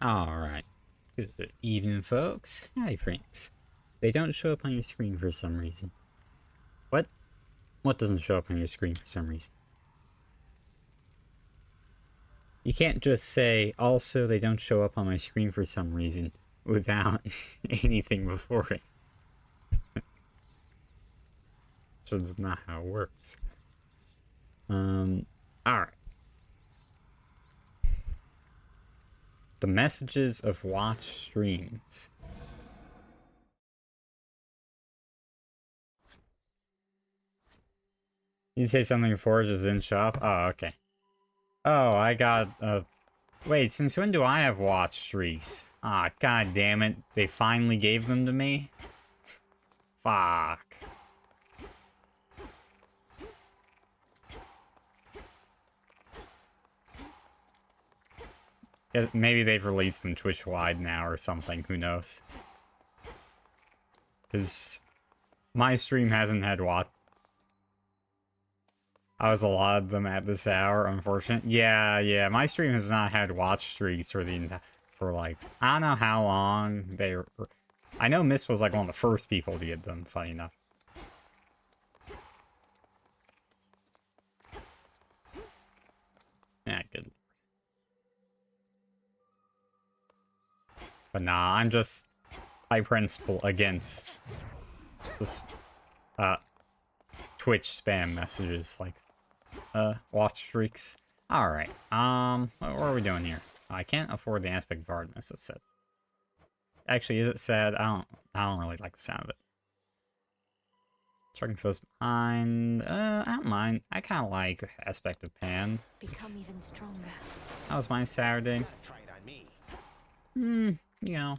Alright. Good evening, folks. Hi, Franks. They don't show up on your screen for some reason. What? What doesn't show up on your screen for some reason? You can't just say, also, they don't show up on my screen for some reason, without anything before it. That's not how it works. Alright. The messages of watch streams. You say something before it just didn't show up? Oh, okay. Oh, I got, wait, since when do I have watch streaks? Ah, god damn it. They finally gave them to me? Fuck. Yeah, maybe they've released them Twitch-wide now or something, who knows? Because my stream hasn't had watch. I was allotted them at this hour, unfortunately. Yeah, my stream has not had watch streaks for for like, I don't know how long they were. I know Miss was like one of the first people to get them, funny enough. Yeah, good. But nah, I'm just by principle against this Twitch spam messages like watch streaks. Alright, what are we doing here? I can't afford the aspect of hardness, that's it. Actually, is it sad? I don't really like the sound of it. Striking foes behind. I don't mind. I kinda like aspect of pan. Become even stronger. That was my Saturday. You know,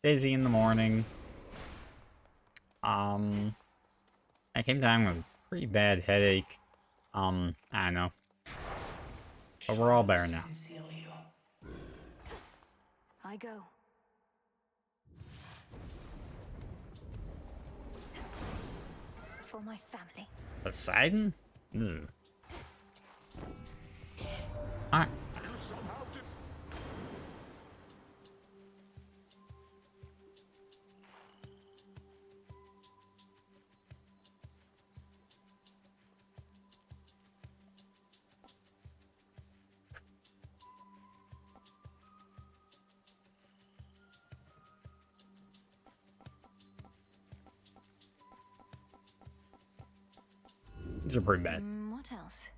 busy in the morning. I came down with a pretty bad headache. I don't know. But we're all better now. I go. For my family. Poseidon? Ugh. Alright. These are pretty bad. What else?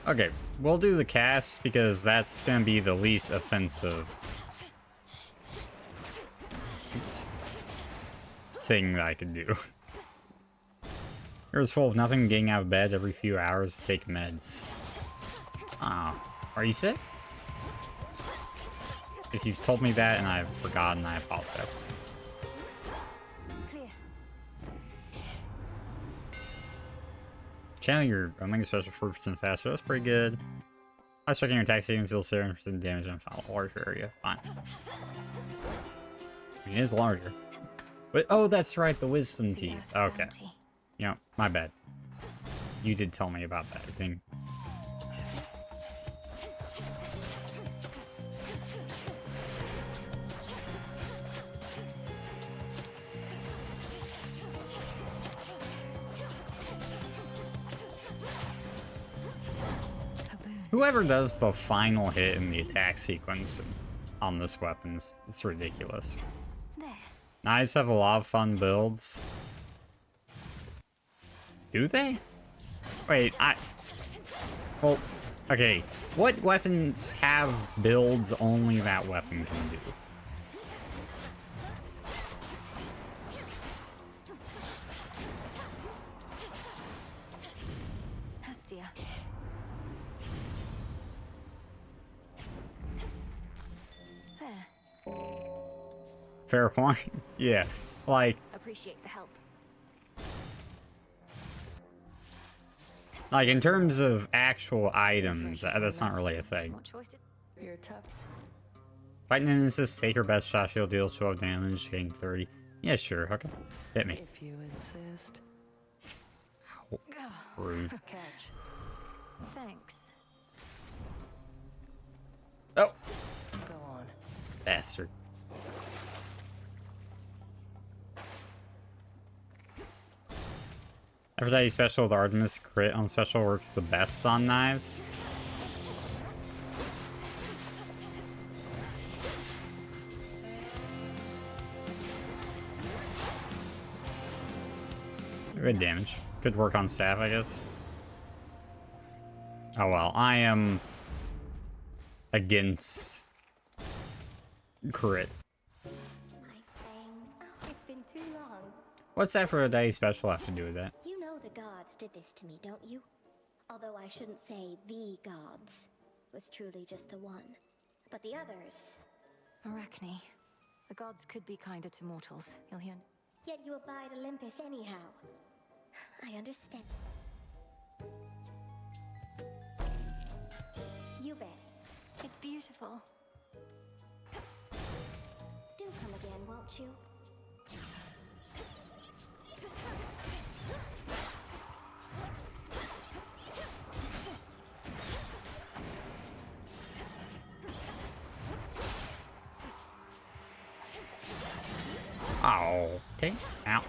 Okay, we'll do the cast because that's gonna be the least offensive thing that I can do. Yours full of nothing, getting out of bed every few hours to take meds. Oh, are you sick? If you've told me that and I've forgotten, I apologize. Clear. Channeling your Omega Special 4% faster, that's pretty good. I was checking your attack savings, deal 7% damage on a larger area. Fine. It is larger. But, oh, that's right, the wisdom teeth. Okay. You know, my bad. You did tell me about that thing. Whoever does the final hit in the attack sequence on this weapon is it's ridiculous. There. I just have a lot of fun builds. Do they? Wait, well, okay. What weapons have builds only that weapon can do? Hestia. There. Fair point. Yeah, like Appreciate the help. in terms of actual items, that's not really a thing. What choice did you're tough. Fight Nemesis, take her best shot, she'll deal 12 damage, gain 30. Yeah, sure, okay. Hit me. If you insist. Rude. Catch. Thanks. Oh, Go on. bastard. Aphrodite special with Artemis crit on special works the best on knives. Good damage. Could work on staff, I guess. Oh well, I am against crit. My thing. Oh, it's been too long. What's Aphrodite special have to do with that? You know the gods did this to me, don't you? Although I shouldn't say the gods. It was truly just the one. But the others... Arachne. The gods could be kinder to mortals. You'll hear... Yet you abide Olympus anyhow. I understand. You bet. It's beautiful. Do come again, won't you? Oh, okay. Ow.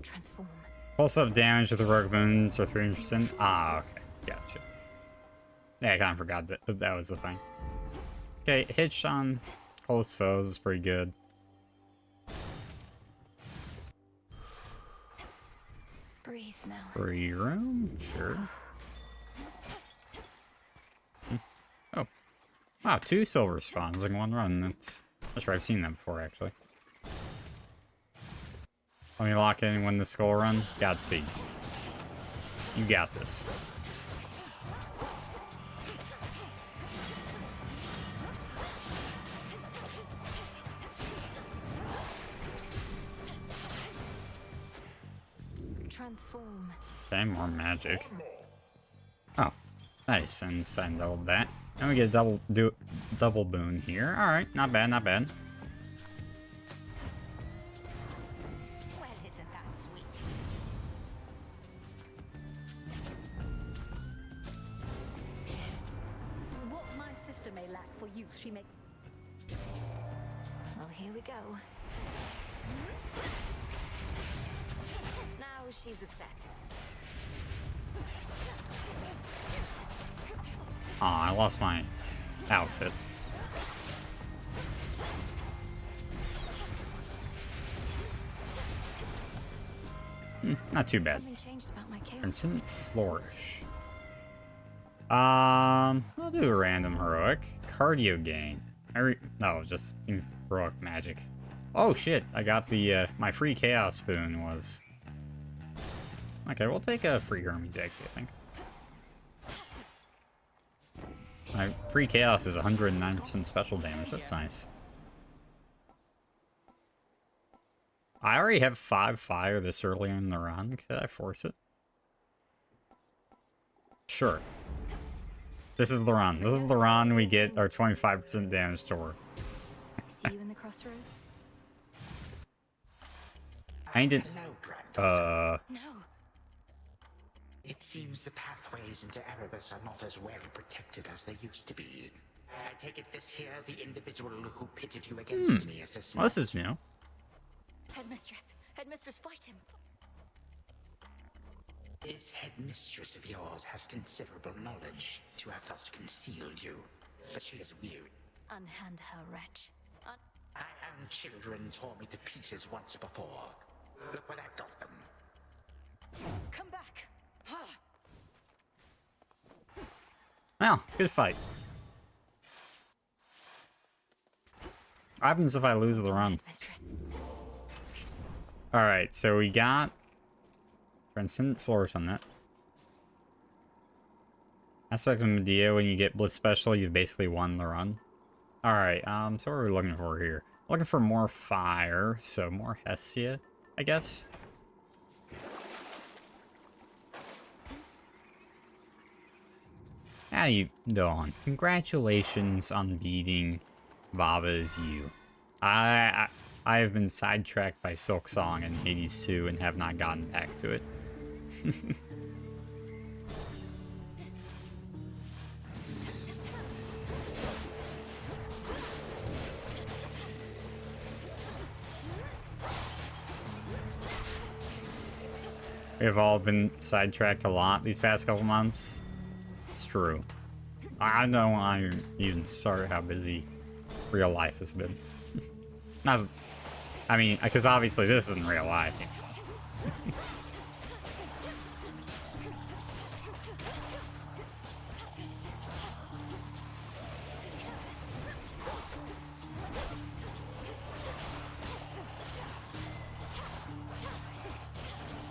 Transform. Pulse up damage with the rogue moons or 300%. Ah, okay. Gotcha. Yeah, I kind of forgot that that was the thing. Okay, hitch on close foes is pretty good. Breathe, Mel. Free room? Sure. Oh. Wow, 2 silver spawns in 1 run. That's right, I've seen that before, actually. Let me lock in when the skull run. Godspeed. You got this. Transform. Okay, more magic. Oh, nice. And sign doubled that. And we get a double boon here. Alright, not bad, not bad. Well, isn't that sweet? What my sister may lack for youth, she may... Well, here we go. Now she's upset. Aw, I lost my outfit. Not too bad. Something changed about my chaos. Transcendent Flourish. I'll do a random heroic. Cardio gain. No, just heroic magic. Oh shit, I got the, my free chaos spoon was... Okay, we'll take a free Hermes actually, I think. My free chaos is 109% special damage, that's nice. I already have 5 fire this earlier in the run, could I force it? Sure. This is the run. This is the run we get our 25% damage toward. See you in the crossroads? I didn't... No. It seems the pathways into Erebus are not as well protected as they used to be. I take it this here's the individual who pitted you against me as a Well, this is new. Headmistress! Headmistress, fight him! This headmistress of yours has considerable knowledge to have thus concealed you. But she is weird. Unhand her, wretch. My own children tore me to pieces once before. Look where that got them. Come back! Well, good fight. What happens if I lose the run? Headmistress. Alright, so we got Transcendent Flourish on that. Aspect of Medea, when you get Blitz Special, you've basically won the run. Alright, so what are we looking for here? Looking for more fire, so more Hestia, I guess. How you doing? Congratulations on beating Baba's You. I have been sidetracked by Silk Song and Hades 2 and have not gotten back to it. We've all been sidetracked a lot these past couple months. It's true. I don't want to even start how busy real life has been. Not, I mean, because obviously this isn't real life.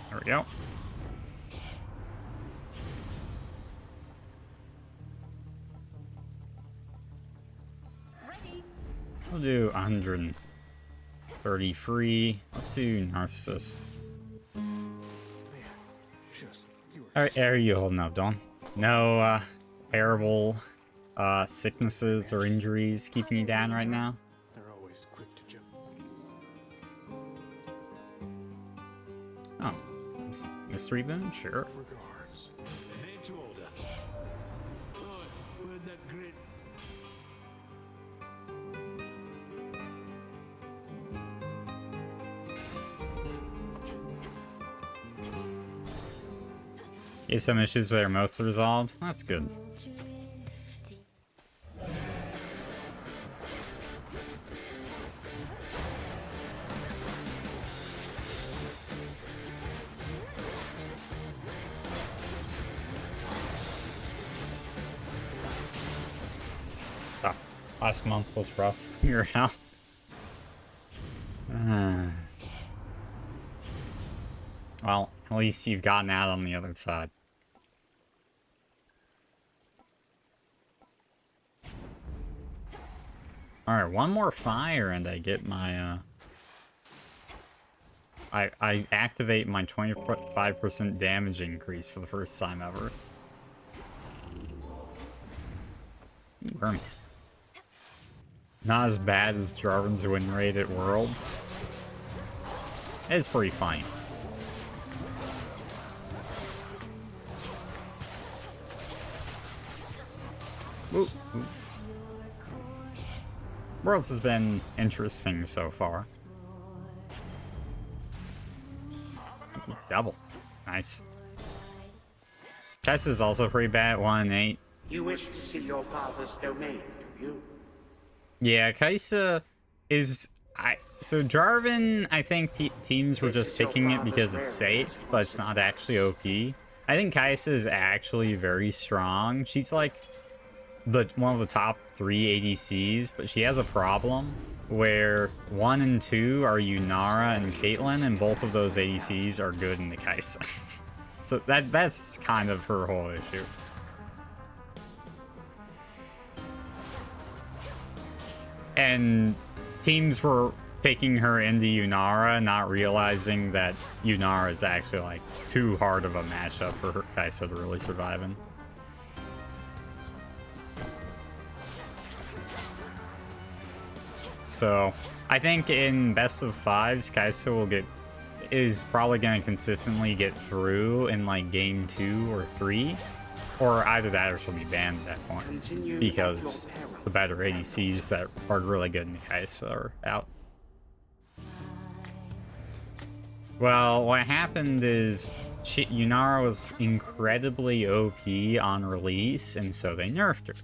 There we go. We'll do 130 free. Let's do Narcissus. Alright, how are you holding up, Dawn? No terrible sicknesses or injuries keeping you down right now? They're always quick to jump. Oh, mystery boon? Sure. Regards. Made to order. Oh, weren't that great? You have some issues but they're mostly resolved? That's good. Tough. Last month was rough. You're out. Well, at least you've gotten out on the other side. Alright, one more fire and I get my, I activate my 25% damage increase for the first time ever. Ooh, Hermes. Not as bad as Jarvan's win rate at Worlds. It's pretty funny. Ooh, ooh. Worlds has been interesting so far. Double. Nice. Tess is also pretty bad, 1 and 8. You wish to see your father's domain, do you? Yeah, Kaisa is... So Jarvan, I think teams were just picking it because it's safe, but it's not actually OP. I think Kaisa is actually very strong. She's like one of the top 3 ADCs, but she has a problem where 1 and 2 are Yunara and Caitlyn, and both of those ADCs are good in the Kaisa. So that's kind of her whole issue. And teams were picking her into Yunara, not realizing that Yunara is actually like too hard of a matchup for her Kaisa to really survive in. So I think in best of 5s, Kaisa is probably going to consistently get through in like game 2 or 3, or either that or she'll be banned at that point because the better ADCs that are really good in the Kaisa are out. Well, what happened is Yunara was incredibly OP on release, and so they nerfed her.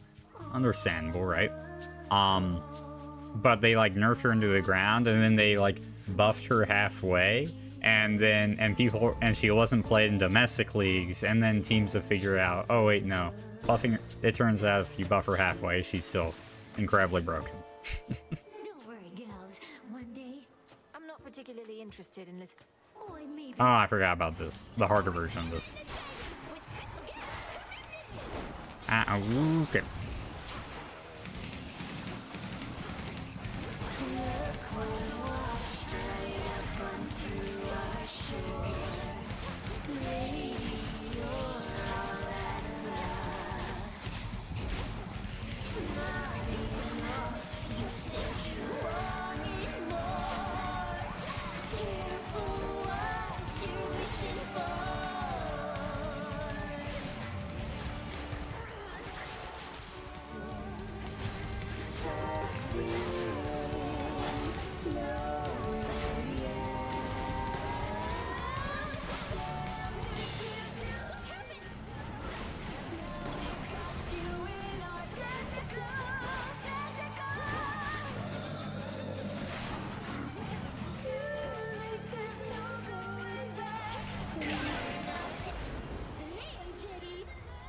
Understandable, right? But they like nerfed her into the ground, and then they like buffed her halfway, and she wasn't played in domestic leagues, and then teams have figured out, oh wait, no, buffing her, it turns out if you buff her halfway, she's still incredibly broken. Don't worry, girls. One day, I'm not particularly interested in listening. Oh, I may be. Oh, I forgot about this. The harder version of this. Okay.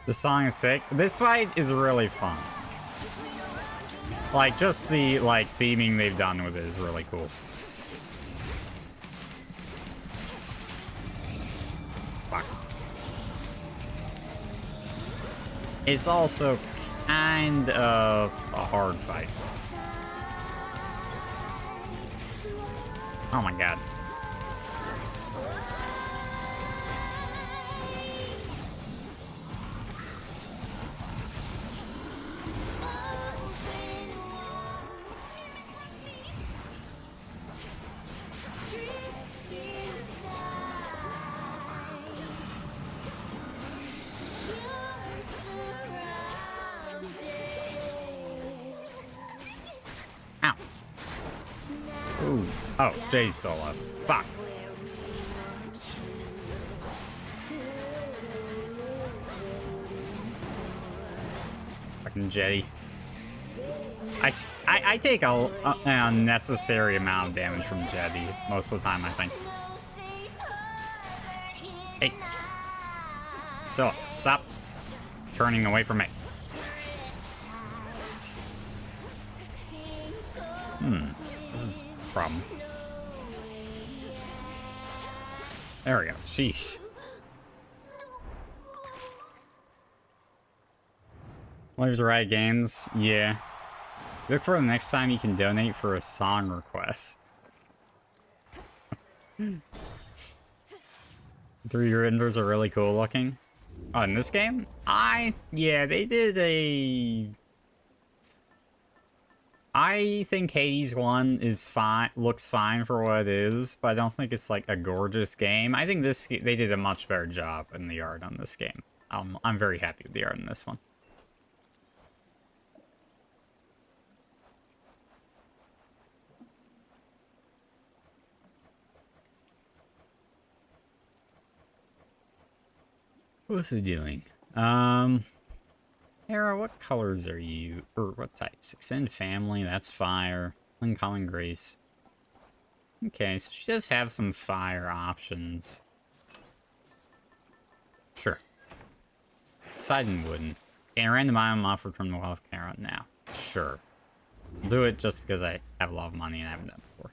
The song is sick. This fight is really fun. Like, just the, like, theming they've done with it is really cool. Fuck. It's also kind of a hard fight. Oh my god. Ow. Ooh. Oh, Jay's still alive. Fuck. Fucking Jetty. I take an unnecessary amount of damage from Jetty most of the time, I think. Hey. So, stop turning away from me. This is a problem. There we go. Sheesh. Leave the right games? Yeah. Look for the next time you can donate for a song request. 3 renders are really cool looking. Oh, in this game? Yeah, they did a... I think Hades 1 is fine, looks fine for what it is, but I don't think it's like a gorgeous game. I think they did a much better job in the art on this game. I'm very happy with the art in this one. What's it doing? Hera, what colors are you? Or what types? Extend family, that's fire. Uncommon grace. Okay, so she does have some fire options. Sure. Poseidon wouldn't. Okay, a random item offered from the Wealth Carrot now. Sure. I'll do it just because I have a lot of money and I haven't done it before.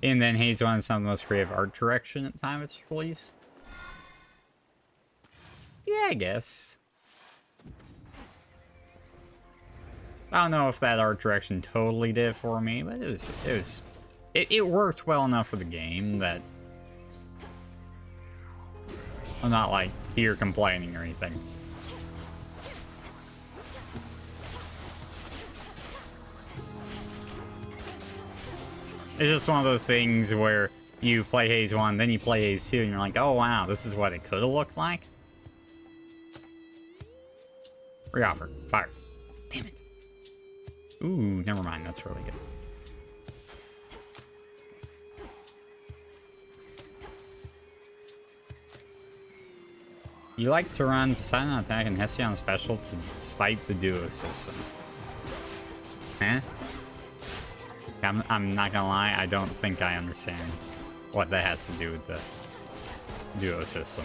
And then Haze One is some of the most creative art direction at the time of its release. Yeah, I guess. I don't know if that art direction totally did it for me, but it worked well enough for the game that I'm not like here complaining or anything. It's just one of those things where you play Haze 1, then you play Haze 2, and you're like, oh wow, this is what it could have looked like? Reoffer. Fire. Damn it. Ooh, never mind. That's really good. You like to run Poseidon Attack and Hesiod Special to spite the duo system. Eh? I'm not gonna lie, I don't think I understand what that has to do with the duo system.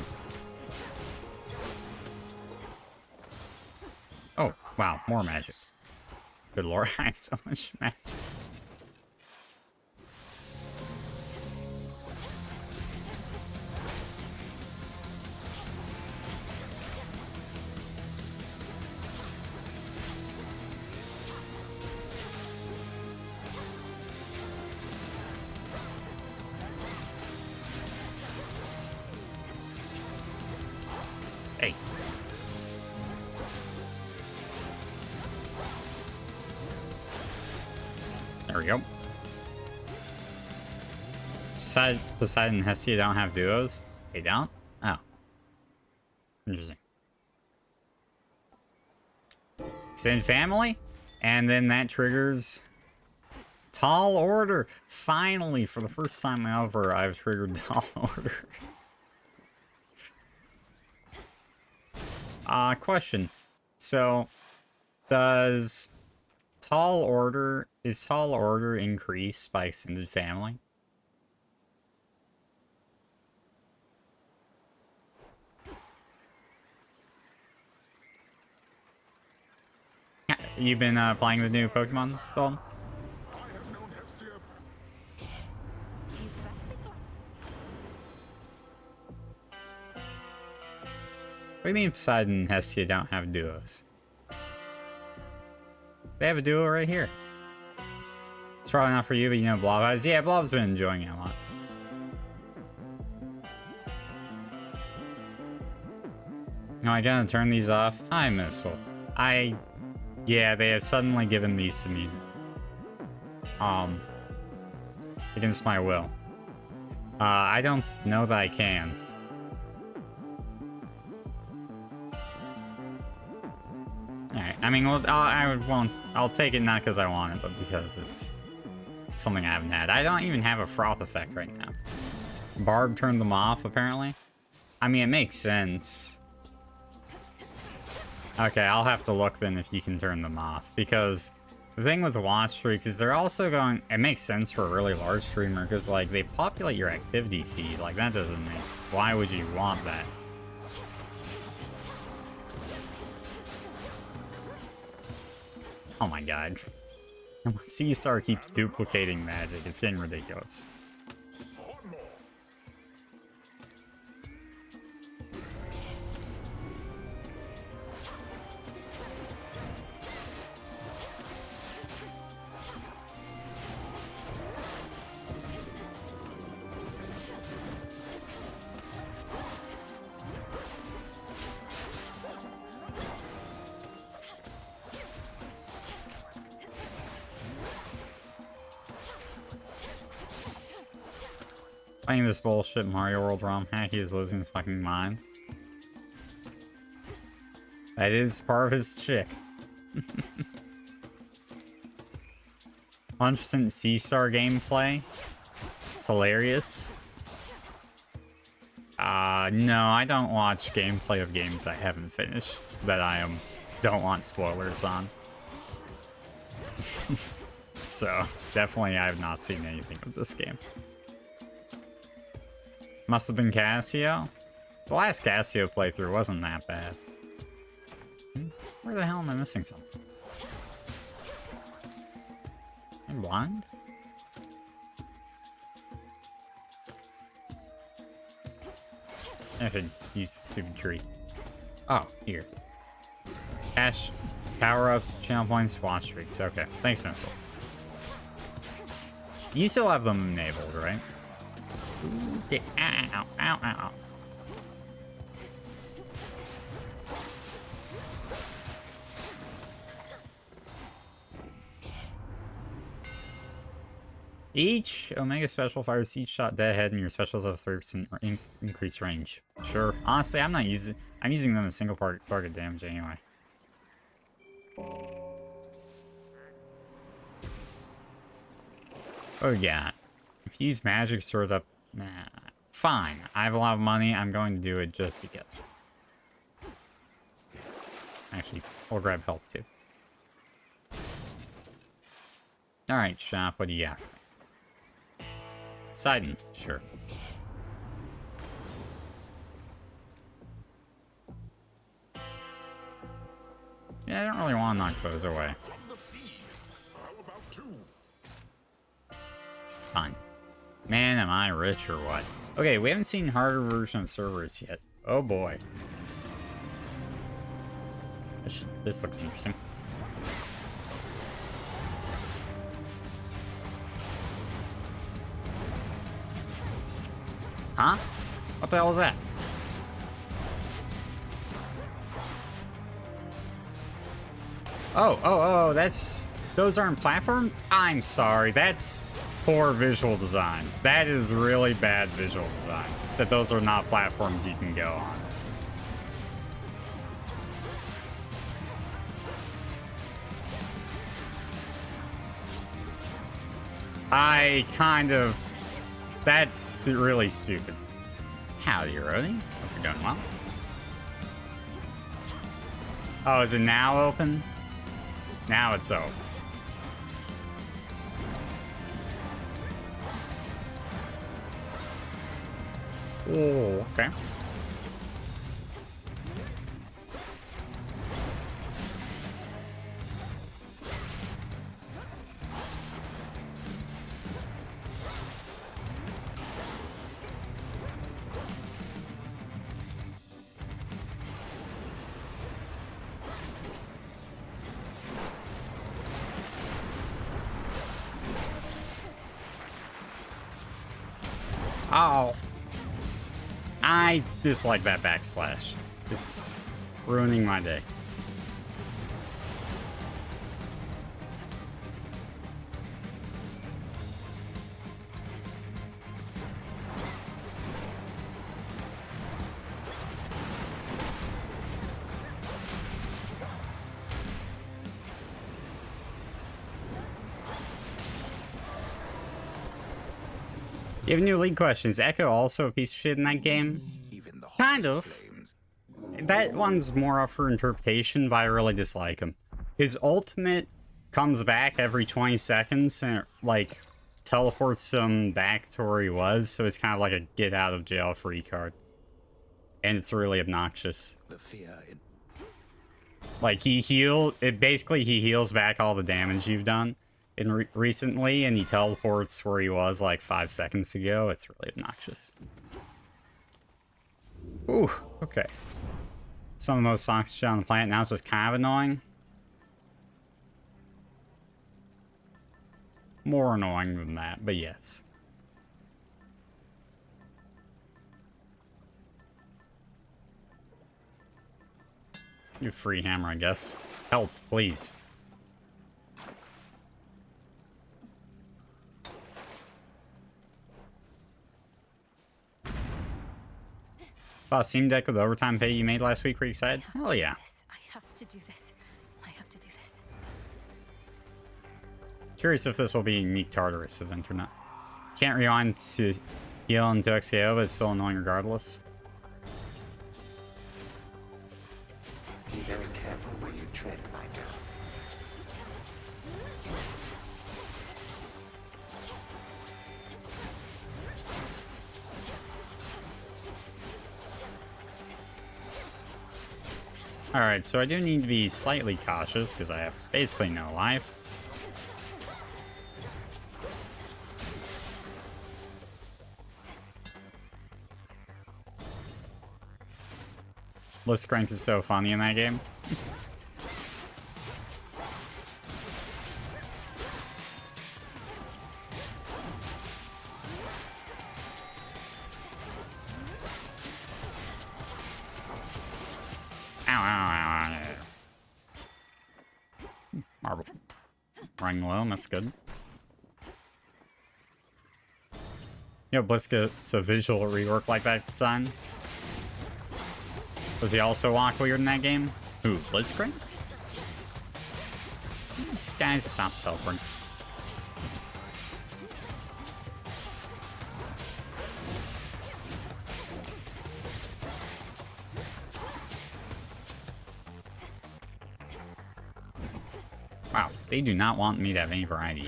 Oh, wow, more magic. Good lord, I have so much magic. Hey. There we go. Poseidon and Hestia don't have duos? They don't? Oh. Interesting. Send family? And then that triggers Tall Order. Finally, for the first time ever, I've triggered Tall Order. Question. So, is Tall Order increased by extended family? You been playing the new Pokemon, Dalton? What do you mean Poseidon and Hestia don't have duos? They have a duo right here. It's probably not for you, but you know Blob has. Yeah, Blob's been enjoying it a lot. No, I gotta turn these off. Hi, Missile. Yeah, they have suddenly given these to me. Against my will. I don't know that I can. Alright, I mean, well, I'll take it not because I want it, but because it's something I haven't had. I don't even have a froth effect right now. Barb turned them off, apparently. I mean, it makes sense. Okay, I'll have to look then if you can turn them off, because the thing with the watch streaks is they're also going... It makes sense for a really large streamer, because, like, they populate your activity feed. Like, that doesn't make... Why would you want that? Oh my god. C-Star keeps duplicating magic. It's getting ridiculous. Playing this bullshit Mario World ROM hack, he is losing his fucking mind. That is part of his chick. 100% C-Star gameplay. It's hilarious. No, I don't watch gameplay of games I haven't finished that I don't want spoilers on. So, definitely I have not seen anything of this game. Must have been Casio. The last Casio playthrough wasn't that bad. Where the hell am I missing something? Am I blind? I should use the stupid tree. Oh, here. Cash, power-ups, channel points, watch streaks. Okay, thanks, Missile. You still have them enabled, right? Get ow, ow, ow, ow. Each Omega special fires each shot deadhead, and your specials have 30% increased range. Sure. Honestly, I'm using them as single target damage anyway. Oh yeah. If you use magic sword up, nah, fine. I have a lot of money. I'm going to do it just because. Actually, we'll grab health too. All right, shop. What do you got for me? Poseidon, sure. Yeah, I don't really want to knock foes away. Fine. Man, am I rich or what? Okay, we haven't seen harder version of servers yet. Oh boy. This looks interesting. Huh? What the hell is that? Oh, those aren't platform? I'm sorry, that's poor visual design. That is really bad visual design. That those are not platforms you can go on. That's really stupid. Howdy, Rody. Hope you're doing well. Oh, is it now open? Now it's open. Oh, okay. Oh. I dislike that backslash. It's ruining my day. You have new league questions. Echo also a piece of shit in that game? Even the Kind hottest of. flames. That one's more up for interpretation, but I really dislike him. His ultimate comes back every 20 seconds and, like, teleports him back to where he was, so it's kind of like a get out of jail free card. And it's really obnoxious. The fear in Like, he heals back all the damage you've done recently, and he teleports where he was like 5 seconds ago. It's really obnoxious. Ooh, okay. Some of the most oxygen on the planet now is just kind of annoying. More annoying than that, but yes. You free hammer, I guess. Health, please. Steam Deck with the overtime pay you made last week. Pretty excited? Hell yeah. I have to do this. I have to do this. Curious if this will be a unique Tartarus event or not. Can't rewind to heal into XKO, but it's still annoying regardless. Be very careful where you tread, my girl. Alright, so I do need to be slightly cautious because I have basically no life. Blitzcrank is so funny in that game. Marble. Running low, that's good. Yo, Blitz gets a visual rework like that design. Does he also walk weird in that game? Who, Blitzcrank? These guys stop teleporting. Wow, they do not want me to have any variety.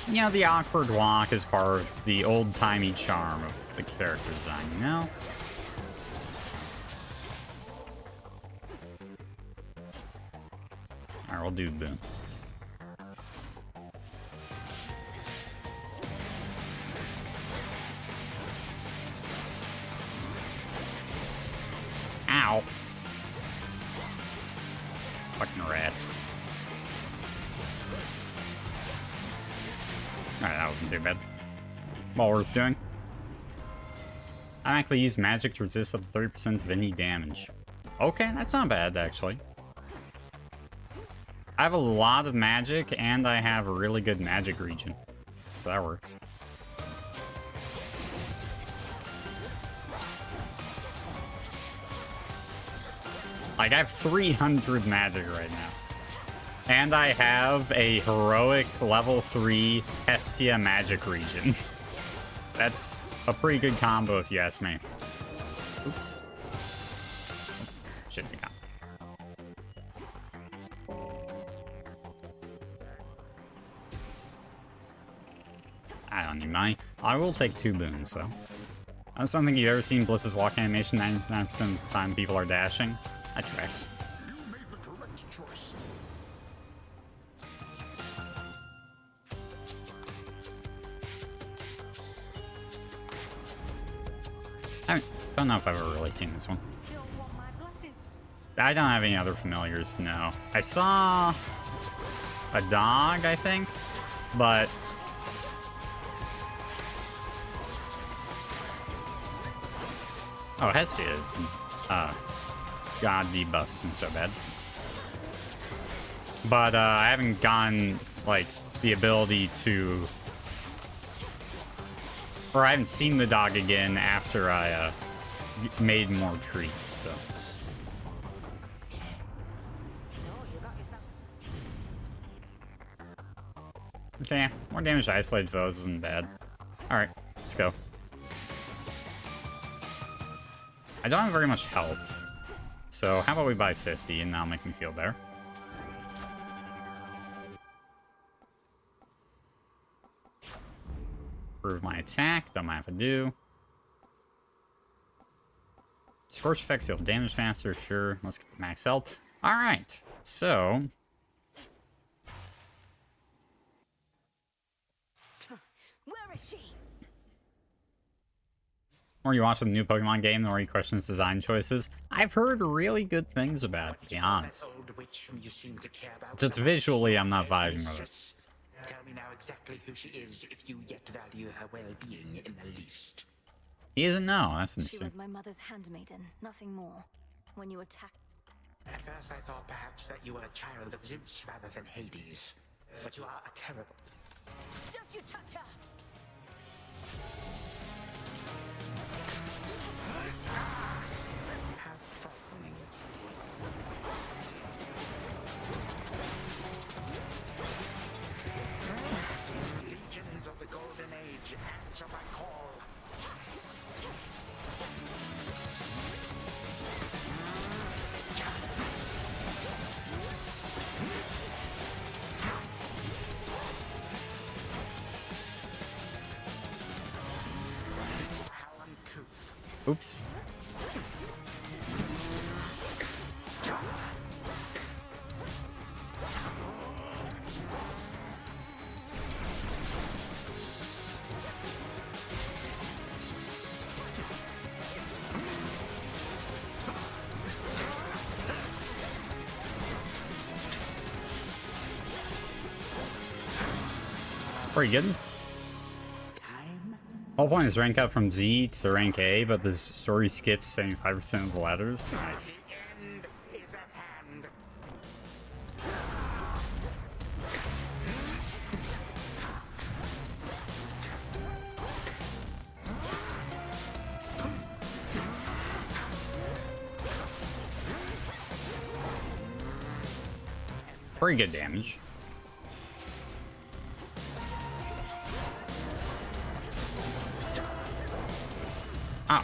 You know, the awkward walk is part of the old-timey charm of the character design, you know? Alright, we'll do boom. Ow. Fucking rats. Alright, that wasn't too bad. Well worth doing. I actually use magic to resist up to 30% of any damage. Okay, that's not bad, actually. I have a lot of magic, and I have a really good magic regen. So that works. Like, I have 300 magic right now. And I have a heroic level 3 Hestia magic regen. That's a pretty good combo if you ask me. Oops. Shouldn't be combo. I don't need money. I will take 2 boons, though. I don't think you've ever seen Bliss's walk animation. 99% of the time people are dashing. That tracks. You made the correct choice. I don't know if I've ever really seen this one. You're what I don't have any other familiars, no. I saw a dog, I think, but... Oh, Hestia is... God, debuff isn't so bad. But, I haven't gotten, like, the ability to... Or I haven't seen the dog again after I, made more treats, so... Okay, more damage to isolated foes isn't bad. Alright, let's go. I don't have very much health, so how about we buy 50 and that'll make me feel better. Improve my attack, don't have to do. Scorch effects deal damage faster, sure. Let's get the max health. Alright, so... Where is she? The more you watch the new Pokemon game, the more you question its design choices. I've heard really good things about it, to be honest. Old witch whom you seem to care about Just so visually, I'm not much. vibing with it. Just tell me now exactly who she is, if you yet value her well-being in the least. He doesn't know, that's She interesting. was my mother's handmaiden, nothing more. When you attacked... At first I thought perhaps that you were a child of Zeus rather than Hades. But you are a terrible... Don't you touch her! How frightening. Legions of the Golden Age, answer my call. How uncouth. Oops. Pretty good. Whole point is rank up from Z to rank A, but the story skips 75% of the letters. Nice. The end is at hand. Pretty good damage. Oh.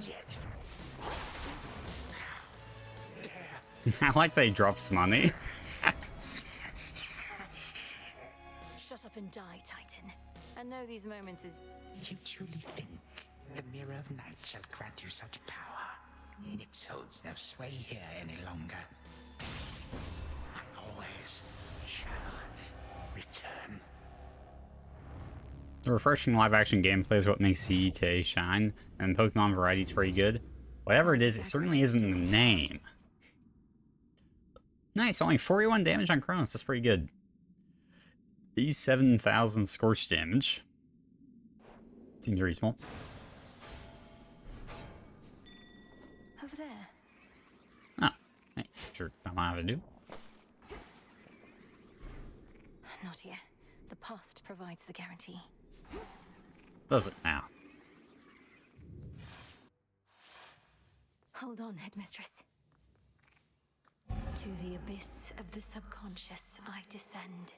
Yet. I like that he drops money. Shut up and die, Titan. I know these moments is... You truly think the Mirror of Night shall grant you such power? It holds no sway here any longer. I always shall return. The refreshing live-action gameplay is what makes CETA shine, and Pokemon variety is pretty good. Whatever it is, it certainly isn't the name. Nice, only 41 damage on Kronos, that's pretty good. 87,000 scorch damage. Seems reasonable. over there. Oh, hey, sure, don't know how to do. Not here. The past provides the guarantee. Does it now? Hold on, Headmistress. To the abyss of the subconscious I descend.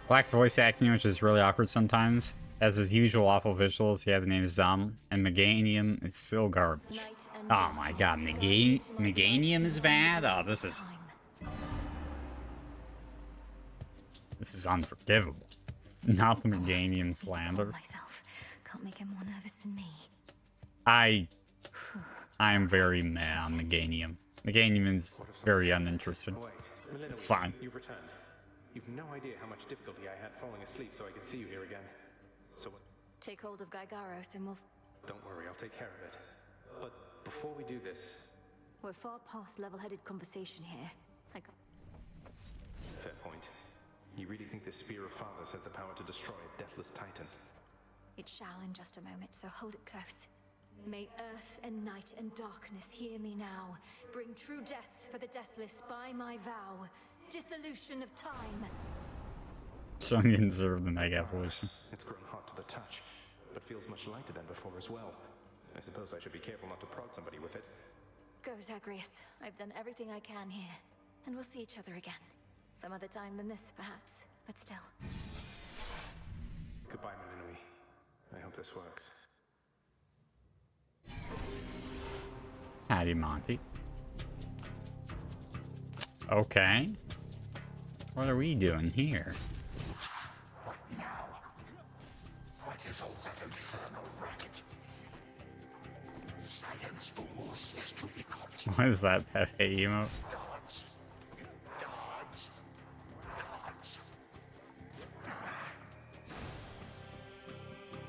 Black's voice acting, which is really awkward sometimes. Has his usual awful visuals. Yeah, the name is and Meganium is still garbage. Night and Oh my god, Meganium is bad? Oh, this is unforgivable. Not the Meganium Need to slander. calm myself. Can't make him more nervous than me. I'm very meh on Meganium. Meganium is very uninterested. Wait, Melina, It's fine. You've returned. You've no idea how much difficulty I had falling asleep so I could see you here again. So what? Take hold of Gygaros and Don't worry, I'll take care of it. But before we do this, we're far past level-headed conversation here. fair point. You really think the Spear of Fathers has the power to destroy a deathless titan? It shall in just a moment, so hold it close. May earth and night and darkness hear me now. Bring true death for the deathless by my vow. Dissolution of time. So I didn't deserve the Mega Evolution. It's grown hot to the touch, but feels much lighter than before as well. I suppose I should be careful not to prod somebody with it. Go, Zagreus. I've done everything I can here. And we'll see each other again. Some other time than this, perhaps. But still. Goodbye, Melinui. I hope this works. Howdy, Monty. Okay. What are we doing here? What now? What is all that infernal racket? Silence, fools, lest you be caught. What is that Pepe emote? Gods. Gods. Gods.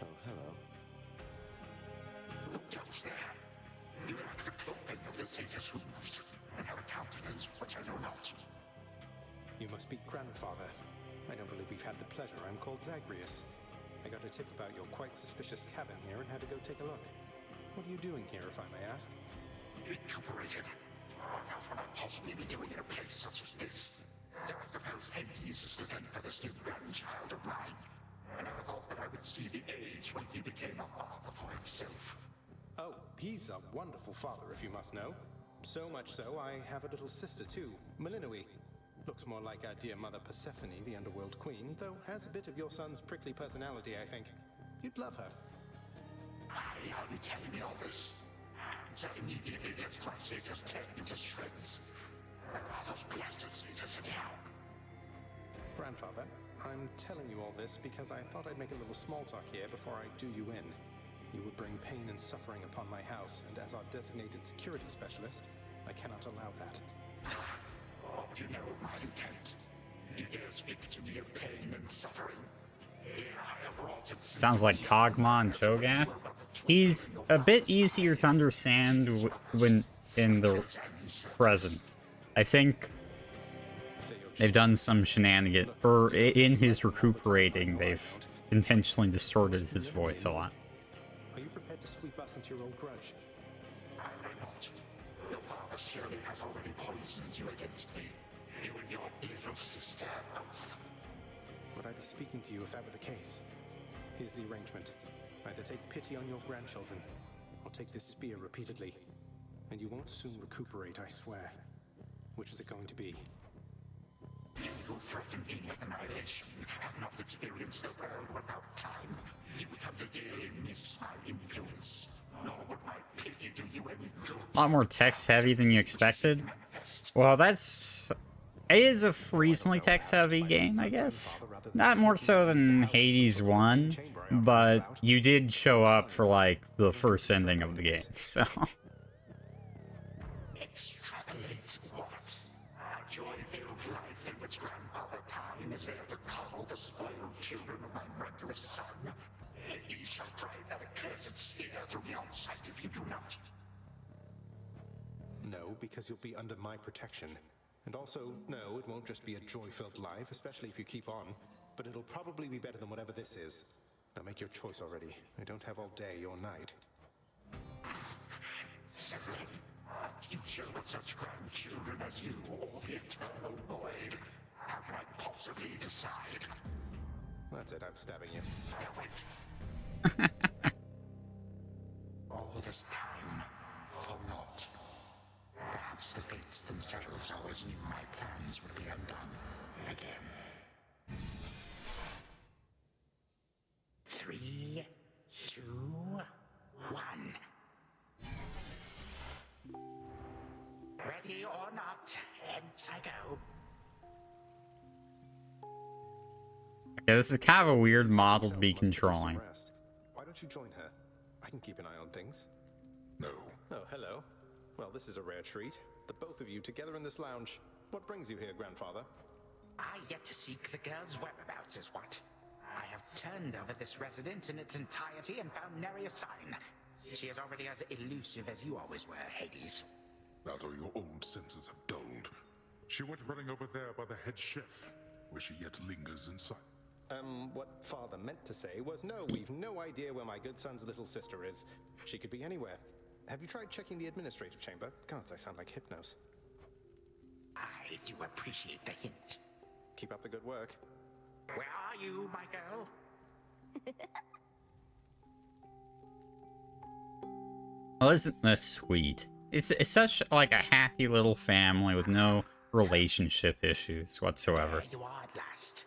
Oh, hello. Who goes there? You lack the clothing of the sage's hooves, and have a countenance which I know not. You must be grandfather. I don't believe we've had the pleasure. I'm called Zagreus. I got a tip about your quite suspicious cabin here and had to go take a look. What are you doing here, if I may ask? Recuperated. What else would I possibly be doing in a place such as this? So I suppose Hades is to thank for this new grandchild of mine. I never thought that I would see the age when he became a father for himself. Oh, he's a wonderful father, if you must know. So much so, I have a little sister too, Melinui. Looks more like our dear mother Persephone, the underworld queen, though has a bit of your son's prickly personality, I think. You'd love her. Why are you telling me all this? So immediately lets my satyrs tear you to shreds. Where are those blasted satyrs anyhow? Grandfather, I'm telling you all this because I thought I'd make a little small talk here before I do you in. You would bring pain and suffering upon my house, and as our designated security specialist, I cannot allow that. What do you know of my intent? You dare speak to me of pain and suffering? Here I have wrought it. Sounds like Kog'Maw and Cho'Gath. He's a bit easier to understand when in the present. I think they've done some shenanigans, or in his recuperating, they've intentionally distorted his voice a lot. Are you prepared to sweep us into your old grudge? I will not. Your father surely has already poisoned you against me. You and your little sister both. Would I be speaking to you if that were the case? Here's the arrangement. Either take pity on your grandchildren, or take this spear repeatedly. And you won't soon recuperate, I swear. Which is it going to be? You who threaten me with annihilation have not experienced the world without time. You come to dearly miss my influence. Nor would my pity do you any good. A lot more text heavy than you expected. Well, it is a reasonably text heavy game, I guess. Not more so than Hades 1, but you did show up for like the first ending of the game, so. Extrapolate what? A joy-filled life in which Grandfather Time is there to coddle the spoiled children of my murderous son. He shall drive that accursed spear through the outside if you do not. No, because you'll be under my protection. And also, no, it won't just be a joy-filled life, especially if you keep on. But it'll probably be better than whatever this is. Now make your choice already. I don't have all day or night. Severin, a future with such grandchildren as you or the eternal void. How can I possibly decide? That's it, I'm stabbing you. Wait. All this time, for naught. Perhaps the fates themselves always knew my plans would be undone again. 3, 2, 1. Ready or not, hence I go. Yeah, this is kind of a weird model to be Yourself, let me get some controlling. rest. Why don't you join her? I can keep an eye on things. No. Oh, hello. Well, this is a rare treat. The both of you together in this lounge. What brings you here, grandfather? I yet to seek the girl's whereabouts is what. I have turned over this residence in its entirety and found nary a sign. She is already as elusive as you always were, Hades. That or your old senses have dulled. She went running over there by the head chef, where she yet lingers in sight. What father meant to say was no, we've no idea where my good son's little sister is. She could be anywhere. Have you tried checking the administrative chamber? Gods, I sound like Hypnos. I do appreciate the hint. Keep up the good work. Where are you, my girl? Well, isn't this sweet? It's such like a happy little family with no relationship issues whatsoever. There you are at last.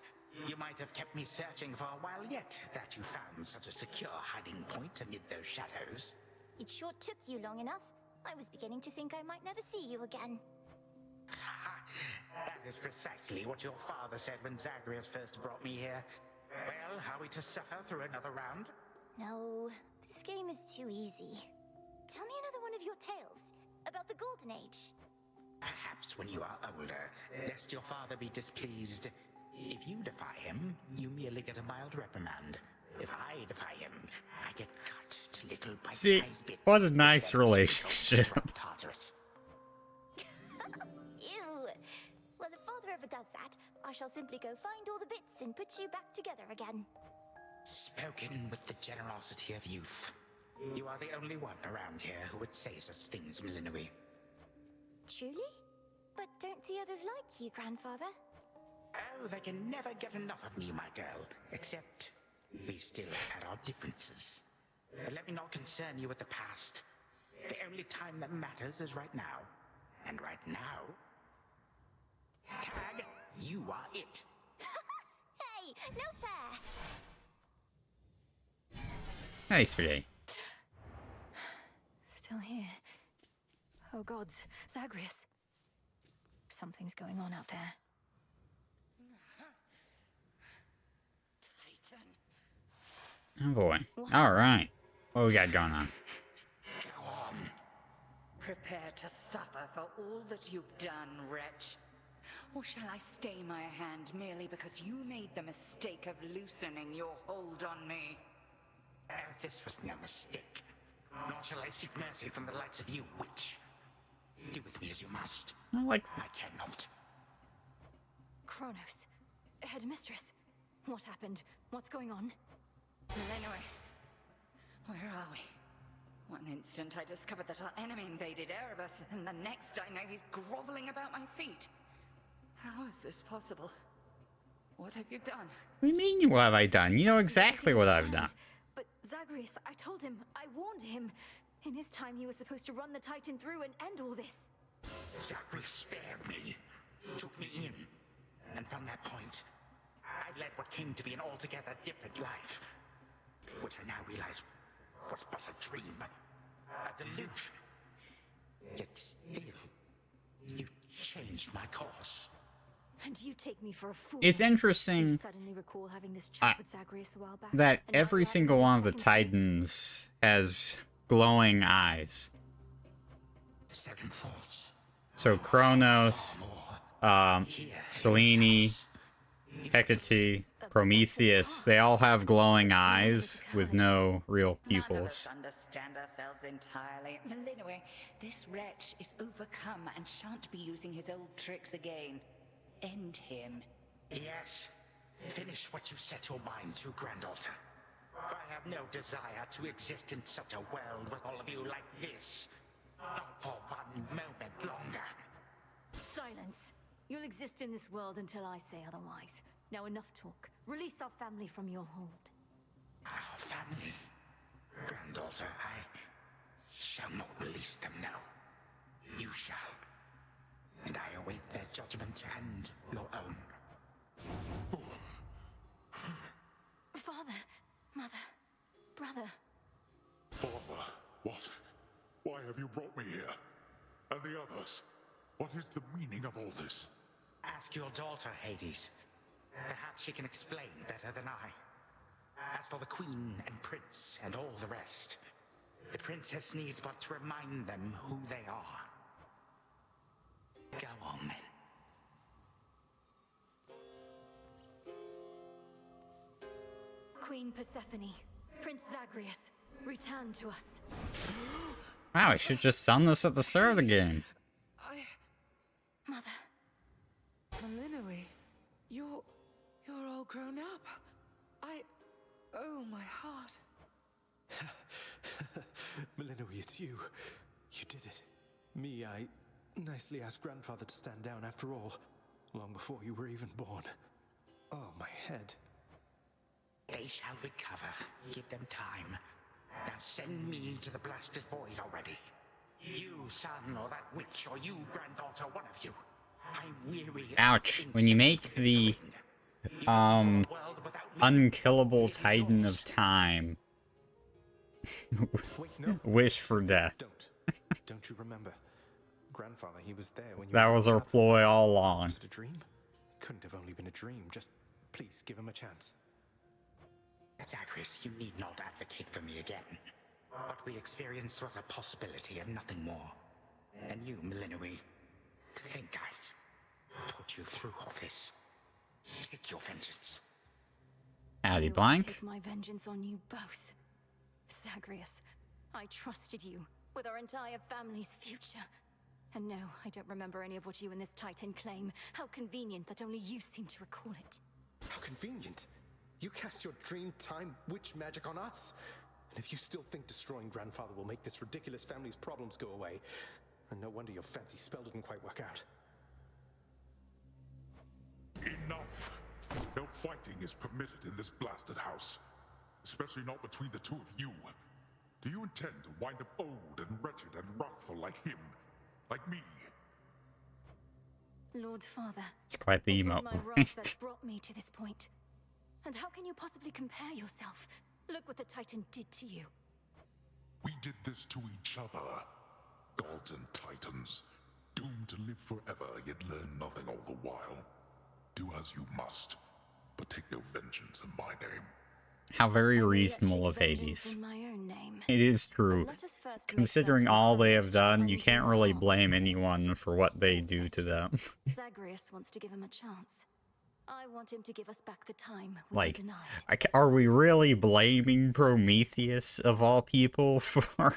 You might have kept me searching for a while yet, that you found such a secure hiding point amid those shadows. It sure took you long enough. I was beginning to think I might never see you again. That is precisely what your father said when Zagreus first brought me here. Well, are we to suffer through another round? No, this game is too easy. Tell me another one of your tales about the Golden Age. Perhaps when you are older, lest your father be displeased. If you defy him, you merely get a mild reprimand. If I defy him, I get cut to little See, bite-sized bits. what a nice Instead of relationship. from Tartarus. Ew. Well, if father ever does that, I shall simply go find all the bits and put you back together again. Spoken with the generosity of youth. You are the only one around here who would say such things, Milinoe. Truly? But don't the others like you, grandfather? Oh, they can never get enough of me, my girl. Except, we still had our differences. But let me not concern you with the past. The only time that matters is right now. And right now... Tag, you are it. Hey, no fair! Hey, Spaghetti. Still here. Oh gods, Zagreus. Something's going on out there. Oh boy. Alright. What we got going on? Go on. Prepare to suffer for all that you've done, wretch. Or shall I stay my hand merely because you made the mistake of loosening your hold on me? Oh, this was no mistake. Nor shall I seek mercy from the likes of you, witch. Do with me as you must. I like I cannot. Kronos. Headmistress. What happened? What's going on? Milinoe, where are we? One instant I discovered that our enemy invaded Erebus, and the next I know he's groveling about my feet. How is this possible? What have you done? What do you mean, what have I done? You know exactly what I've done. But Zagreus, I told him, I warned him. In his time, he was supposed to run the Titan through and end all this. Zachary spared me, took me in, and from that point, I led what came to be an altogether different life, which I now realize was but a dream, a delusion. Yet still, you changed my course. And you take me for a fool. It's You interesting suddenly recall having this chat with Zagreus a while back. that and now every you're single asking one of the second chance. Titans has glowing eyes. Second thoughts. So Kronos, Selene, Hecate, Prometheus, they all have glowing eyes with no real None of us pupils. understand ourselves entirely. Milinoe, this wretch is overcome and shan't be using his old tricks again. End him. Yes, finish what you set your mind to, Grandalter. For I have no desire to exist in such a world with all of you like this. Not for one moment longer. Silence. You'll exist in this world until I say otherwise. Now enough talk. Release our family from your hold. Our family. Granddaughter, I shall not release them now. You shall. And I await their judgment and your own. Father, mother, brother. Father, what? Why have you brought me here? And the others? What is the meaning of all this? Ask your daughter, Hades. Perhaps she can explain better than I. As for the Queen and Prince and all the rest, the Princess needs but to remind them who they are. Go on, then. Queen Persephone, Prince Zagreus, return to us. Wow, I should just sound this at the start of the game. Mother. Malinoe, you're all grown up. Oh, my heart. Malinoe, it's you. You did it. Me, I nicely asked Grandfather to stand down after all, long before you were even born. Oh, my head. They shall recover. Give them time. Now send me to the blasted void already. You, son, or that witch, or you, granddaughter, one of you. I'm weary. Ouch. When you make the unkillable Titan of Time Wait, no. wish for death. Don't you remember? Grandfather, he was there when you That were was our up. ploy all along. Was it a dream? Couldn't have only been a dream. Just please give him a chance. Zagreus, you need not advocate for me again. What we experienced was a possibility and nothing more. And you, Malinoe, to think I put you through all this. Take your vengeance. Howdy, I will Blank. take my vengeance on you both. Zagreus, I trusted you with our entire family's future. And no, I don't remember any of what you and this Titan claim. How convenient that only you seem to recall it. How convenient. You cast your dream time witch magic on us? And if you still think destroying Grandfather will make this ridiculous family's problems go away, then no wonder your fancy spell didn't quite work out. Enough! No fighting is permitted in this blasted house. Especially not between the two of you. Do you intend to wind up old and wretched and wrathful like him? Like me? Lord Father, It's quite the it was emote. my wrath that brought me to this point. And how can you possibly compare yourself? Look what the Titan did to you. We did this to each other. Gods and titans. Doomed to live forever, yet learn nothing all the while. Do as you must, but take no vengeance in my name. How very I may yet reasonable take of vengeance Hades. in my own name. It is true. But let us first make Considering certain all our they have wish done, you ends can't in really harm. blame anyone for what they do to them. Zagreus wants to give him a chance. I want him to give us back the time we Like, denied. are we really blaming Prometheus, of all people, for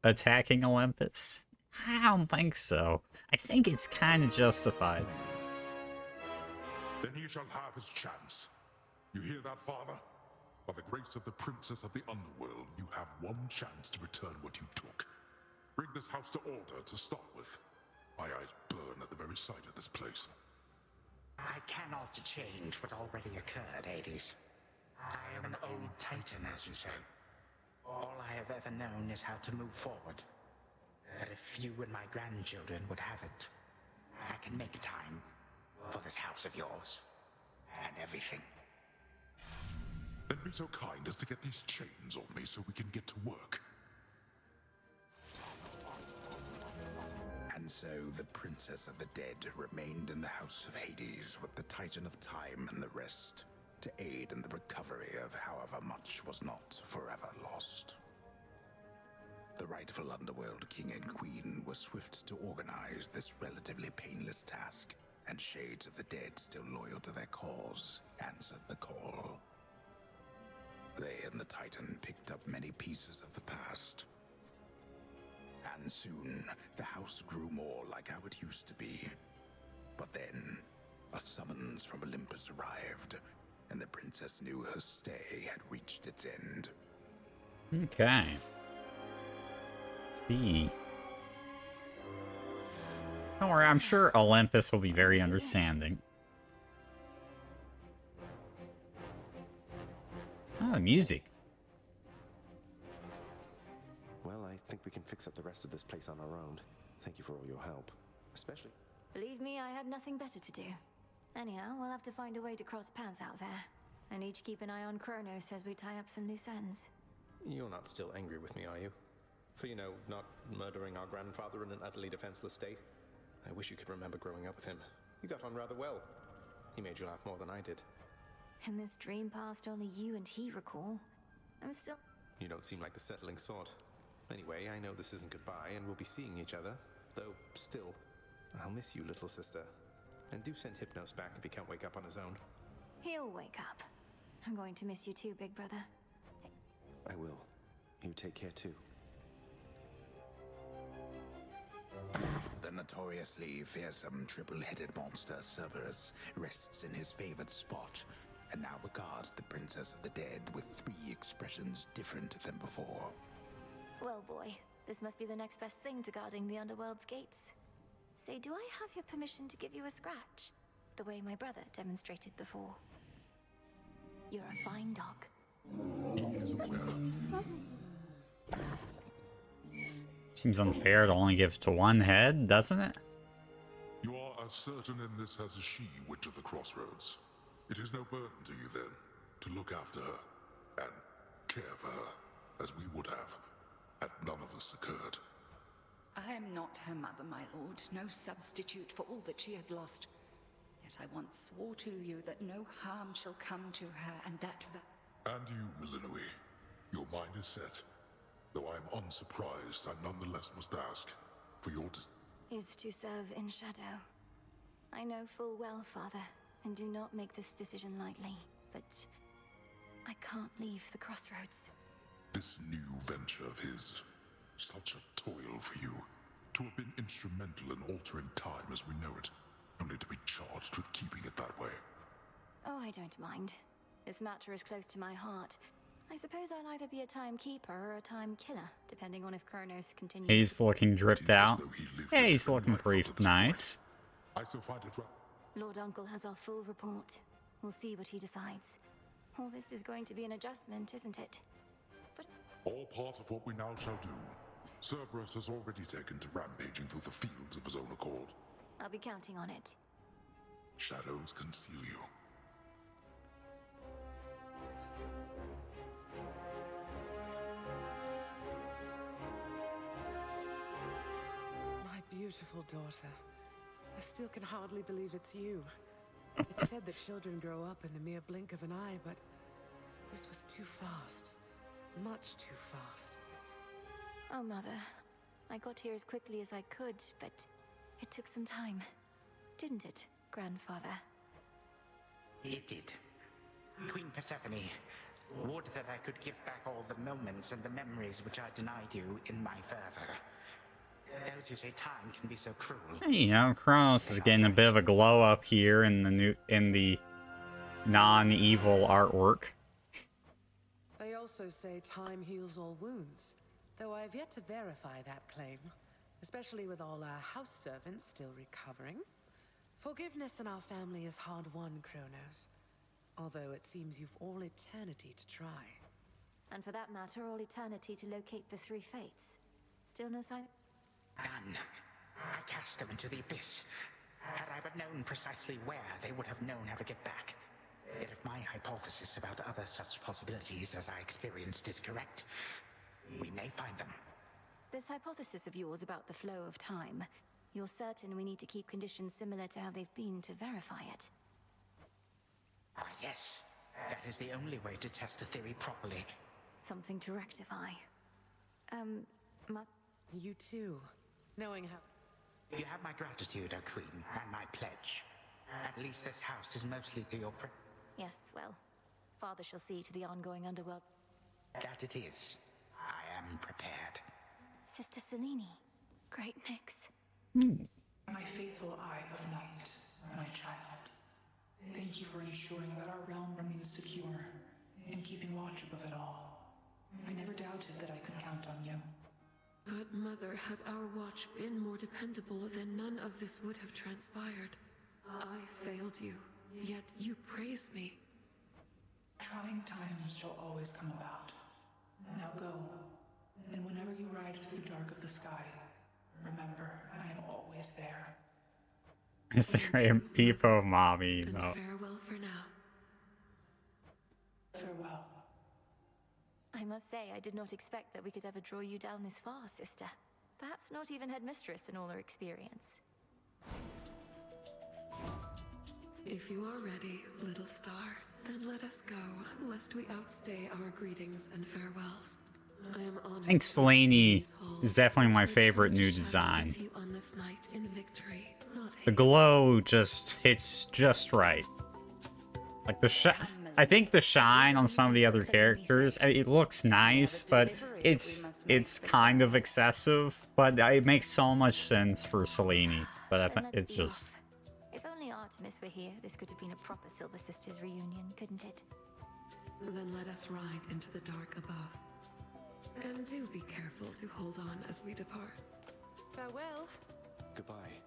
attacking Olympus? I don't think so. I think it's kind of justified. Then he shall have his chance. You hear that, Father? By the grace of the Princess of the Underworld, you have one chance to return what you took. Bring this house to order to start with. My eyes burn at the very sight of this place. I cannot change what already occurred, Hades. I am an old titan, as you say. All I have ever known is how to move forward. But if you and my grandchildren would have it, I can make time for this house of yours. And everything. Then be so kind as to get these chains off me so we can get to work. And so the Princess of the Dead remained in the House of Hades with the Titan of Time and the rest, to aid in the recovery of however much was not forever lost. The rightful Underworld King and Queen were swift to organize this relatively painless task, and Shades of the Dead, still loyal to their cause, answered the call. They and the Titan picked up many pieces of the past. And soon, the house grew more like how it used to be. But then, a summons from Olympus arrived, and the princess knew her stay had reached its end. Okay. Let's see. Don't worry, I'm sure Olympus will be very understanding. Oh, the music. Well, I think we can fix up the rest of this place on our own. Thank you for all your help. Especially... Believe me, I had nothing better to do. Anyhow, we'll have to find a way to cross paths out there. And each keep an eye on Kronos as we tie up some loose ends. You're not still angry with me, are you? For, you know, not murdering our grandfather in an utterly defenseless state? I wish you could remember growing up with him. You got on rather well. He made you laugh more than I did. In this dream past only you and he recall, I'm still... You don't seem like the settling sort. Anyway, I know this isn't goodbye, and we'll be seeing each other. Though, still, I'll miss you, little sister. And do send Hypnos back if he can't wake up on his own. He'll wake up. I'm going to miss you too, big brother. I will. You take care too. The notoriously fearsome triple-headed monster Cerberus rests in his favored spot, and now regards the Princess of the Dead with 3 expressions different than before. Well, boy, this must be the next best thing to guarding the Underworld's gates. Say, do I have your permission to give you a scratch? The way my brother demonstrated before. You're a fine dog. He is aware. Seems unfair to only give to one head, doesn't it? You are as certain in this as is she, Witch of the Crossroads. It is no burden to you, then, to look after her and care for her, as we would have, had none of this occurred. I am not her mother, my lord, no substitute for all that she has lost. Yet I once swore to you that no harm shall come to her, and that... And you, Milinoe, your mind is set. Though I am unsurprised, I nonetheless must ask for your Is to serve in shadow. I know full well, Father, and do not make this decision lightly, but I can't leave the crossroads. This new venture of his, such a toil for you, to have been instrumental in altering time as we know it, only to be charged with keeping it that way. Oh, I don't mind. This matter is close to my heart. I suppose I'll either be a timekeeper or a time killer, depending on if Kronos continues. He's looking dripped out. Yeah, he's looking pretty nice. I still find it Lord Uncle has our full report. We'll see what he decides. All this is going to be an adjustment, isn't it? But all part of what we now shall do. Cerberus has already taken to rampaging through the fields of his own accord. I'll be counting on it. Shadows conceal you. My beautiful daughter. I still can hardly believe it's you. It's said that children grow up in the mere blink of an eye, but this was too fast. Much too fast. Oh, Mother. I got here as quickly as I could, but it took some time. Didn't it, Grandfather? It did. Queen Persephone, would that I could give back all the moments and the memories which I denied you in my fervor. Those who say time can be so cruel. You know, Kronos is getting a bit of a glow up here in the non-evil artwork. They also say time heals all wounds, though I've yet to verify that claim, especially with all our house servants still recovering. Forgiveness in our family is hard-won, Kronos, although it seems you've all eternity to try. And for that matter, all eternity to locate the 3 fates. Still no sign? None. I cast them into the abyss. Had I but known precisely where, they would have known how to get back. Yet if my hypothesis about other such possibilities as I experienced is correct, we may find them. This hypothesis of yours about the flow of time, you're certain we need to keep conditions similar to how they've been to verify it? Ah, yes. That is the only way to test a theory properly. Something to rectify. You too, knowing how... You have my gratitude, O Queen, and my pledge. At least this house is mostly to your Yes, well, Father shall see to the ongoing underworld. That it is. I am prepared. Sister Selene, great mix. My faithful Eye of Night, my child. Thank you for ensuring that our realm remains secure and keeping watch above it all. I never doubted that I could count on you. But Mother, had our watch been more dependable, then none of this would have transpired. I failed you, yet you praise me. Trying times shall always come about. Now go, and whenever you ride through the dark of the sky, remember, I am always there. It's a great people mommy, And though. farewell for now. Farewell. I must say, I did not expect that we could ever draw you down this far, sister. Perhaps not even headmistress in all her experience. If you are ready, little star, then let us go, lest we outstay our greetings and farewells. I am honored. I think Selene is definitely my favorite new design. with you on this night in victory, not The hate. glow just hits just right. Like I think the shine on some of the other characters, it looks nice, but it's kind of excessive. But it makes so much sense for Selene. But I think it's just. If only Artemis were here, this could have been a proper Silver Sisters reunion, couldn't it? Then let us ride into the dark above. And do be careful to hold on as we depart. Farewell. Goodbye.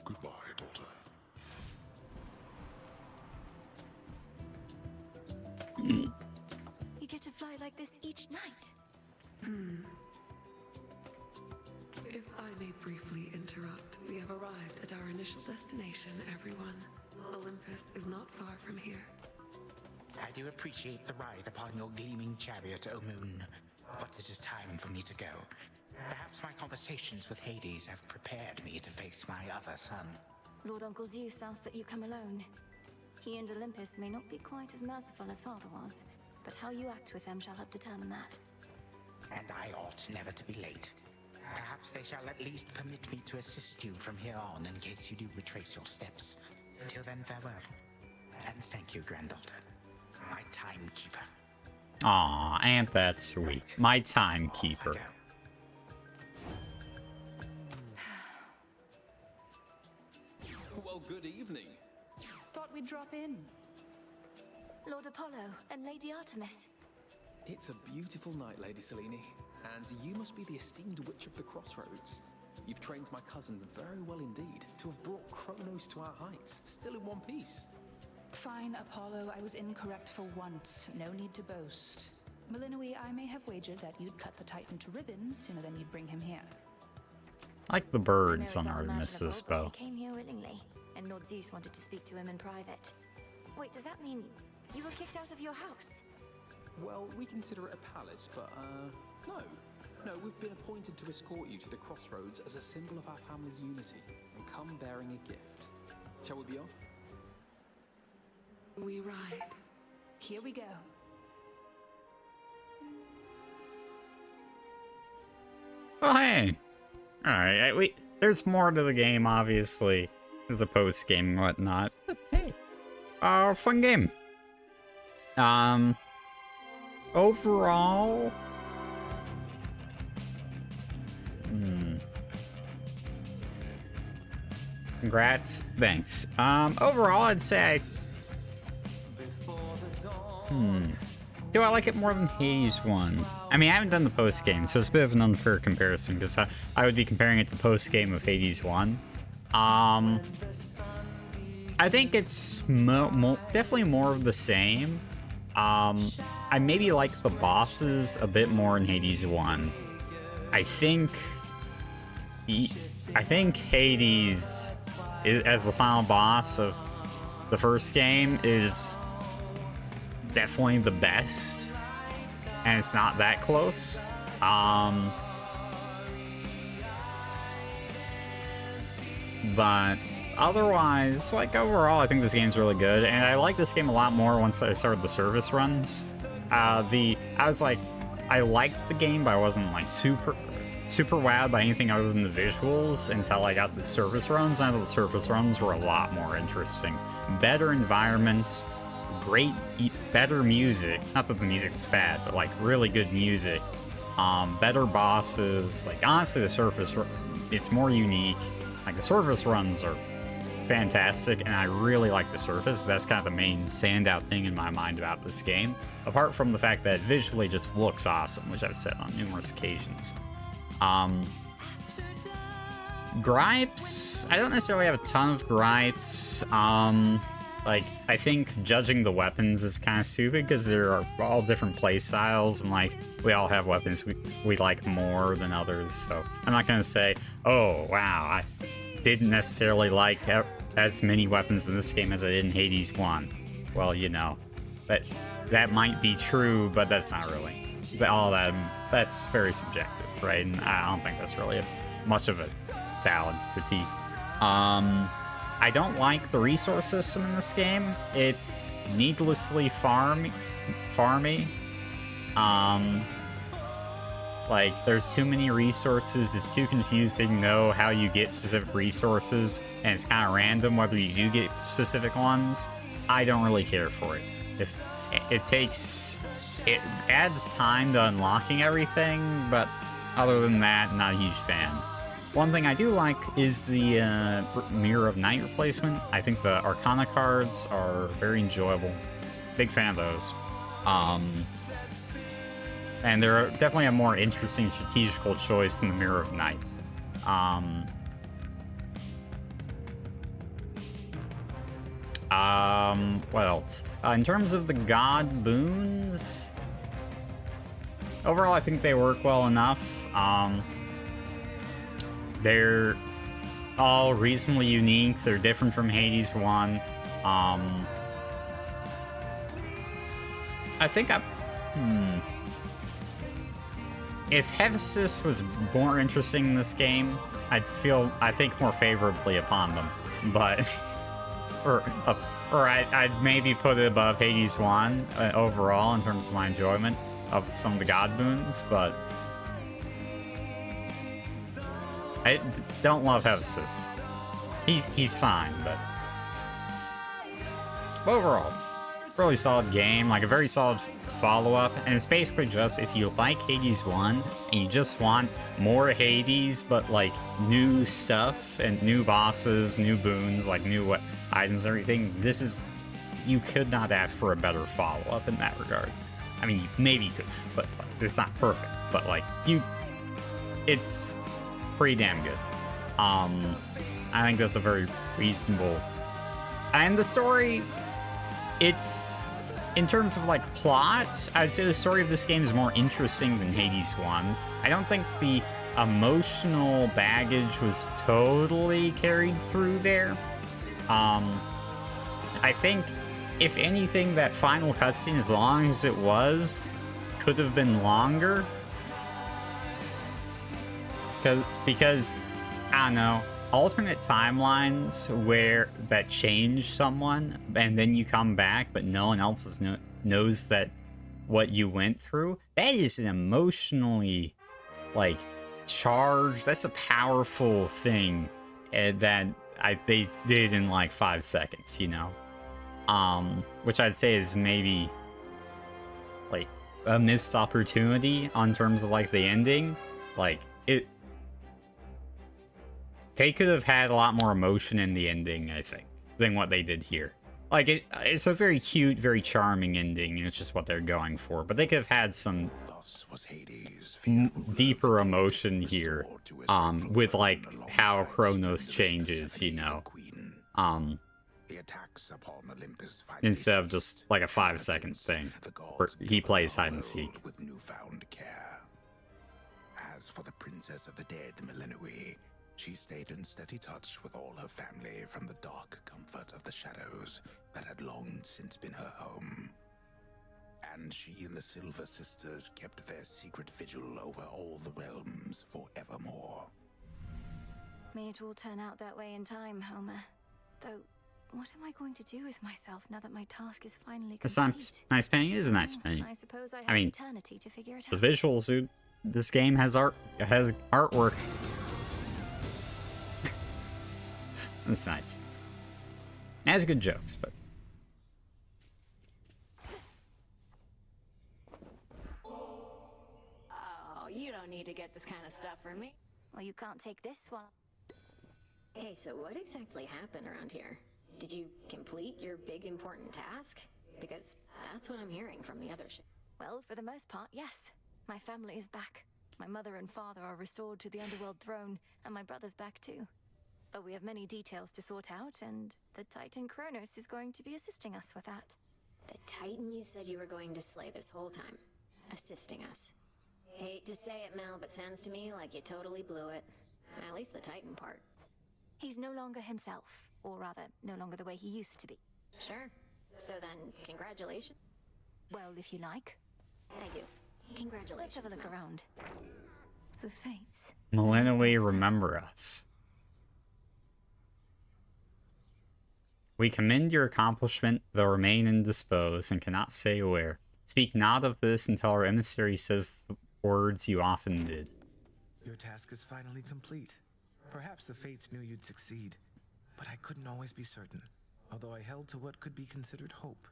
Goodbye, daughter. You get to fly like this each night. If I may briefly interrupt, we have arrived at our initial destination, everyone. Olympus is not far from here. I do appreciate the ride upon your gleaming chariot, O Moon, but it is time for me to go. Perhaps my conversations with Hades have prepared me to face my other son. Lord Uncle Zeus asks that you come alone. He and Olympus may not be quite as merciful as father was, but how you act with them shall help determine that. And I ought never to be late. Perhaps they shall at least permit me to assist you from here on in case you do retrace your steps. Till then, farewell. And thank you, granddaughter. My timekeeper. Aw, ain't that sweet. My timekeeper. Well, good evening. Thought we'd drop in. Lord Apollo and Lady Artemis. It's a beautiful night, Lady Selene, and you must be the esteemed Witch of the Crossroads. You've trained my cousin very well indeed to have brought Kronos to our heights, still in one piece. Fine, Apollo, I was incorrect for once. No need to boast. Melinoi, I may have wagered that you'd cut the Titan to ribbons sooner than you'd bring him here. Like the birds on Artemis's bow. He came here willingly, and Lord Zeus wanted to speak to him in private. Wait, does that mean you were kicked out of your house? Well, we consider it a palace, but, no. No, we've been appointed to escort you to the Crossroads as a symbol of our family's unity, and come bearing a gift. Shall we be off? We ride. Here we go. Oh, hey. Alright, there's more to the game, obviously. There's a post-game and whatnot. But hey. Fun game. Overall... Congrats. Thanks. Overall, I'd say do I like it more than Hades 1? I mean, I haven't done the post-game, so it's a bit of an unfair comparison, because I would be comparing it to the post-game of Hades 1. I think it's definitely more of the same. I maybe like the bosses a bit more in Hades 1. I think Hades, as the final boss of the first game, is definitely the best, and it's not that close. But otherwise, like, overall, I think this game's really good, and I like this game a lot more once I started the service runs. I liked the game, but I wasn't like super wowed by anything other than the visuals until I got the service runs. I thought the service runs were a lot more interesting. Better environments, better music. Not that the music was bad, but like really good music. Better bosses. Like, honestly, it's more unique. Like, the surface runs are fantastic, and I really like the surface. That's kind of the main standout thing in my mind about this game, apart from the fact that it visually just looks awesome, which I've said on numerous occasions. Gripes, I don't necessarily have a ton of gripes. Like, I think judging the weapons is kind of stupid, because there are all different play styles, and like, we all have weapons we like more than others, so I'm not gonna say, oh wow, I didn't necessarily like as many weapons in this game as I did in Hades 1. Well, you know, that might be true, but that's not really. That's very subjective, right? And I don't think that's really much of a valid critique. I don't like the resource system in this game. It's needlessly farmy. Like, there's too many resources, it's too confusing to know how you get specific resources, and it's kind of random whether you do get specific ones. I don't really care for it. If it adds time to unlocking everything, but other than that, not a huge fan. One thing I do like is the Mirror of Night replacement. I think the Arcana cards are very enjoyable. Big fan of those. And they're definitely a more interesting strategical choice than the Mirror of Night. What else? In terms of the God boons, overall, I think they work well enough. They're all reasonably unique. They're different from Hades 1. I think if Hephaestus was more interesting in this game, I think more favorably upon them. But or I'd maybe put it above Hades 1 overall in terms of my enjoyment of some of the God boons, but I don't love Hephaestus. He's fine, but overall, really solid game, like a very solid follow-up, and it's basically just if you like Hades 1 and you just want more Hades, but like new stuff and new bosses, new boons, like new items and everything, you could not ask for a better follow-up in that regard. I mean, maybe you could, but it's not perfect, but like it's pretty damn good. I think that's a very reasonable, and the story, it's, in terms of like plot, I'd say the story of this game is more interesting than Hades 1. I don't think the emotional baggage was totally carried through there. I think, if anything, that final cutscene, as long as it was, could have been longer. Because I don't know, alternate timelines that change someone and then you come back but no one else knows that what you went through, that is an emotionally like charged, that's a powerful thing that they did in like 5 seconds, you know, which I'd say is maybe like a missed opportunity on terms of like the ending. Like they could have had a lot more emotion in the ending, I think, than what they did here. Like, it's a very cute, very charming ending, and it's just what they're going for. But they could have had some deeper emotion here, with, like, how Kronos changes, you know. Instead of just, like, a 5-second thing, where he plays hide and seek. As for the Princess of the Dead, Millennium, she stayed in steady touch with all her family from the dark comfort of the shadows that had long since been her home. And she and the Silver Sisters kept their secret vigil over all the realms forevermore. May it all turn out that way in time, Homer. Though, what am I going to do with myself now that my task is finally complete? It's nice painting. It is a nice painting. I suppose I have eternity to figure it the out. visuals, dude. This game has artwork. That's nice. It has good jokes, but Oh, you don't need to get this kind of stuff from me. Well, you can't take this one. Hey, so what exactly happened around here? Did you complete your big important task? Because that's what I'm hearing from the other ship. Well, for the most part, yes. My family is back. My mother and father are restored to the underworld throne, and my brother's back too. But we have many details to sort out, and the Titan Kronos is going to be assisting us with that. The Titan you said you were going to slay this whole time. Assisting us. Hate to say it, Mel, but sounds to me like you totally blew it. At least the Titan part. He's no longer himself, or rather, no longer the way he used to be. Sure. So then, congratulations? Well, if you like. I do. Congratulations, Let's have a look Mel. around. The Fates. Millennium remember us. We commend your accomplishment, though remain indisposed, and cannot say where. Speak not of this until our emissary says the words you often did. Your task is finally complete. Perhaps the fates knew you'd succeed, but I couldn't always be certain, although I held to what could be considered hope.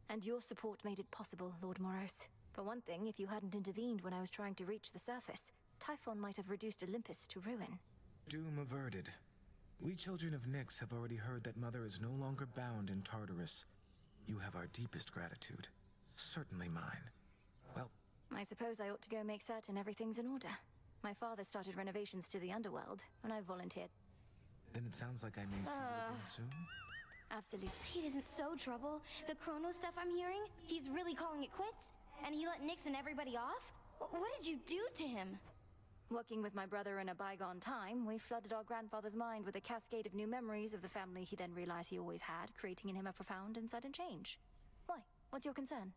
And your support made it possible, Lord Moros. For one thing, if you hadn't intervened when I was trying to reach the surface, Typhon might have reduced Olympus to ruin. Doom averted. We children of Nyx have already heard that Mother is no longer bound in Tartarus. You have our deepest gratitude. Certainly mine. Well, I suppose I ought to go make certain everything's in order. My father started renovations to the underworld, and I volunteered. then it sounds like I may see you again soon. Absolutely. Slade isn't so trouble. The Chronos stuff I'm hearing, he's really calling it quits? And he let Nyx and everybody off? What did you do to him? Working with my brother in a bygone time, we flooded our grandfather's mind with a cascade of new memories of the family he then realized he always had, creating in him a profound and sudden change. Why? What's your concern?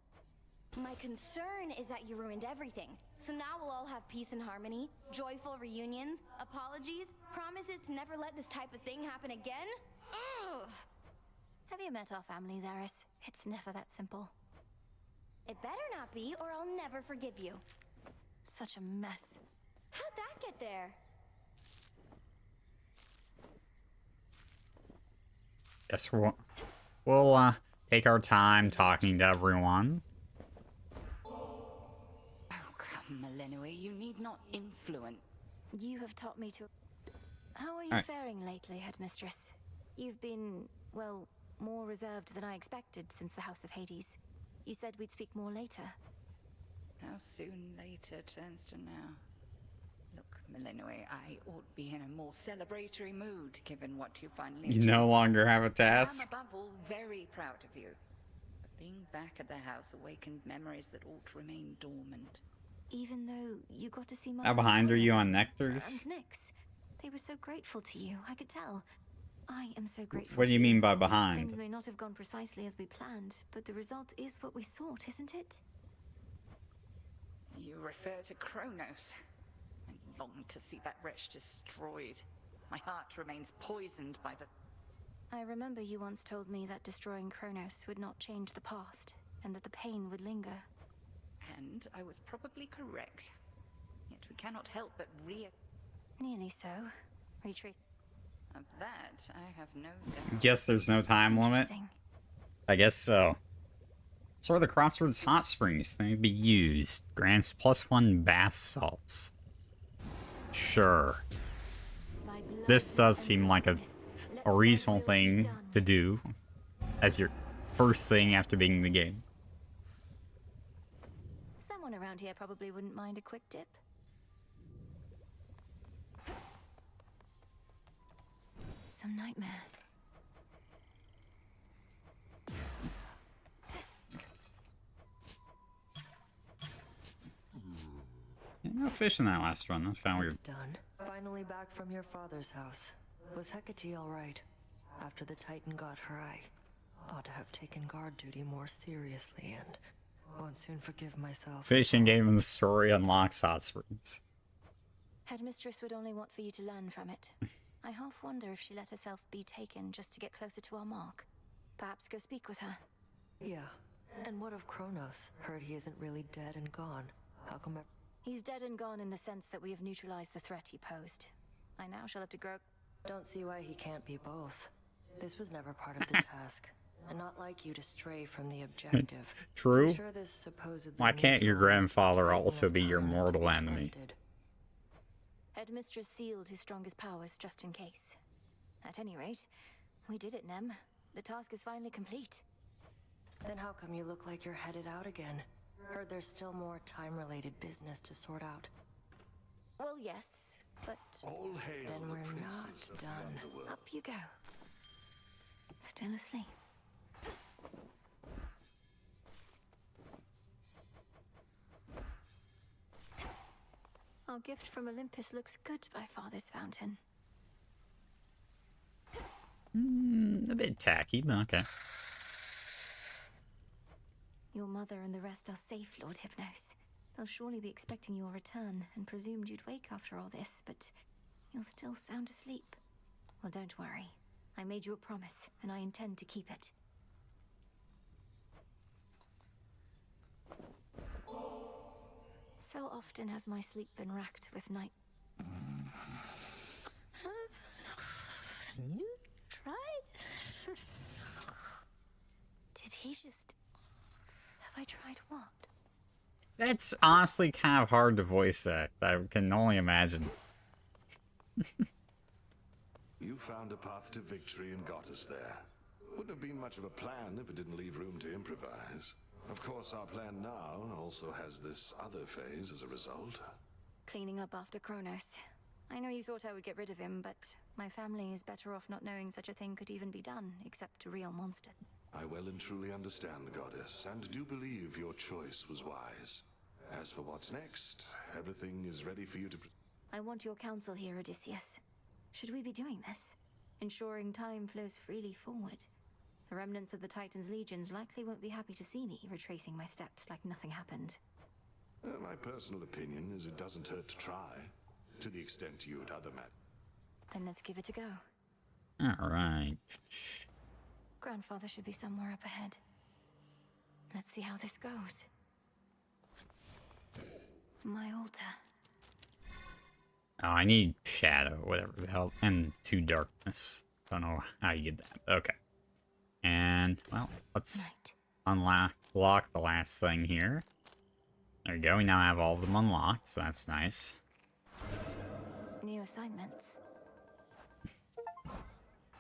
My concern is that you ruined everything. So now we'll all have peace and harmony, joyful reunions, apologies, promises to never let this type of thing happen again? Ugh! Have you met our families, Eris? It's never that simple. It better not be, or I'll never forgive you. Such a mess. How'd that get there? Guess we'll take our time talking to everyone. Oh, come, Melenue, you need not influence. You have taught me to... How are you Right. faring lately, Headmistress? You've been, well, more reserved than I expected since the House of Hades. You said we'd speak more later. How soon later turns to now. Look, Melenue, I ought be in a more celebratory mood, given what you finally You no longer have a task. I'm above all very proud of you. But being back at the house awakened memories that ought to remain dormant. Even though you got to see my... How behind are you on Nectars? And Nyx. They were so grateful to you, I could tell. I am so grateful. What do you to mean by Things behind? may not have gone precisely as we planned, but the result is what we sought, isn't it? You refer to Kronos. I long to see that wretch destroyed. My heart remains poisoned by the... I remember you once told me that destroying Kronos would not change the past, and that the pain would linger. And I was probably correct. Yet we cannot help but Nearly so. Retreat. Of that, I have no doubt. Guess there's no time limit. I guess so. So are the Crossroads hot springs. They may be used. Grants +1 bath salts. Sure. This does seem like a reasonable thing to do as your first thing after beating the game. Someone around here probably wouldn't mind a quick dip. Some nightmare. No fish in that last run. That's kind of weird. It's done. Finally back from your father's house. Was Hecate all right? After the Titan got her, I ought to have taken guard duty more seriously and won't soon forgive myself. Fishing game in the story unlocks hot springs. Headmistress would only want for you to learn from it. I half wonder if she let herself be taken just to get closer to our mark. Perhaps go speak with her. Yeah. And what of Kronos? Heard he isn't really dead and gone. How come He's dead and gone in the sense that we have neutralized the threat he posed. I now shall have to grow... Don't see why he can't be both. This was never part of the task. And not like you to stray from the objective. True. Sure this supposedly Why can't your neutralized grandfather also be your mortal enemy? trusted. Headmistress sealed his strongest powers just in case. At any rate, we did it, Nem. The task is finally complete. Then how come you look like you're headed out again? Heard there's still more time-related business to sort out. Well, yes, but... All hail Then the we're princes not of the done. underworld. Up you go. Still asleep. Our gift from Olympus looks good by Father's fountain. A bit tacky, but okay. Your mother and the rest are safe, Lord Hypnos. They'll surely be expecting your return, and presumed you'd wake after all this, but you're still sound asleep. Well, don't worry. I made you a promise, and I intend to keep it. So often has my sleep been racked with night. You tried? Did he just... Have I tried what? That's honestly kind of hard to voice act. I can only imagine. You found a path to victory and got us there. Wouldn't have been much of a plan if it didn't leave room to improvise. Of course, our plan now also has this other phase as a result. Cleaning up after Kronos. I know you thought I would get rid of him, but my family is better off not knowing such a thing could even be done, except to real monster. I well and truly understand, Goddess, and do believe your choice was wise. As for what's next, everything is ready for you to... I want your counsel here, Odysseus. Should we be doing this? Ensuring time flows freely forward. The remnants of the Titan's legions likely won't be happy to see me retracing my steps like nothing happened. My personal opinion is it doesn't hurt to try, to the extent you'd other matter. Then let's give it a go. Alright. Grandfather should be somewhere up ahead. Let's see how this goes. My altar. Oh, I need shadow, whatever the hell, and 2 darkness. Don't know how you get that. Okay. And, well, let's lock the last thing here. There we go. We now have all of them unlocked, so that's nice. New assignments.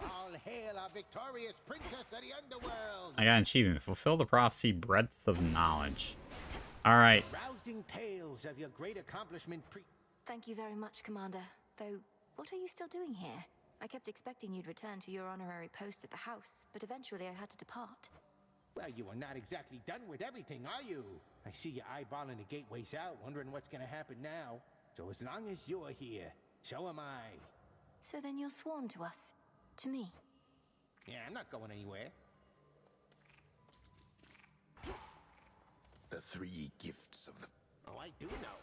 All hail our victorious princess of the underworld! I got an achievement. Fulfill the prophecy, breadth of knowledge. Alright. Rousing tales of your great accomplishment Thank you very much, Commander. Though, what are you still doing here? I kept expecting you'd return to your honorary post at the house, but eventually I had to depart. Well, you are not exactly done with everything, are you? I see you eyeballing the gateways out, wondering what's gonna happen now. So as long as you're here, so am I. So then you're sworn to us? To me? Yeah, I'm not going anywhere. The 3 gifts of the... Oh, I do know.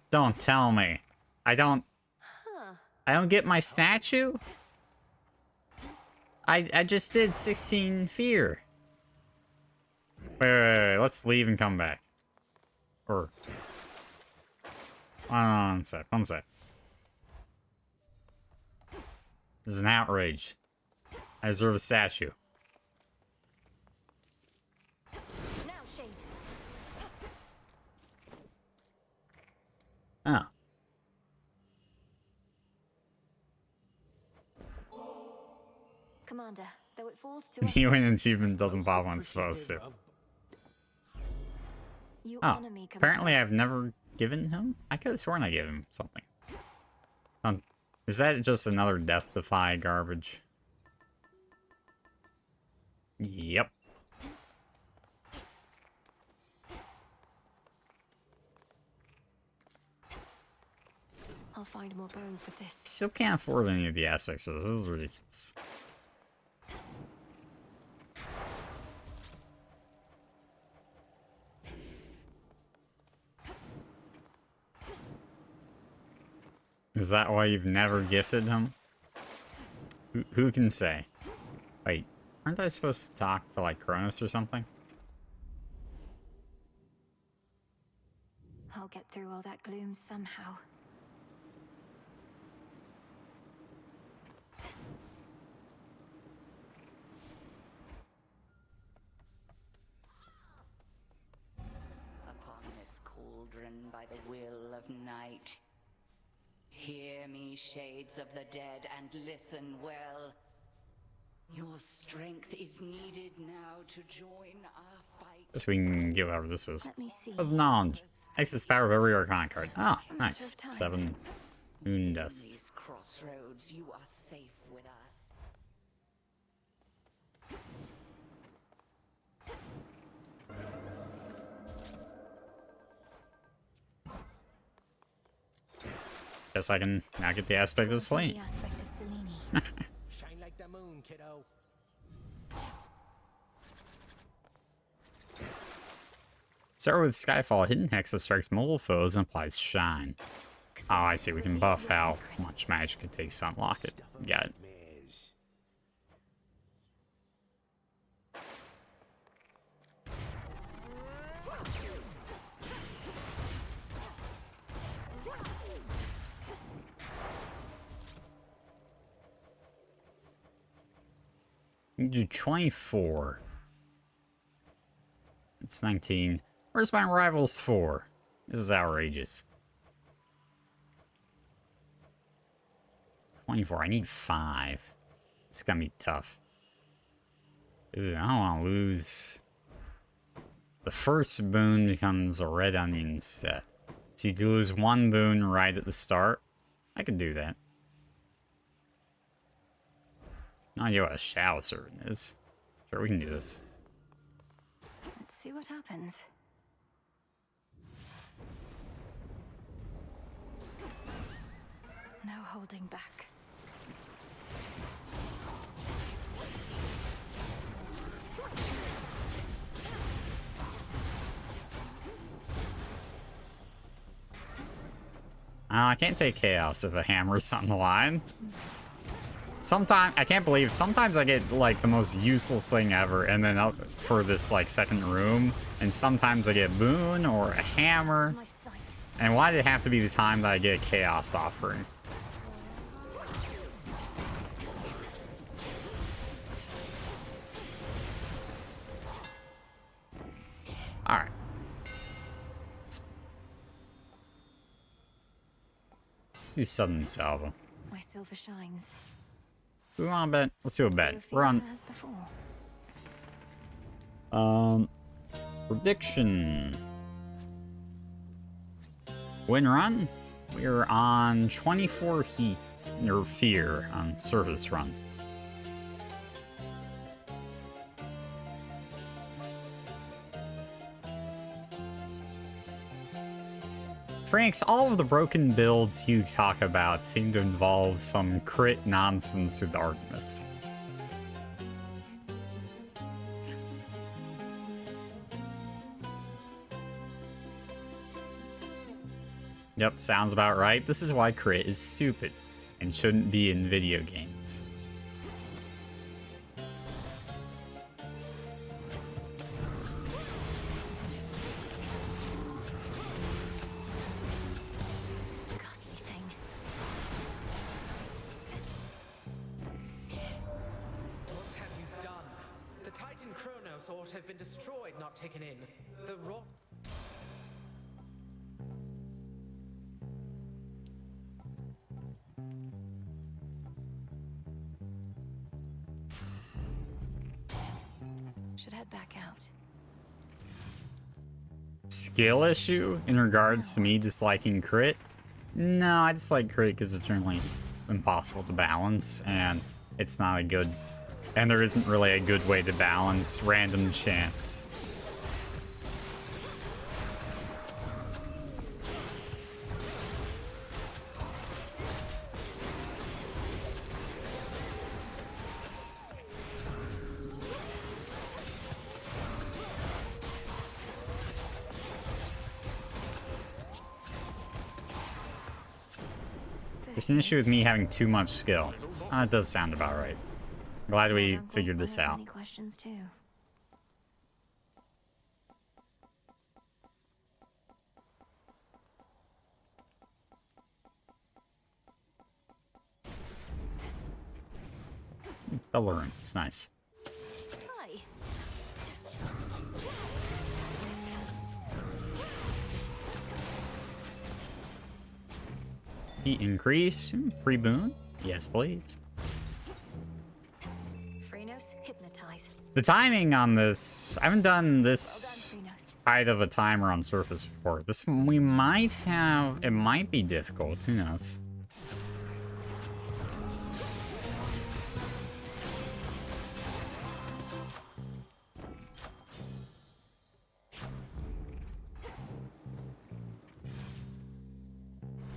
Don't tell me. I don't get my statue? I just did 16 fear. Wait, let's leave and come back. Or... One sec. This is an outrage. I deserve a statue. Now, Shade. Oh. Commander, though it falls to us... You win an achievement doesn't pop when it's supposed to. You Oh, honor me, apparently I've never given him? I could have sworn I gave him something. Is that just another Death Defy garbage? Yep. I'll find more bones with this. Still can't afford any of the aspects of this. This is ridiculous. Is that why you've never gifted him? Who can say? Wait, aren't I supposed to talk to, like, Kronos or something? I'll get through all that gloom somehow. Upon this cauldron by the will of night, hear me, shades of the dead, and listen well. Your strength is needed now to join our fight. Guess we can get whatever this is. Let me see. Of knowledge. Access power of every Arcana card. Ah, nice. 7 moon dust. These crossroads, you are safe with us. Guess I can now get the aspect of Selene. The aspect of Selene. Shine like the moon, kiddo. Start with Skyfall. Hidden Hex that strikes multiple foes and applies Shine. Oh, I see. We can buff how much magic it takes to unlock it. Got it. can do 24. It's 19. Where's my rivals 4? This is outrageous. 24. I need 5. It's gonna be tough. Dude, I don't want to lose. The first boon becomes a red onion set. So you can lose 1 boon right at the start. I could do that. No idea what a shadow servant is. Sure, we can do this. Let's see what happens. No holding back. I can't take chaos if a hammer's on the line. Sometimes, I can't believe, sometimes I get, like, the most useless thing ever, and then up for this, like, second room, and sometimes I get boon or a hammer. And why did it have to be the time that I get a chaos offering? Alright. Do sudden salvo. My silver shines. We want to bet? Let's do a bet. We're on. As before. Prediction. Win run? We're on 24 heat or fear on surface run. Franks, all of the broken builds you talk about seem to involve some crit nonsense with Artemis. Yep, sounds about right. This is why crit is stupid and shouldn't be in video games. Ought have been destroyed, not taken in. The rot. Should head back out. Skill issue in regards to me disliking crit? No, I dislike crit because it's generally impossible to balance, and it's not a good. And there isn't really a good way to balance random chance. It's an issue with me having too much skill. That does sound about right. Glad we figured this out. Any questions too? Coloring, it's nice. Hi. Heat increase, free boon? Yes, please. Hypnotize. The timing on this, I haven't done this tight of a timer on Surface before. This, we might have, it might be difficult, who knows?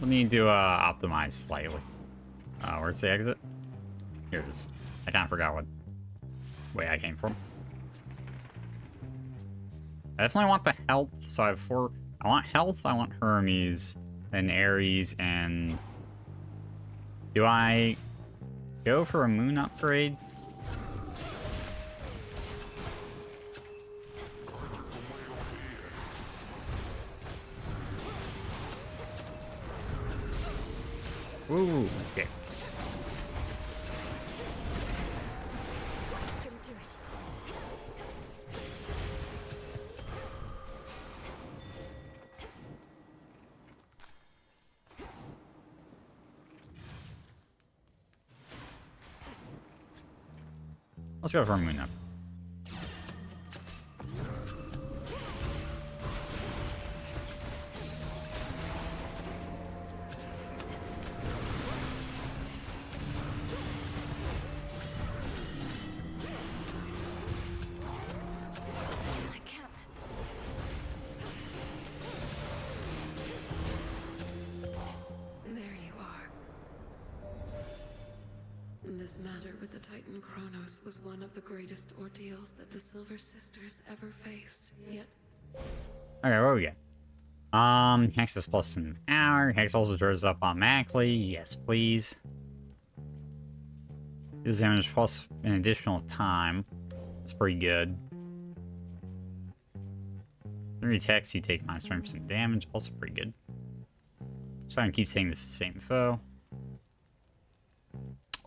We'll need to optimize slightly. Where's the exit? Here it is. I kind of forgot what way I came from. I definitely want the health, so I have 4. I want health, I want Hermes, then Ares, and do I go for a moon upgrade? Ooh, okay. Let's go for a moon up. This matter with the Titan Kronos was one of the greatest ordeals that the Silver Sisters ever faced, yet... Okay, what we got? Hex is plus an hour. Hex also turns up automatically. Yes, please. Deals damage plus an additional time. That's pretty good. 3 attacks, you take minus 20% damage. Also pretty good. So I can keep saying the same foe.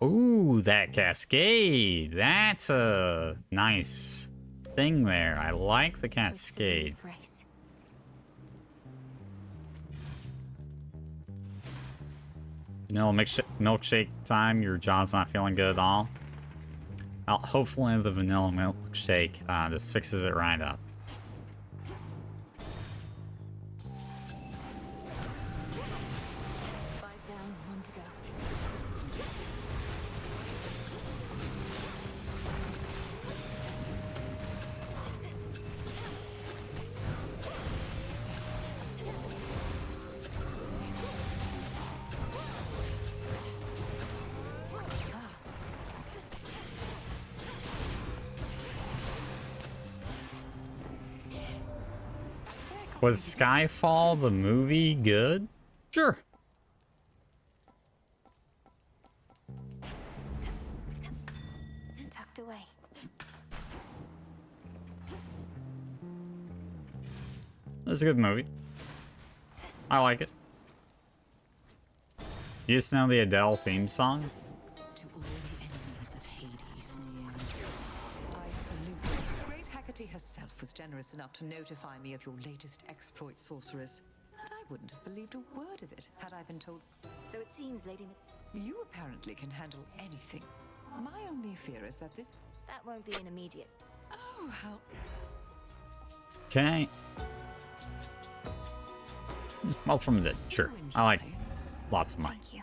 Ooh, that cascade. That's a nice thing there. I like the cascade. Vanilla milkshake time. Your jaw's not feeling good at all. Well, hopefully the vanilla milkshake just fixes it right up. 5 down, 1 to go. Was Skyfall the movie good? Sure. Tucked away. It's a good movie. I like it. You just know the Adele theme song? To all the enemies of Hades near, I salute you. Great Hecate herself was generous enough to notify me of your latest exploit, sorceress. And I wouldn't have believed a word of it had I been told. So it seems, Lady You apparently can handle anything. My only fear is that this... That won't be an immediate. Oh, how... Okay. Well, from the sure. I like lots of money. Thank you.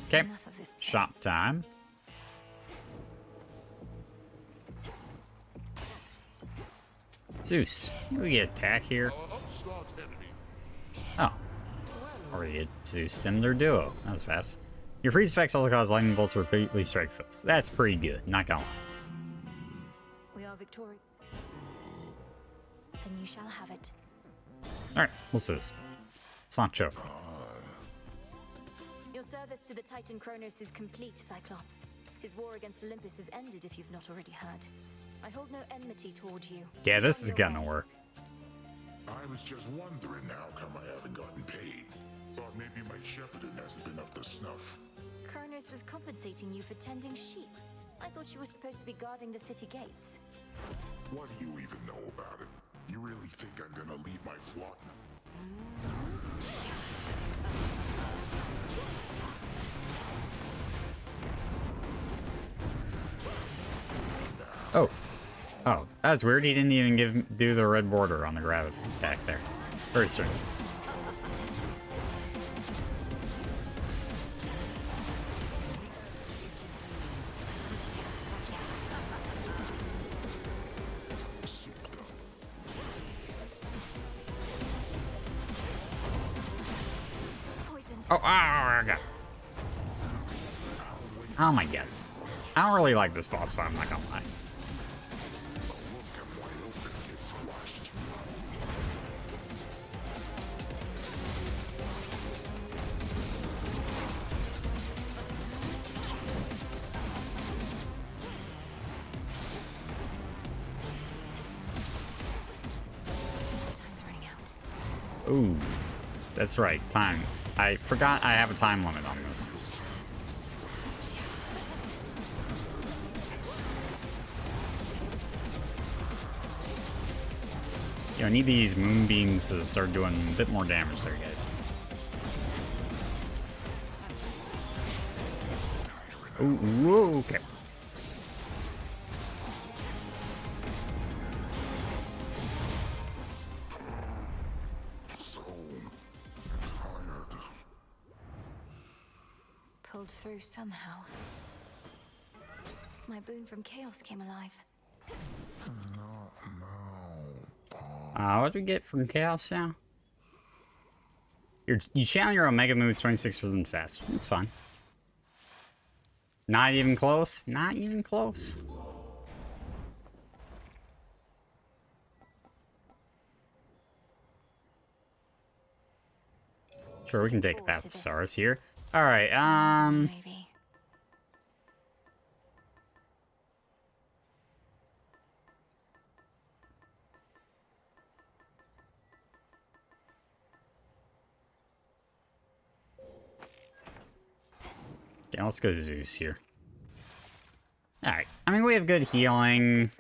Okay. Enough of this. Shop time. Zeus, we get attack here. Oh. Or we get Zeus Cinder Duo. That was fast. Your freeze effects also cause lightning bolts to repeatedly strike foes. That's pretty good, not gonna lie. We are victorious. Then you shall have it. Alright, let's do this. Let's not choke. Your service to the Titan Kronos is complete, Cyclops. His war against Olympus has ended, if you've not already heard. I hold no enmity toward you. Yeah, this is gonna work. I was just wondering how come I haven't gotten paid. Thought maybe my shepherding hasn't been up to snuff. Kronos was compensating you for tending sheep. I thought you were supposed to be guarding the city gates. What do you even know about it? You really think I'm gonna leave my flock? Oh. Oh, that's weird. He didn't even do the red border on the grab attack there. Very strange. Oh, God. Oh my god. I don't really like this boss fight, I'm not gonna lie. Time's running out. Ooh, that's right, time. I forgot I have a time limit on this. I need these moonbeams to start doing a bit more damage there, guys. Ooh, okay. Pulled through somehow. My boon from chaos came alive. What do we get from Chaos now? You channel your Omega moves 26% faster. That's fine. Not even close. Not even close. Sure, we can take a Path of Stars here. Alright, Maybe. Yeah, let's go to Zeus here. Alright, I mean, we have good healing.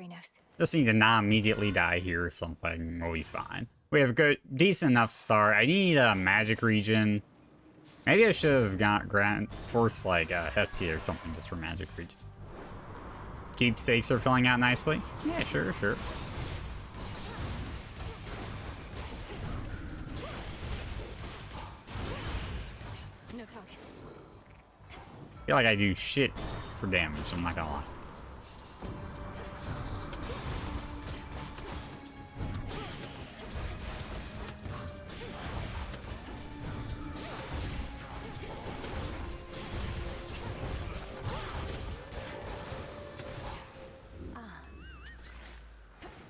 Just need to not immediately die here or something. We'll be fine. We have good, decent enough start. I need a magic region. Maybe I should have forced like Hestia or something just for magic region. Keepsakes are filling out nicely. Yeah, sure, sure. No targets. I feel like I do shit for damage, I'm not gonna lie.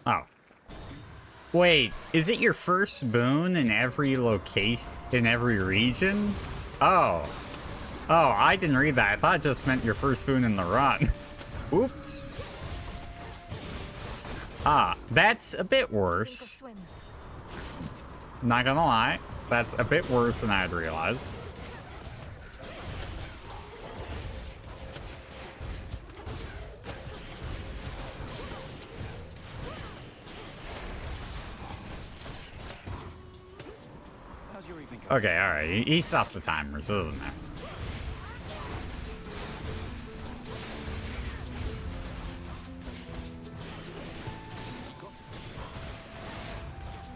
Oh. Wait, is it your first boon in every location, in every region? Oh. Oh, I didn't read that. I thought it just meant your first boon in the run. Oops. Ah, that's a bit worse. Not gonna lie, that's a bit worse than I'd realized. Okay, alright. He stops the timer, so it doesn't matter.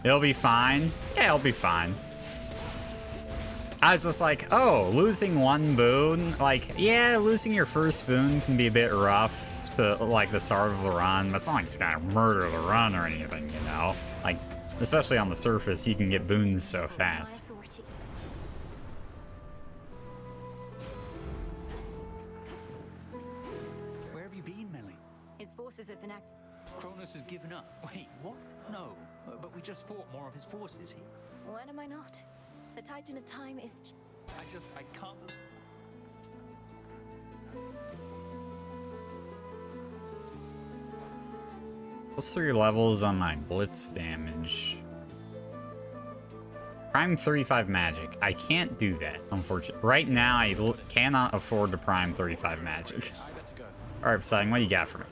It'll be fine. Yeah, it'll be fine. I was just like, oh, losing one boon? Like, yeah, losing your first boon can be a bit rough to, like, the start of the run. But it's not like it's gonna murder the run or anything, you know? Like, especially on the surface, you can get boons so fast. Where have you been, Melly? His forces have been active. Kronos has given up. Wait, what? No, but we just fought more of his forces. When am I not? The Titan of Time is... I can't... What's 3 levels on my blitz damage? Prime 35 magic. I can't do that, unfortunately. Right now, I cannot afford to prime 35 magic. Alright, Poseidon, what do you got for me?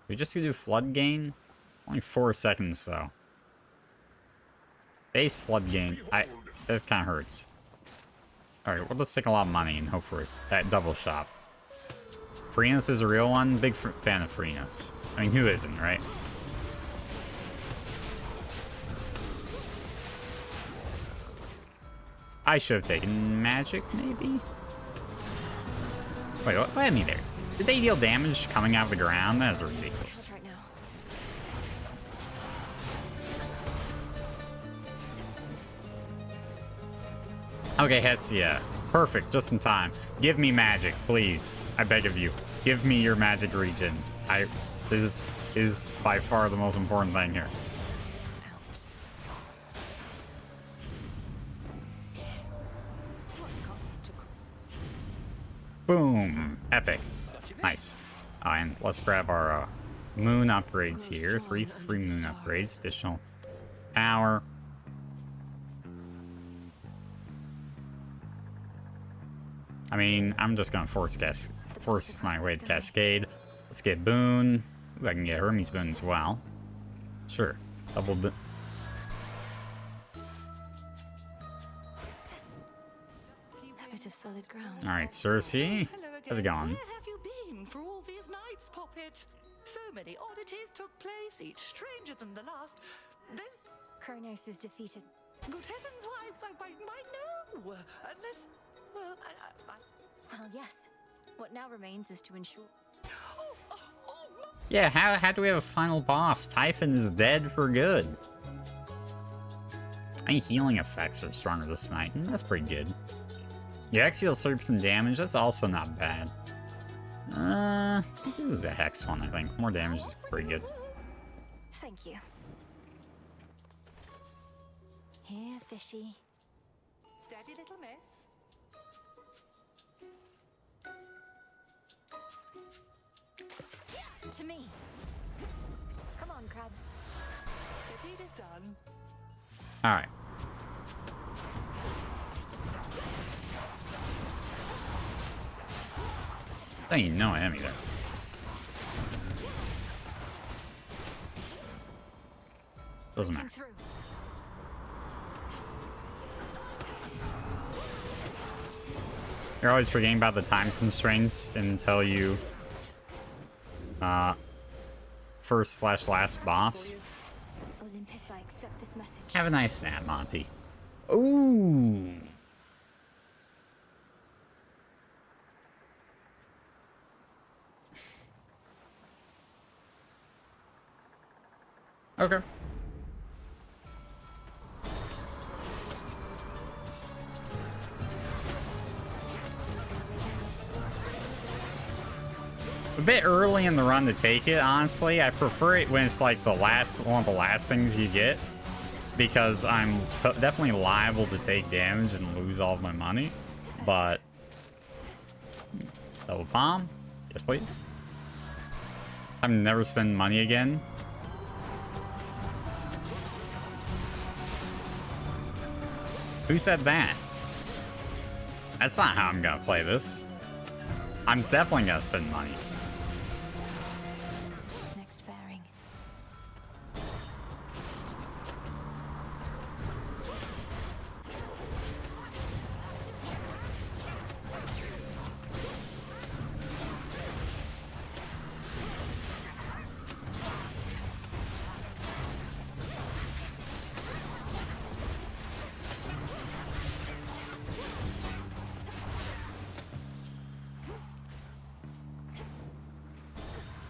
We just do flood gain? Only 4 seconds, though. Base flood gain. That kind of hurts. Alright, we'll just take a lot of money and hope for that double shot. Freenos is a real one. Big fan of Freenos. I mean, who isn't, right? I should have taken magic, maybe? Wait, what had me there? Did they deal damage coming out of the ground? That is ridiculous. Right now. Okay, Hestia. Perfect, just in time. Give me magic, please. I beg of you. Give me your magic region. This is by far the most important thing here. Boom. Epic. Nice. And let's grab our moon upgrades here. 3 free moon upgrades. Additional power. I mean, I'm just gonna force my way to Cascade. Let's get Boon. Ooh, I can get Hermes Boon as well. Sure. Double Boon. solid ground. Alright, Cersei. How's it going? Where have you been for all these nights, Poppet? So many oddities took place, each stranger than the last. Then Kronos is defeated. good heavens, why no! Unless, well, Well, yes. What now remains is to ensure. Yeah, how do we have a final boss? Typhon is dead for good. Any healing effects are stronger this night. That's pretty good. Yeah, Axial Slurp some damage. That's also not bad. Do the Hex one, I think. More damage is pretty good. Thank you. Here, fishy. steady little miss. To me. Come on, Crab. The deed is done. Alright. I ain't no enemy there. Doesn't matter. You're always forgetting about the time constraints until you first/last boss. Olympus, I accept this message. Have a nice nap, Monty. Ooh. Okay. A bit early in the run to take it, honestly. I prefer it when it's like the last one of the last things you get, because I'm definitely liable to take damage and lose all of my money. But double palm, yes please. I'm never spending money again. Who said that? That's not how I'm gonna play this. I'm definitely gonna spend money. Next bearing.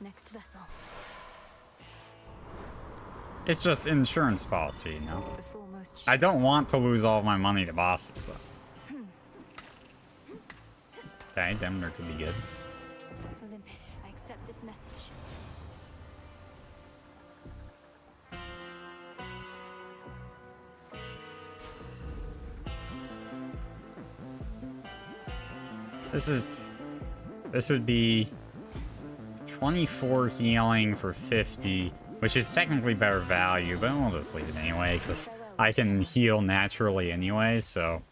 Next vessel. It's just insurance policy, you know? The foremost I don't want to lose all of my money to bosses, though. Okay, Demeter could be good. Olympus, I accept this message. This would be 24 healing for 50, which is technically better value, but we'll just leave it anyway, because I can heal naturally anyway, so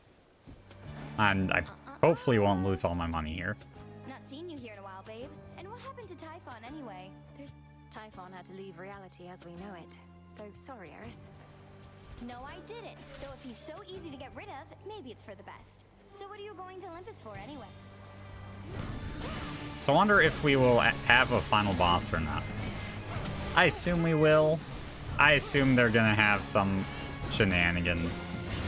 I hopefully won't lose all my money here. Not seen you here in a while, babe. And what happened to Typhon anyway? Typhon had to leave reality as we know it. Though, sorry, Eris. No, I didn't. Though if he's so easy to get rid of, maybe it's for the best. So what are you going to Olympus for anyway? So I wonder if we will have a final boss or not. I assume we will. I assume they're gonna have some shenanigans.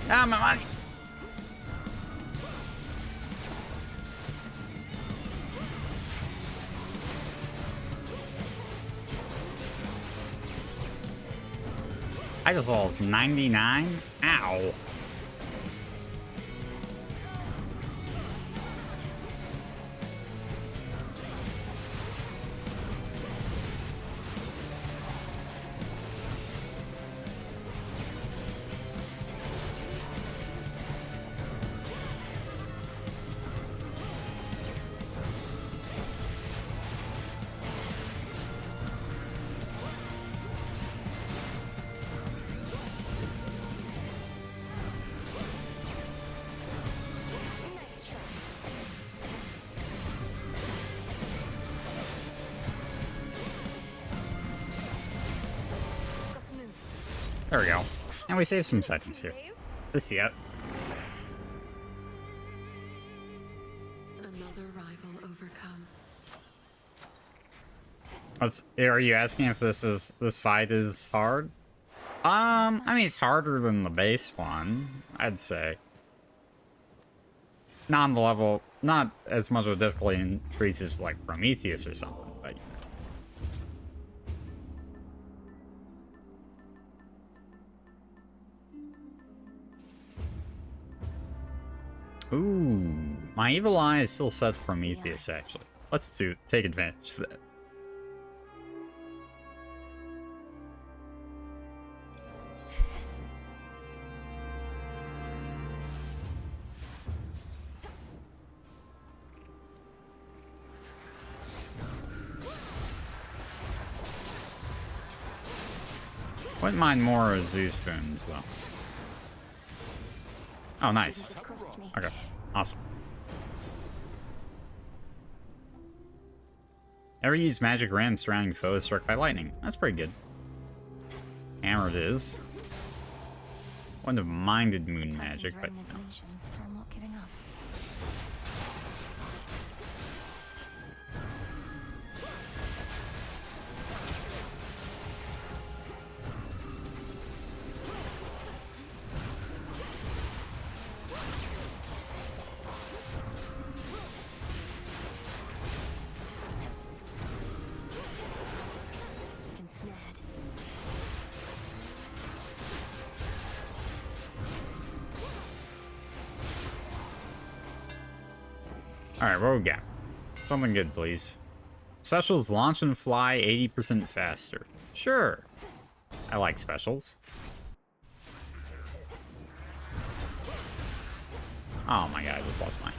Ah, my money. I just lost 99. Ow. There we go. And we saved some seconds here. This yet. Another rival overcome. Are you asking if this fight is hard? I mean, it's harder than the base one, I'd say. Not on the level, not as much of a difficulty increase as like Prometheus or something, but. Ooh, my evil eye is still set to Prometheus, actually. Let's take advantage of that. Wouldn't mind more Zeus spoons, though. Oh, nice. Okay, awesome. Ever use magic ram surrounding foes struck by lightning? That's pretty good. Hammer it is. Wouldn't have minded moon magic, but no. Still not giving up. Alright, what we got? Something good, please. Specials launch and fly 80% faster. Sure. I like specials. Oh my god, I just lost mine.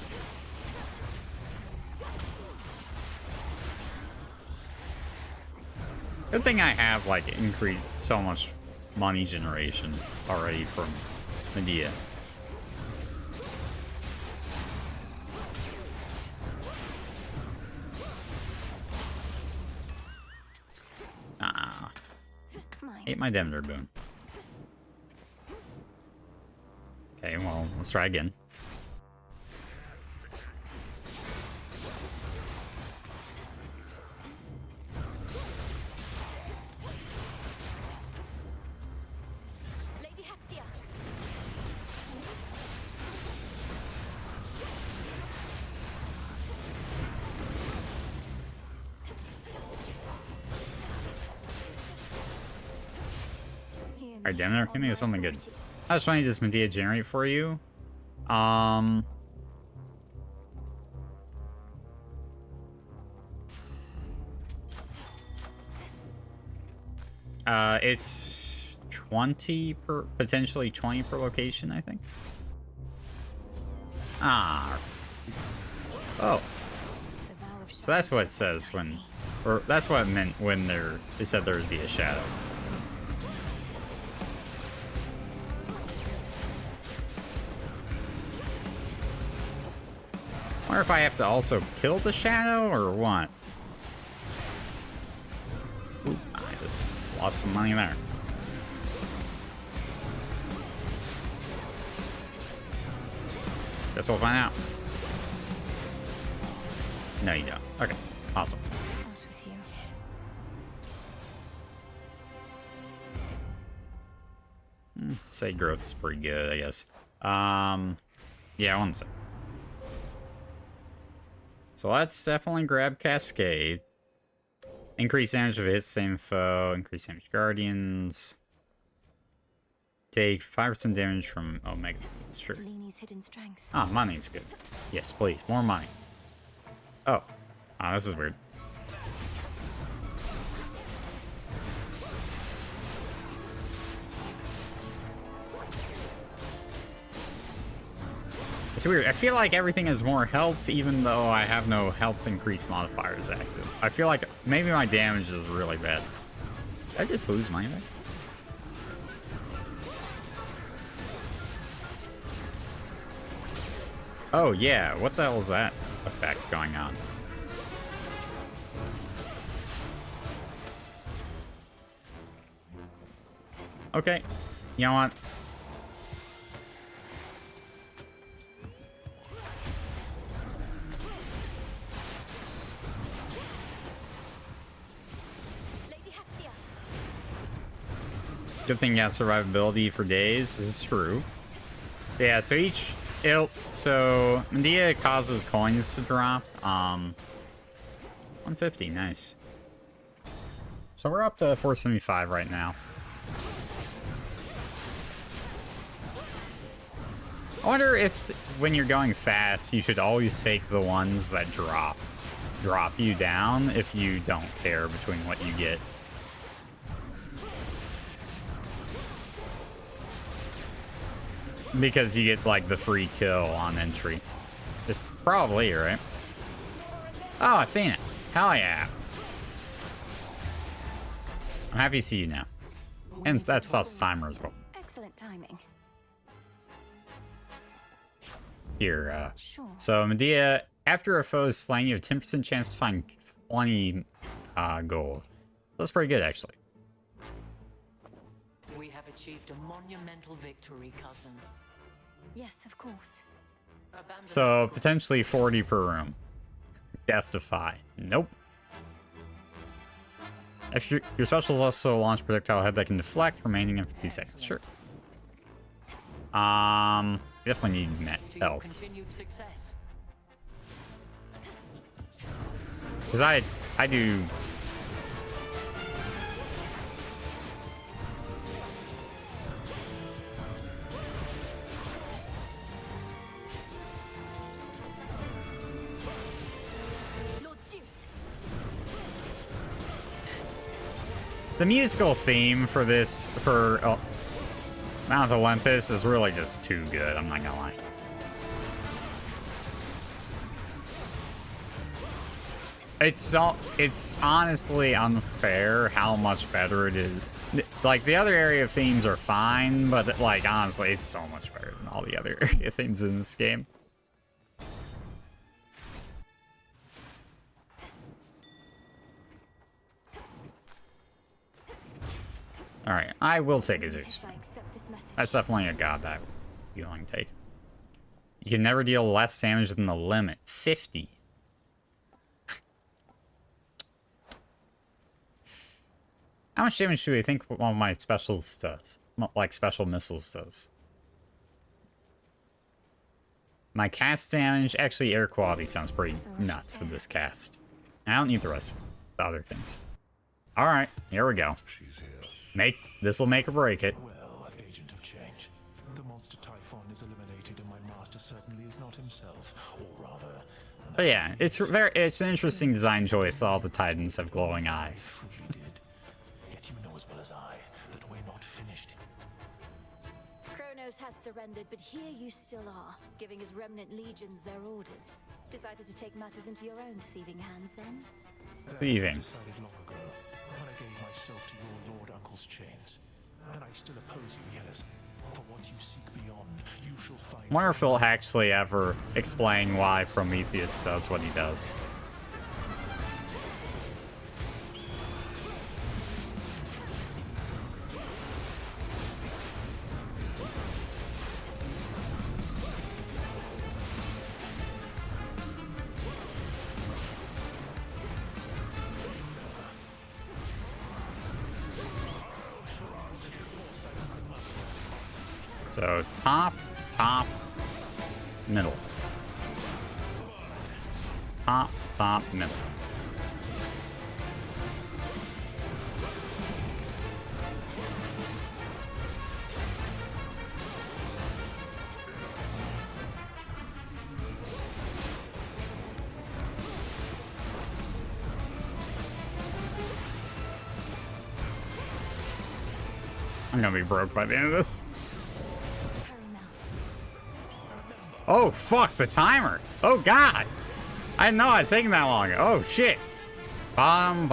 Good thing I have, like, increased so much money generation already from Medea. Ate my Demeter boon. Okay, well, let's try again. Lady Hestia. Alright, Demeter, give me something good. How much money does Medea generate for you? It's 20 per, potentially 20 per location, I think. Ah. Oh. So that's what it says when, or that's what it meant when they said there would be a shadow. I wonder if I have to also kill the shadow or what? Ooh, I just lost some money there. Guess we'll find out. No, you don't. Okay, awesome. Out with you. Say growth's pretty good, I guess. Yeah, 1 sec. So let's definitely grab Cascade. Increase damage of hits, same foe. Increase damage guardians. Take 5% damage from Omega. That's true. Hidden strength. Ah, money's good. Yes, please. More money. Oh. Ah, this is weird. It's weird. I feel like everything has more health, even though I have no health increase modifiers active. I feel like maybe my damage is really bad. Did I just lose money there? Oh, yeah. What the hell is that effect going on? Okay. You know what? Good thing you have survivability for days. This is true. Yeah, so so Medea causes coins to drop. 150, nice. So we're up to 475 right now. I wonder if when you're going fast, you should always take the ones that drop you down if you don't care between what you get. Because you get, like, the free kill on entry. It's probably, right? Oh, I've seen it. Hell yeah. I'm happy to see you now. And that stops timer as well. Excellent timing. Here, so Medea, after a foe is slain, you have a 10% chance to find 20 gold. That's pretty good, actually. We have achieved a monumental victory, cousin. Yes, of course. So, potentially 40 per room. Death Defy. Nope. If your special is also a launch projectile head that can deflect, remaining in for 2 seconds. Sure. Definitely need net health. Because I do... The musical theme for this, for Mount Olympus is really just too good, I'm not gonna lie. It's honestly unfair how much better it is. Like, the other area themes are fine, but, like, honestly, it's so much better than all the other area themes in this game. Alright, I will take a Zeus. That's definitely a god that I'm willing to take. You can never deal less damage than the limit. 50. How much damage do we think one of my specials does? Like special missiles does? My cast damage, actually air quality sounds pretty nuts with this cast. I don't need the rest of the other things. Alright, here we go. This will make or break it. Well, agent of change. The monster Typhon is eliminated and my master certainly is not himself, or rather... But yeah, it's an interesting design choice. All the Titans have glowing eyes. Yet you know as well as I that we're not finished. Kronos has surrendered, but here you still are, giving his remnant legions their orders. Decided to take matters into your own thieving hands, then? Thieving. Decided long ago, when I gave myself to your Lord Uncle's chains. And I still oppose you, yes. For what you seek beyond, you shall find... I wonder if they'll actually ever explain why Prometheus does what he does. So, top, middle. Top, middle. I'm gonna be broke by the end of this. Oh, fuck, the timer. Oh, God. I didn't know it was taking that long. Oh, shit. Bottom.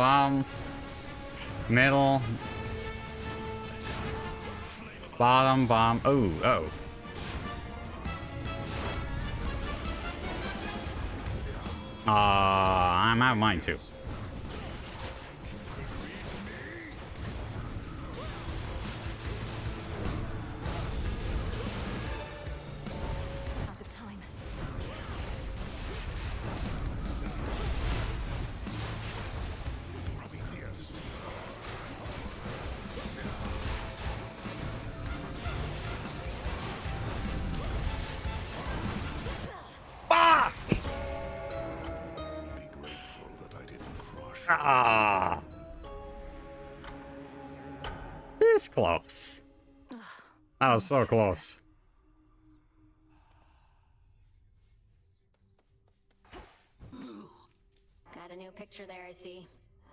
Middle. Bottom. Oh. I'm out of mine, too. Ah. This close. That was so close. Got a new picture there, I see.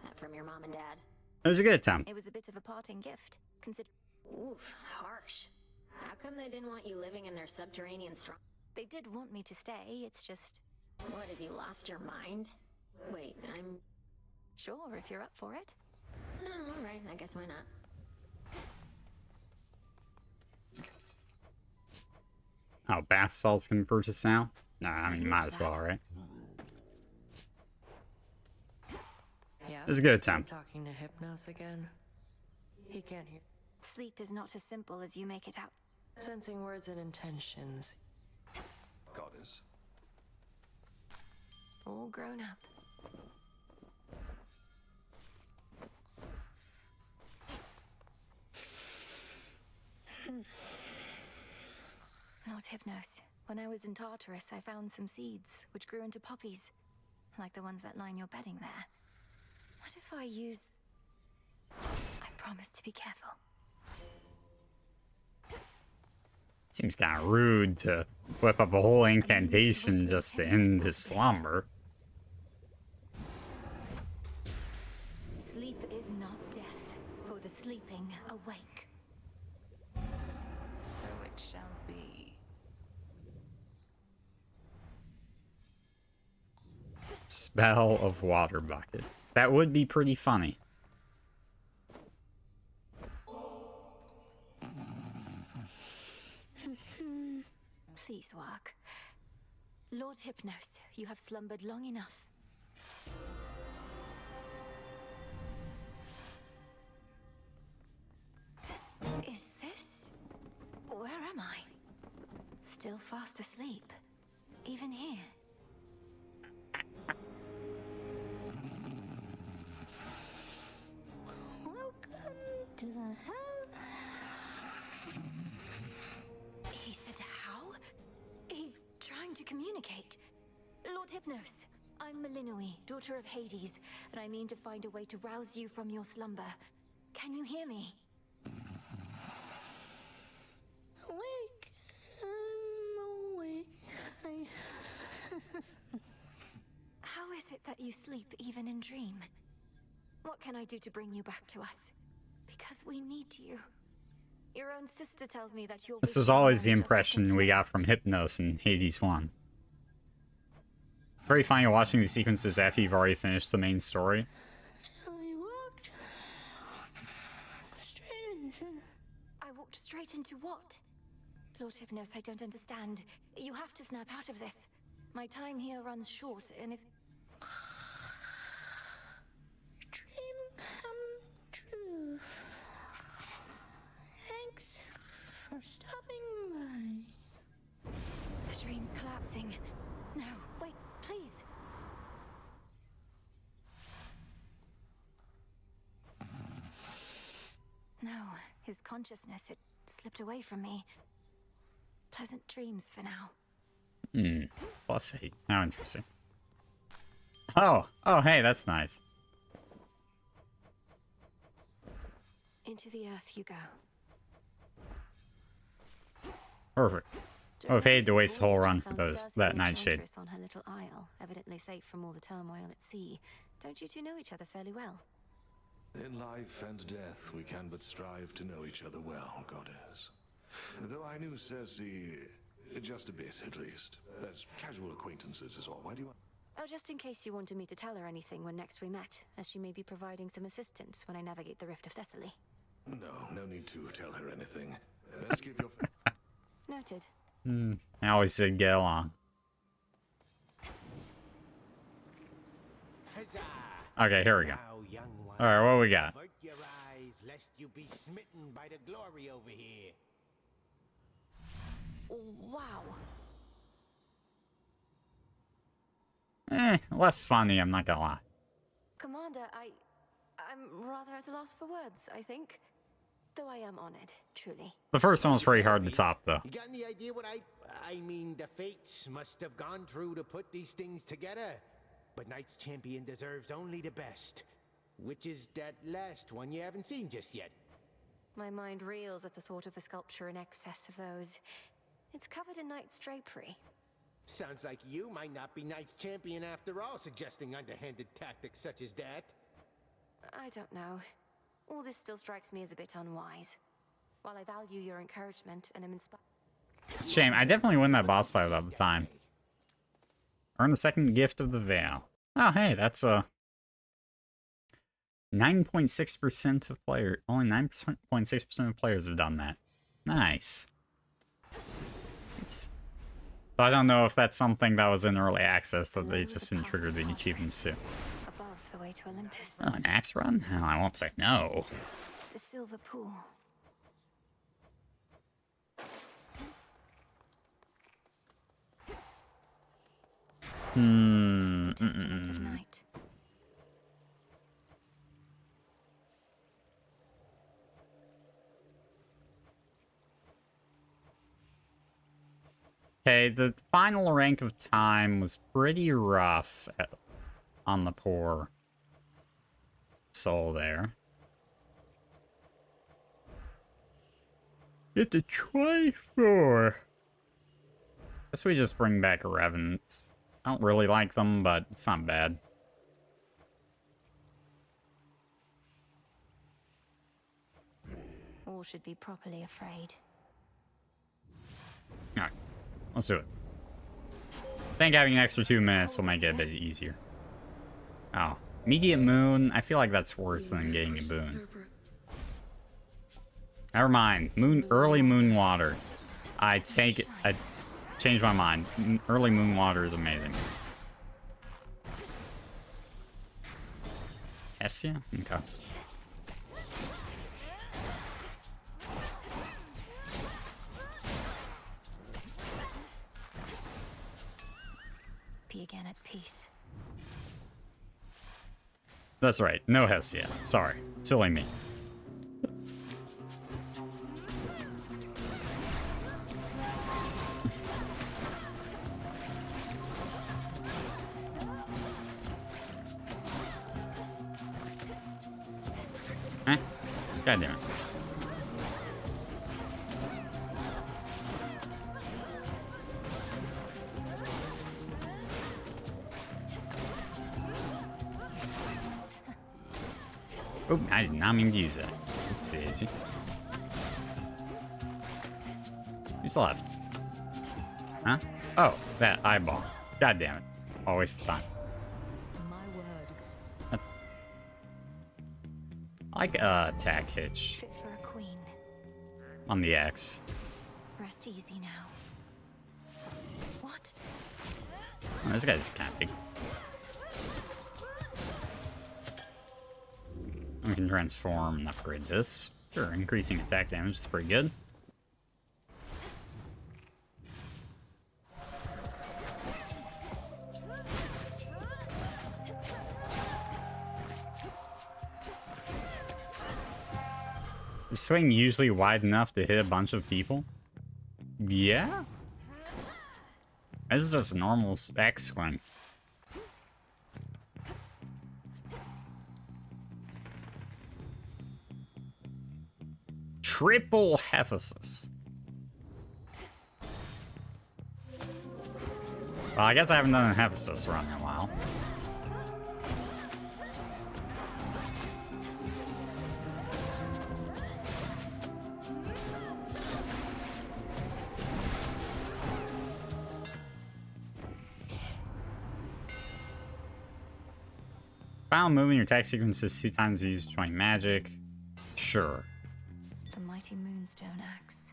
That from your mom and dad. It was a good attempt. It was a bit of a parting gift. Consider. Oof, harsh. How come they didn't want you living in their subterranean strong? They did want me to stay, it's just... What, have you lost your mind? Wait, I'm... Sure, if you're up for it. Oh, alright, I guess why not. Oh, bath salts can be purchased now? Nah, I mean, might as well, right? Yeah. It was a good attempt. Talking to Hypnos again. He can't hear. Sleep is not as simple as you make it out. Sensing words and intentions. Goddess. All grown up. Lord Hypnos, when I was in Tartarus, I found some seeds which grew into poppies, like the ones that line your bedding there. What if I use... I promise to be careful. Seems kind of rude to whip up a whole incantation just to end his slumber. Sleep is not death, for the sleeping awake. So it shall be. Spell of water bucket. That would be pretty funny. Please work. Lord Hypnos, you have slumbered long enough. Is this... Where am I? Still fast asleep. Even here. Welcome to the house. He said how? He's trying to communicate. Lord Hypnos, I'm Melinoi, daughter of Hades, and I mean to find a way to rouse you from your slumber. Can you hear me? Awake. I'm awake. How is it that you sleep even in dream? What can I do to bring you back to us? Because we need you. Your own sister tells me that you're... This was always the impression we got from Hypnos in Hades 1. Very funny watching the sequences after you've already finished the main story. I walked straight into what? Lord Hypnos, I don't understand. You have to snap out of this. My time here runs short, and if... Dream come true. Thanks for stopping by. The dream's collapsing. No, wait, please. No, his consciousness, it slipped away from me. Pleasant dreams for now. Plus 8. How interesting. Oh, hey, that's nice. Into the earth you go. Perfect. Oh, if I had to waste the whole run for that nightshade. On her little isle, evidently safe from all the turmoil at sea. Don't you two know each other fairly well? In life and death, we can but strive to know each other well, Goddess. Though I knew Cersei just a bit, at least. As casual acquaintances is all. Why do you... Oh, just in case you wanted me to tell her anything when next we met, as she may be providing some assistance when I navigate the Rift of Thessaly. No need to tell her anything. Best keep your... Noted. I always said get along. Okay, here we go. Alright, what we got? Avert your eyes, lest you be smitten by the glory over here. Wow. Less funny, I'm not gonna lie. Commander, I'm rather at a loss for words, I think. Though I am honored, truly. The first one was pretty hard to top, though. You got any idea what I mean, the fates must have gone through to put these things together? but Knight's champion deserves only the best. Which is that last one you haven't seen just yet. My mind reels at the thought of a sculpture in excess of those. It's covered in Knight's drapery. Sounds like you might not be Knight's champion after all, suggesting underhanded tactics such as that. I don't know. All this still strikes me as a bit unwise. While I value your encouragement and am inspired... It's a shame. I definitely win that boss fight without the time. Earn the second gift of the veil. Oh, hey, that's 9.6% of players. Only 9.6% of players have done that. Nice. Oops. So I don't know if that's something that was in early access that they just didn't trigger the achievements to. Above the way to Olympus. Oh, an axe run? Oh, I won't say no. The silver pool. The testament of night. Okay, the final rank of time was pretty rough on the poor soul there. Get to try for. Guess we just bring back revenants. I don't really like them, but it's not bad. All should be properly afraid. Alright, let's do it. I think having an extra 2 minutes will make it a bit easier. Oh, immediate moon. I feel like that's worse than getting a boon. Never mind. Early moon water. I changed my mind. Early moon water is amazing. Hessia? Okay. Be again at peace. That's right. No Hessia. Sorry. Silly me. God damn it. Oh, I did not mean to use that. It's Daisy. Who's left? Huh? Oh, that eyeball. God damn it. Always the time. I like attack hitch Fit for a queen. on the X. Rest easy now. What? Oh, this guy's camping. We can transform and upgrade this. Sure, increasing attack damage is pretty good. Is swing usually wide enough to hit a bunch of people? Yeah? This is just a normal X swing. Triple Hephaestus. Well, I guess I haven't done a Hephaestus run in a while. Final moving your attack sequences 2 times use 20 magic. Sure. The mighty Moonstone axe.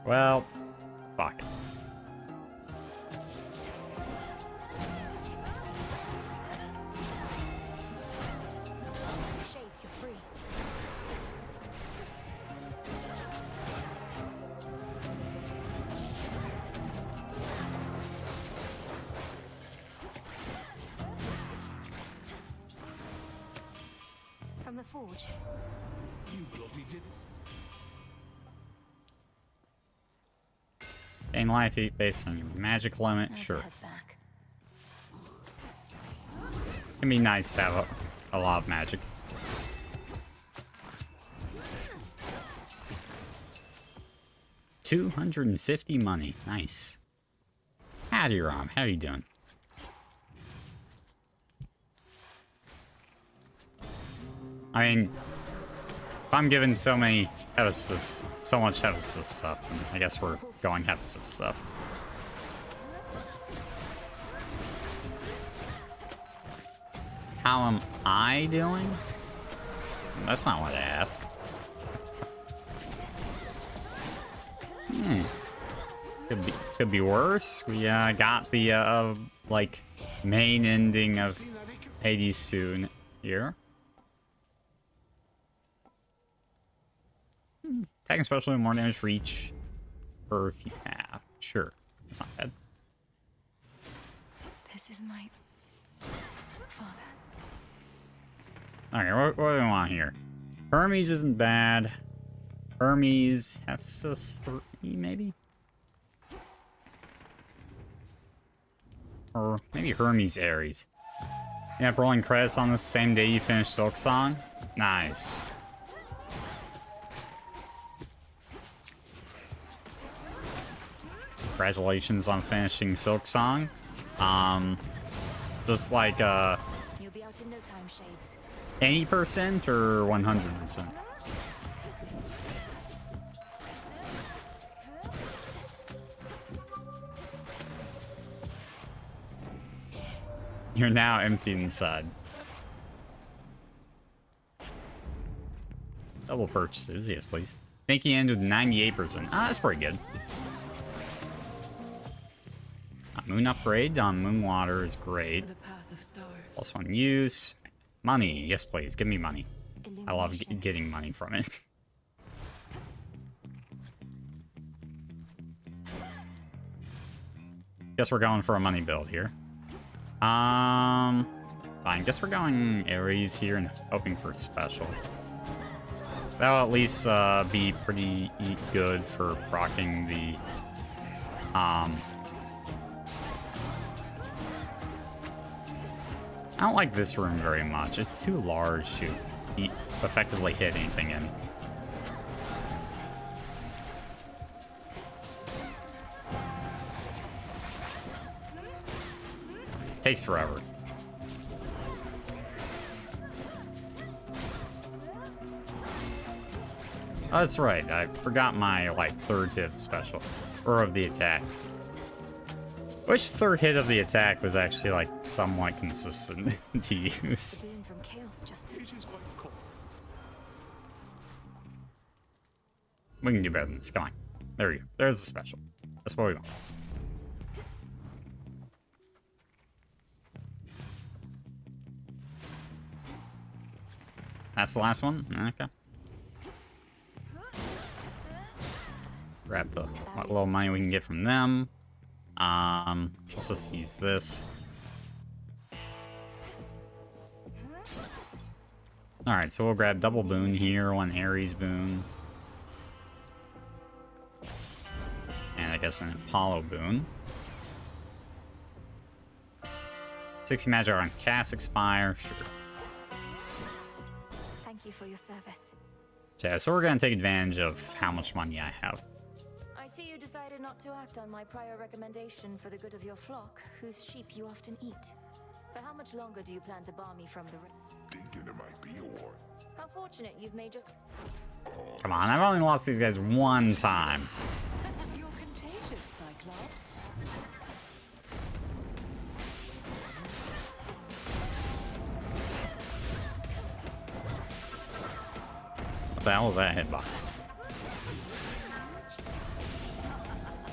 Well, fuck it. Shades, you're free. From the forge. You bloody did. Gain life based on your magic limit. Sure. It'd be nice to have a lot of magic. $250 money. Nice. Howdy, Rom. How you doing? I mean, if I'm given so much Hephaestus stuff, then I guess we're going Hephaestus stuff. How am I doing? That's not what I asked. Could be worse. We got the like main ending of Hades soon here. Attacking special more damage for each Earth you have. Sure, that's not bad. This is my father. Okay, what do we want here? Hermes isn't bad. Hermes, Hephaestus 3, maybe? Or maybe Hermes Ares. Yeah, rolling credits on the same day you finish Silk Song. Nice. Congratulations on finishing Silk Song. Just like You'll be out in no time, Shades. 80% or 100%? You're now empty inside. Double purchases, yes please. Think you end with 98%. Ah, that's pretty good. Moon upgrade on Moon Water is great. Plus 1 use. Money, yes please, give me money. I love getting money from it. Guess we're going for a money build here. Fine. Guess we're going Ares here and hoping for special. That'll at least be pretty good for proccing the I don't like this room very much. It's too large to effectively hit anything in. Takes forever. Oh, that's right. I forgot my, like, third hit special. Or of the attack. Which third hit of the attack was actually, like, somewhat consistent to use. We can do better than this. Come on. There we go. There's the special. That's what we want. That's the last one? Okay. Grab the what little money we can get from them. Let's just use this. Alright, so we'll grab double boon here, 1 Ares boon. And I guess an Apollo boon. 60 magic on cast expire, sure. Thank you for your service. Yeah, so we're gonna take advantage of how much money I have. I see you decided not to act on my prior recommendation for the good of your flock, whose sheep you often eat. For how much longer do you plan to bar me from the Thinking it might be a war. How fortunate you've made your... Come on, I've only lost these guys one time. You're contagious, Cyclops. What the hell is that hitbox?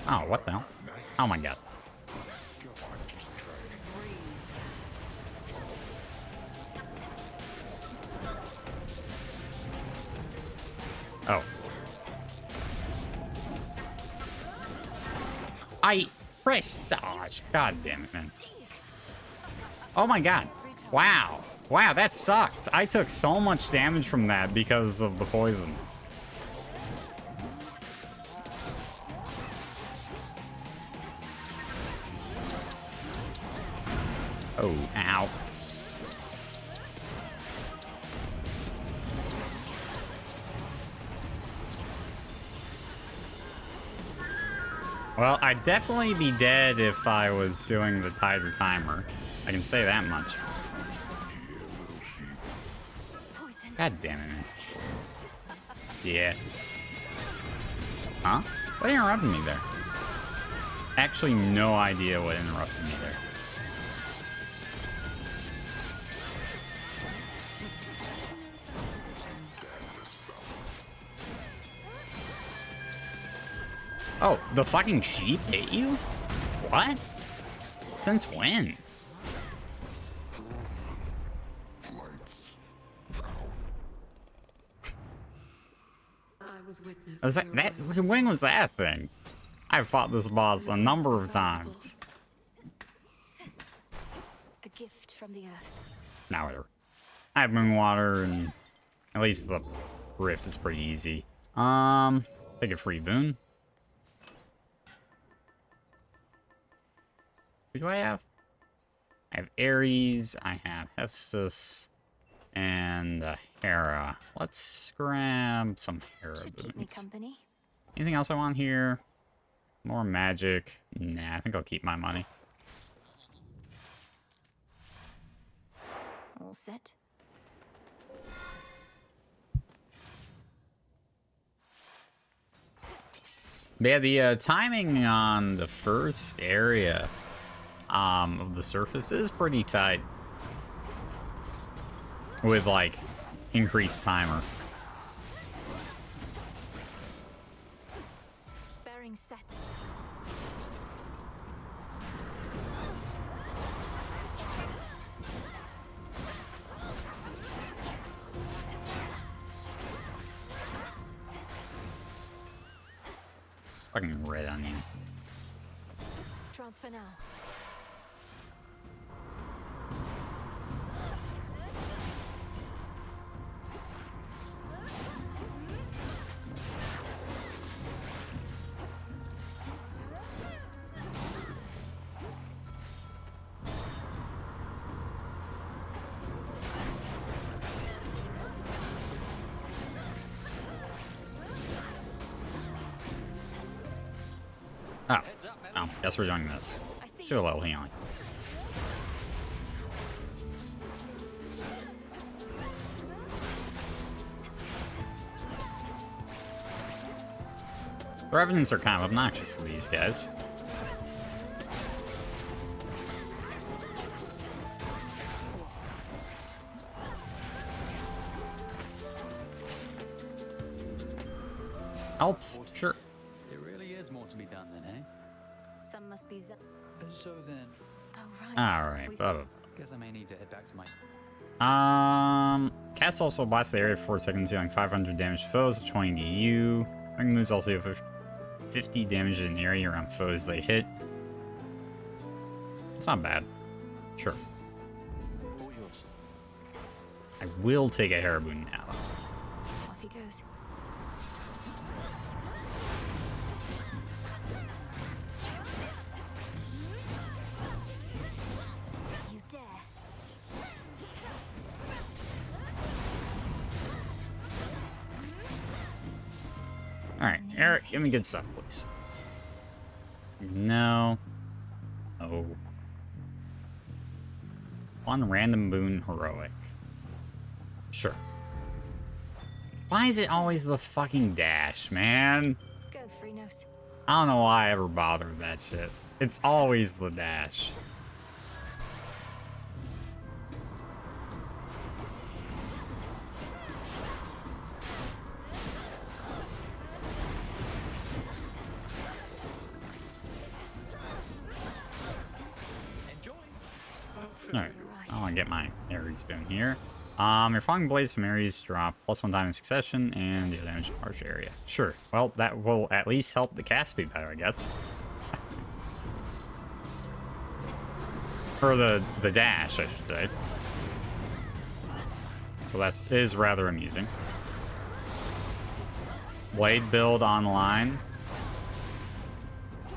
Oh, what the hell? Oh my god. Oh. I pressed dodge. God damn it, man. Oh my god. Wow. Wow, that sucked. I took so much damage from that because of the poison. Oh, ow. Well, I'd definitely be dead if I was doing the tighter timer. I can say that much. God damn it, man. Yeah. Huh? What interrupted me there? Actually, no idea what interrupted me there. Oh, the fucking sheep hit you? What? Since when? When was that thing? I've fought this boss a number of times. A gift from the earth. Now whatever. I have moon water, and at least the rift is pretty easy. Take a free boon. Who do I have? I have Ares, I have Hephaestus, and Hera. Let's grab some Hera boons. Anything else I want here? More magic? Nah, I think I'll keep my money. All set. Yeah, the timing on the first area of the surface is pretty tight. With, like, increased timer. Bearing set. Fucking red onion. Transfer now. Oh, guess we're doing this. Let's do a little healing. Revenants are kind of obnoxious with these guys. Health, sure. There really is more to be done then, eh? Some must be So then... Alright, blah, blah, blah. Guess I may need to head back to my... Cast also blasts the area for 4 seconds, dealing 500 damage to foes, 20 to you. Ring moves also do 50 damage in the area around foes they hit. It's not bad. Sure. All yours. I will take a Haraboon now. Off he goes. You dare. Alright, Eric, give me good stuff, please. No. Oh. One random boon heroic. Sure. Why is it always the fucking dash, man? Go, Freenos. I don't know why I ever bother with that shit. It's always the dash. Alright, I want to get my Ares boon here. Your falling blades from Ares drop +1 time in succession and deal damage to harsh area. Sure. Well, that will at least help the cast speed better, I guess. Or the dash, I should say. So that is rather amusing. Blade build online.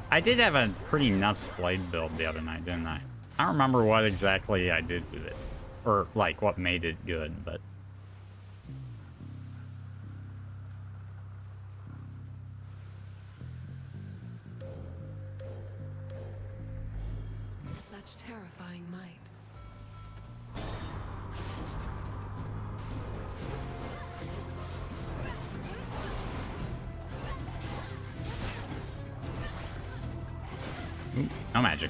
I did have a pretty nuts blade build the other night, didn't I? I don't remember what exactly I did with it. Or, like, what made it good, but... Such terrifying might. Ooh, no magic.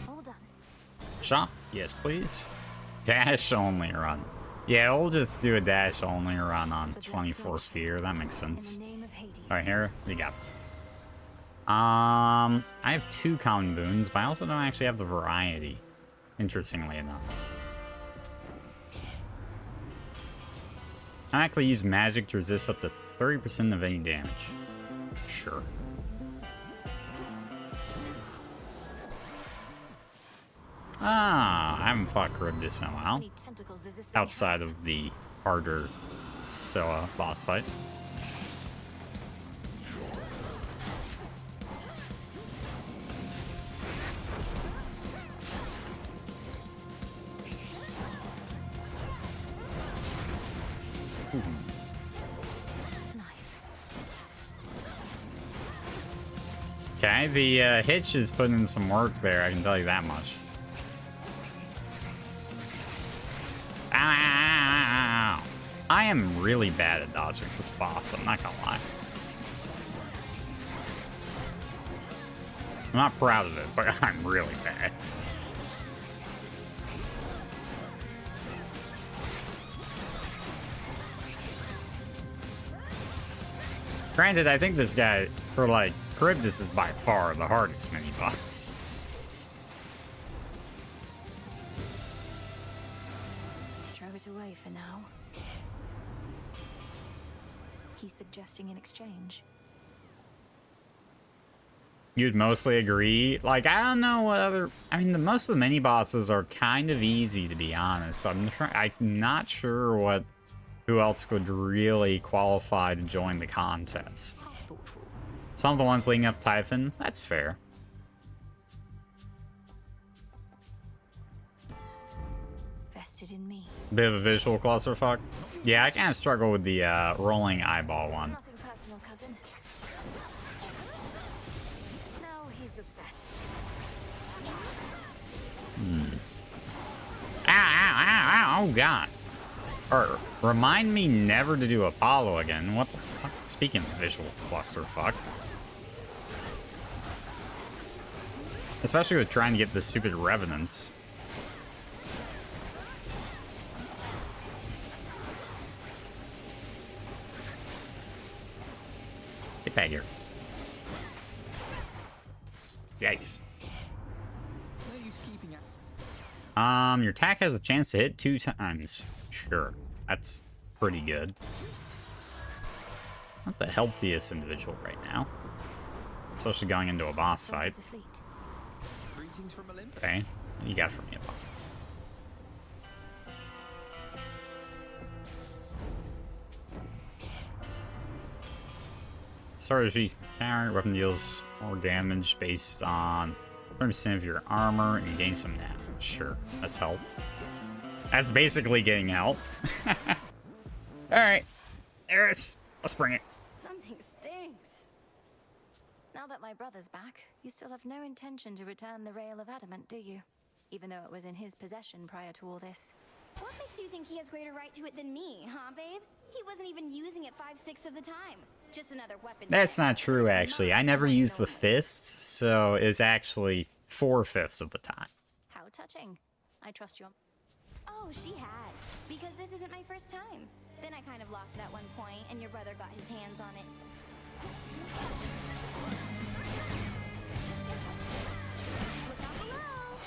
All done. Shot? Yes, please. Dash only run. Yeah, we'll just do a dash only run on 24 Fear. That makes sense. Alright, here we go. I have 2 common boons, but I also don't actually have the variety. Interestingly enough. I actually use magic to resist up to 30% of any damage. Sure. Ah, I haven't fought Charybdis in a while. Outside of the harder Scylla boss fight. Okay, the hitch is putting in some work there, I can tell you that much. Ow, ow, ow, ow. I am really bad at dodging this boss, I'm not gonna lie. I'm not proud of it, but I'm really bad. Granted, I think this guy, or like, Charybdis is by far the hardest mini-boss. Throw it away for now. He's suggesting an exchange. You'd mostly agree. Like, I don't know what other... I mean, most of the mini-bosses are kind of easy, to be honest. So I'm not sure what... who else would really qualify to join the contest. Some of the ones leading up Typhon, that's fair. Vested in me. Bit of a visual clusterfuck. Yeah, I kind of struggle with the rolling eyeball one. Nothing personal, cousin. No, he's upset. Ow, ow, ow, ow, oh god. Or, remind me never to do Apollo again. What the fuck? Speaking of visual clusterfuck. Especially with trying to get the stupid revenants. Get back here. Yikes. Your attack has a chance to hit 2 times. Sure. That's pretty good. Not the healthiest individual right now. Especially going into a boss fight. Okay. What you got for me, Apollo? Sargi, counter weapon deals more damage based on 30% of your armor and you gain some damage. Sure, that's health. That's basically getting health. Alright. Eris, let's bring it. Something stinks. Now that my brother's back, you still have no intention to return the Rail of Adamant, do you? Even though it was in his possession prior to all this. What makes you think he has greater right to it than me, huh, babe? He wasn't even using it 5/6 of the time. Just another weapon. That's not true, actually. I never used the fists, so it's actually 4/5 of the time. How touching. I trust you. Oh, she has. Because this isn't my first time. Then I kind of lost it at one point, and your brother got his hands on it. Look out below!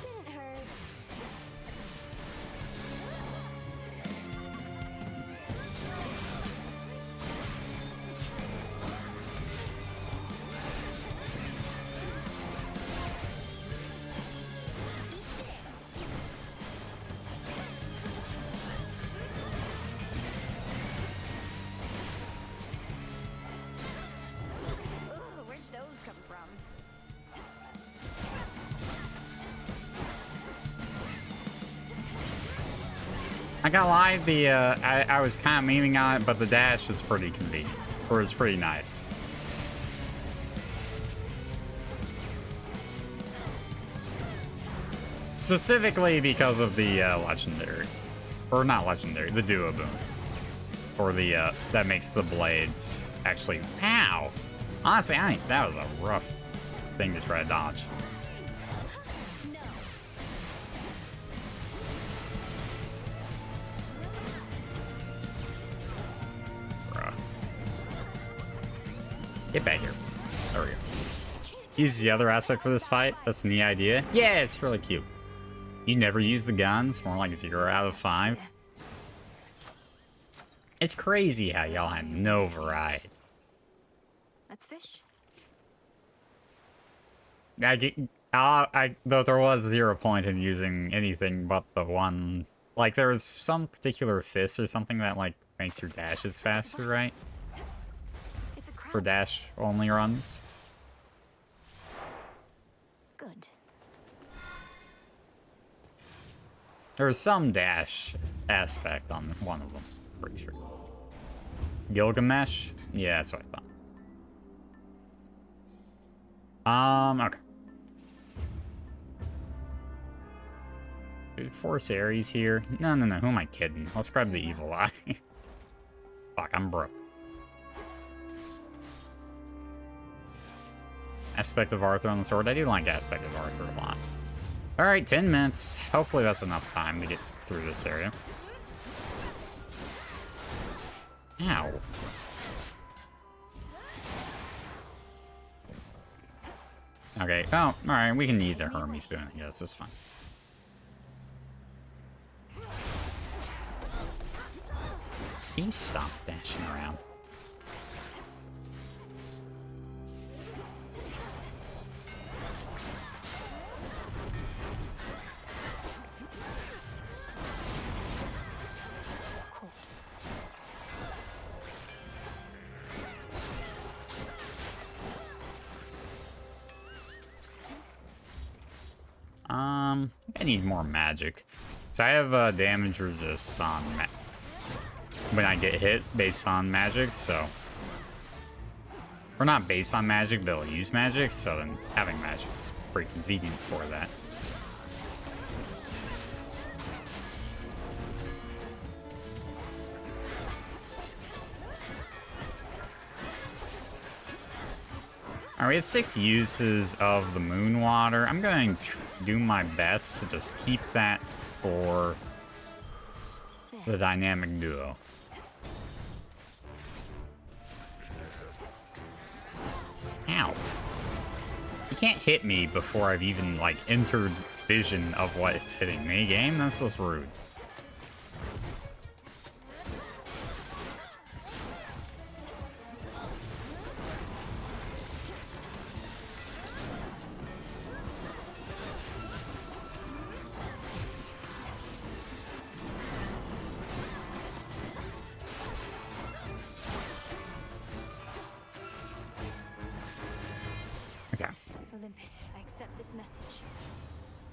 Didn't hurt. I gotta lie, I was kind of memeing on it, but the dash is pretty convenient. Or it's pretty nice. Specifically because of the legendary. Or not legendary, the duo boon. Or the, that makes the blades actually... Ow! Honestly, that was a rough thing to try to dodge. Bruh. Get back here. There we go. Use the other aspect for this fight. That's the neat idea. Yeah, it's really cute. You never use the guns. More like 0 out of 5. It's crazy how y'all have no variety. Let's fish. Though there was 0 point in using anything but the one. Like, there was some particular fist or something that, like, makes your dashes faster, right? For dash only runs. Good. There's some dash aspect on one of them, pretty sure. Gilgamesh? Yeah, that's what I thought. Okay. Dude, Force Ares here. No, who am I kidding? Let's grab the evil eye. Fuck, I'm broke. Aspect of Arthur on the sword. I do like Aspect of Arthur a lot. Alright, 10 minutes. Hopefully that's enough time to get through this area. Ow. Okay, oh, alright, we can need a Hermes spoon, I guess, that's fine. Can you stop dashing around? I need more magic. So I have damage resist on when I get hit based on magic, so... Or not based on magic, but I'll use magic, so then having magic is pretty convenient for that. Alright, we have 6 uses of the moon water. I'm going to do my best to just keep that for the dynamic duo. Ow. You can't hit me before I've even, like, entered vision of what it's hitting me, game? That's just rude.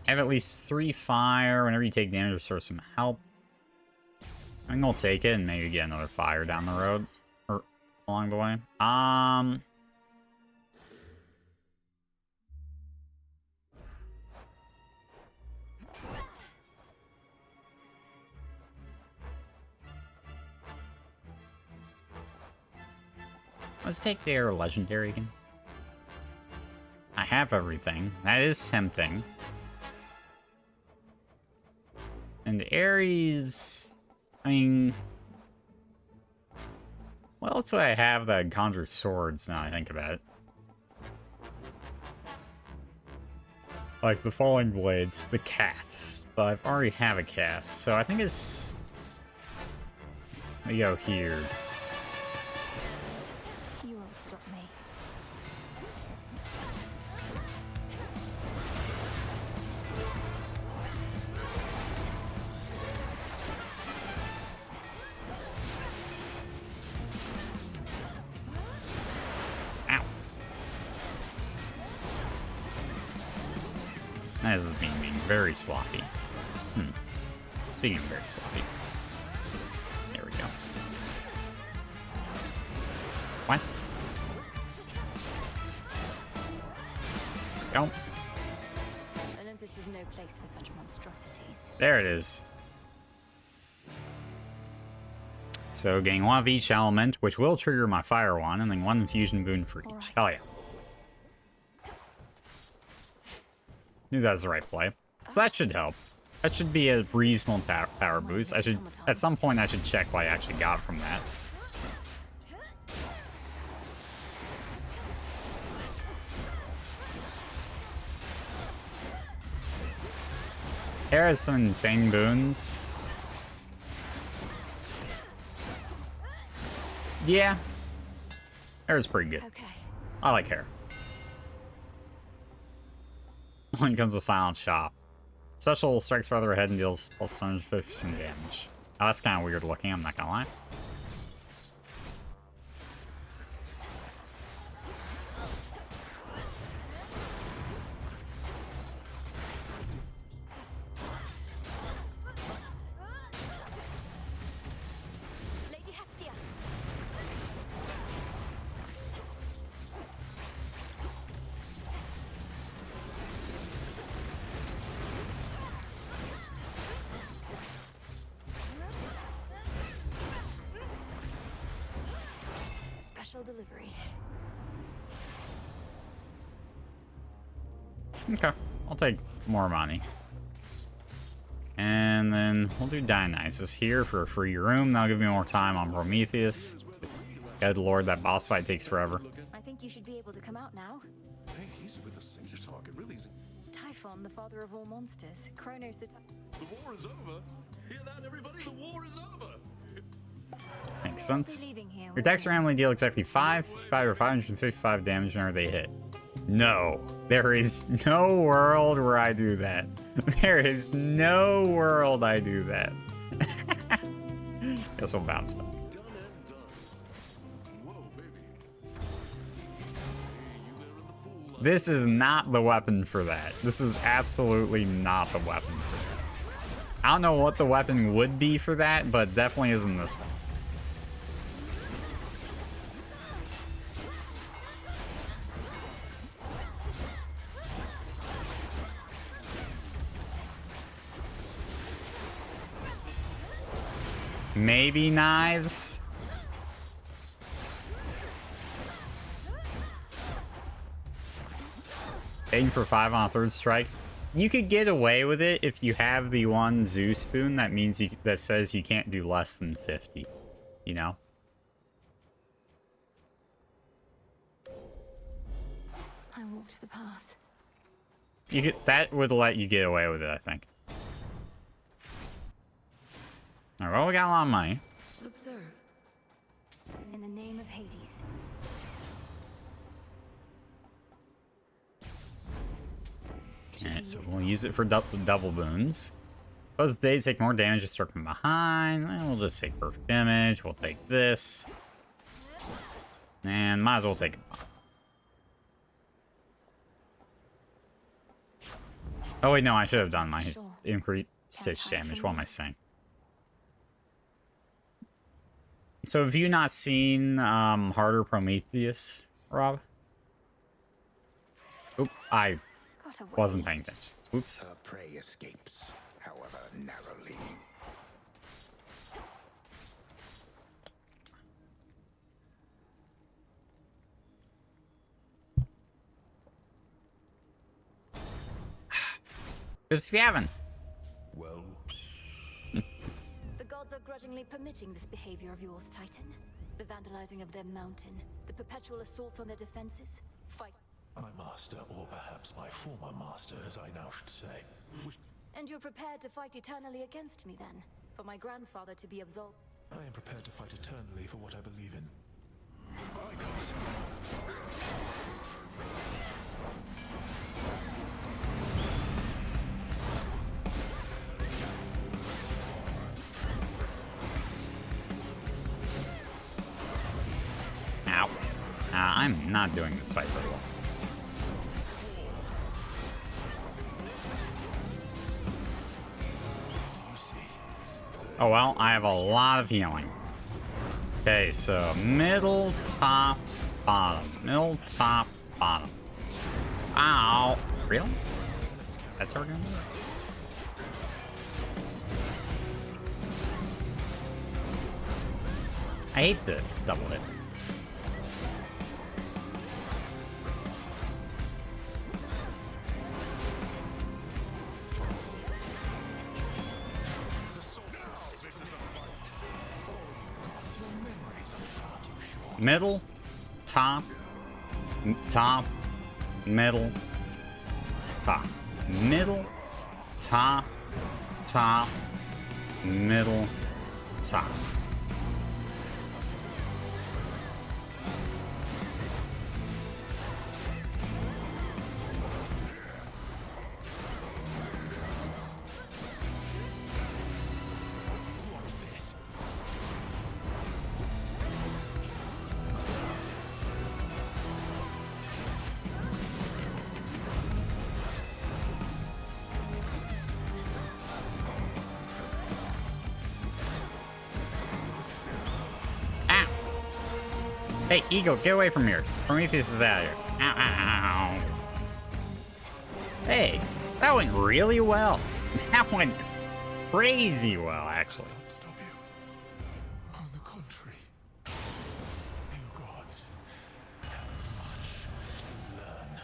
Have at least 3 fire. Whenever you take damage, restore some health. I think I'll take it and maybe get another fire down the road or along the way. Let's take their legendary again. I have everything. That is tempting. And the Ares, I mean, what else do I have that conjures swords now I think about it? Like the falling blades, the casts, but I've already have a cast, so I think it's, we go here. You won't stop me. That is being very sloppy. Speaking of very sloppy. What? Go. Olympus is no place for such monstrosities. There it is. So getting one of each element, which will trigger my fire one, and then one infusion boon for each. Hell yeah. Knew that was the right play. So that should help. That should be a reasonable power boost. I should, at some point, I should check what I actually got from that. Here has some insane boons. Yeah. Hair's pretty good. Okay. I like hair. When it comes to Final Shop. Special strikes farther ahead and deals plus 150% damage. Oh, that's kind of weird looking, I'm not gonna lie. Lady Hestia. Special delivery. Okay, I'll take more money. And then we'll do Dionysus here for a free room. That'll give me more time on Prometheus. It's, good lord, that boss fight takes forever. I think you should be able to come out now. Hey, easy with the satyr talk. It really isn't. Typhon, the father of all monsters. Kronos, the... The war is over. Hear that, everybody? The war is over. Makes sense. Your attacks randomly deal exactly 5 or 555 damage whenever they hit. No. There is no world where I do that. There is no world I do that. Guess we'll bounce back. This is not the weapon for that. This is absolutely not the weapon for that. I don't know what the weapon would be for that, but definitely isn't this one. Maybe knives? Aiming for 5 on a third strike. You could get away with it if you have the one Zeus spoon that means that says you can't do less than 50. You know? I walked the path. You could, that would let you get away with it, I think. Alright, well, we got a lot of money. Observe. In the name of Hades. Alright, so we'll use it for double boons. Those days take more damage to start from behind. We'll just take perfect damage. We'll take this. And might as well take a bomb. Oh wait, no, I should have done my increased stitch damage. What am I saying? So have you not seen Harder Prometheus, Rob? Oop, I wasn't paying attention. Oops. Her prey escapes, however narrowly. Just if you haven't. Well. The gods are grudgingly permitting this behavior of yours, Titan. The vandalizing of their mountain, the perpetual assaults on their defenses. Fight. My master, or perhaps my former master, as I now should say. And you're prepared to fight eternally against me then? For my grandfather to be absolved? I am prepared to fight eternally for what I believe in. Ow. I'm not doing this fight very well. Oh well, I have a lot of healing. Okay, so middle, top, bottom. Middle, top, bottom. Ow. Really? That's how we're gonna do it? I hate the double hit. Middle, top, top, middle, top. Middle, top, top, middle, top. Hey, Eagle, get away from here. Prometheus is out of here. Ow, ow, ow. Hey, that went really well. That went crazy well, actually. On the contrary, you gods have much to learn.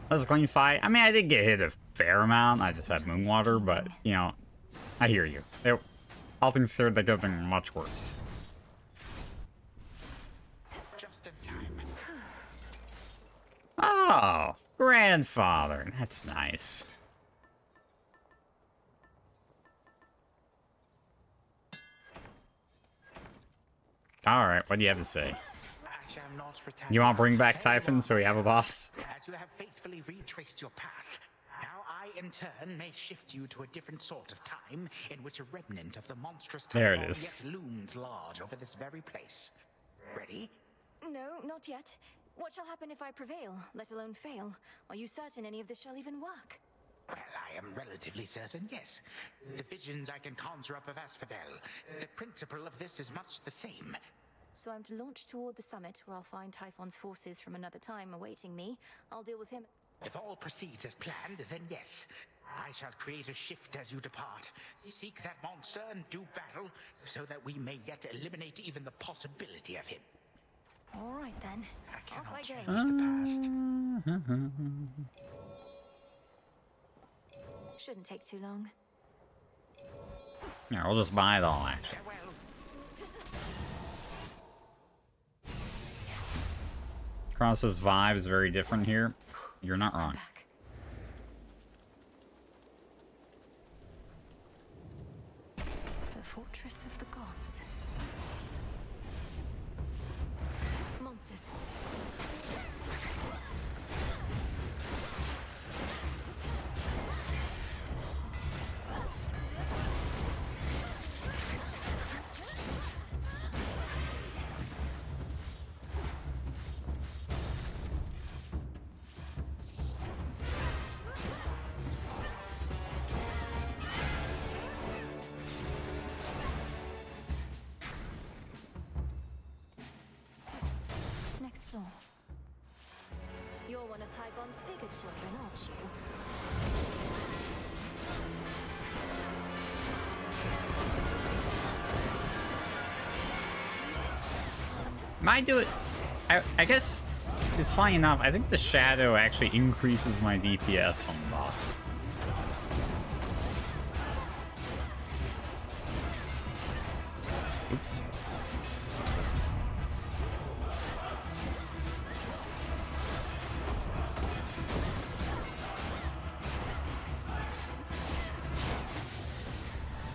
That was a clean fight. I mean, I did get hit a fair amount. I just had Moonwater, but, you know, I hear you. All things considered, that could have been much worse. Oh, grandfather. That's nice. Alright, what do you have to say? You want to bring back Typhon so we have a boss? As you have faithfully retraced your path, now I, in turn, may shift you to a different sort of time in which a remnant of the monstrous There it Typhon is. yet looms large over this very place. Ready? No, not yet. What shall happen if I prevail, let alone fail? Are you certain any of this shall even work? Well, I am relatively certain, yes. The visions I can conjure up of Asphodel, the principle of this is much the same. So I'm to launch toward the summit, where I'll find Typhon's forces from another time awaiting me. I'll deal with him. If all proceeds as planned, then yes. I shall create a shift as you depart. Seek that monster and do battle, so that we may yet eliminate even the possibility of him. All right, then. I cannot Off I change go. the past. Shouldn't take too long. Yeah, we'll just buy it all, actually. Cross's vibe is very different here. You're not wrong. The fortress of the gods. Monsters. Next floor. You're one of Typhon's bigger children, aren't you? Might do it. I guess it's funny enough. I think the shadow actually increases my DPS on the boss. Oops.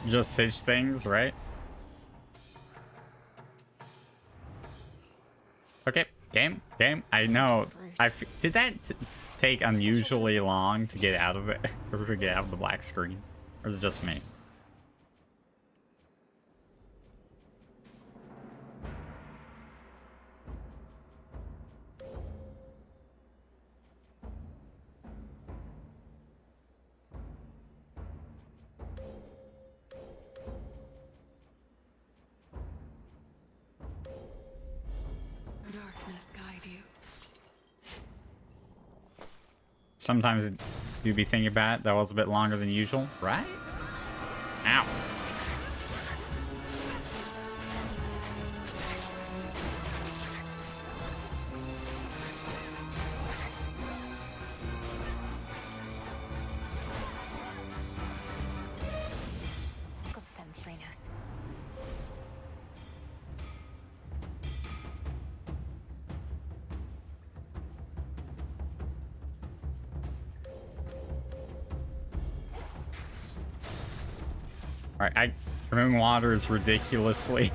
Just hitch things, right? Okay, game. I know. Did that take unusually long to get out of it, or to get out of the black screen, or is it just me? darkness guide you. Sometimes you'd be thinking about it. That was a bit longer than usual, right? Ow. Got them, Frenos. Alright, Moon Water is ridiculously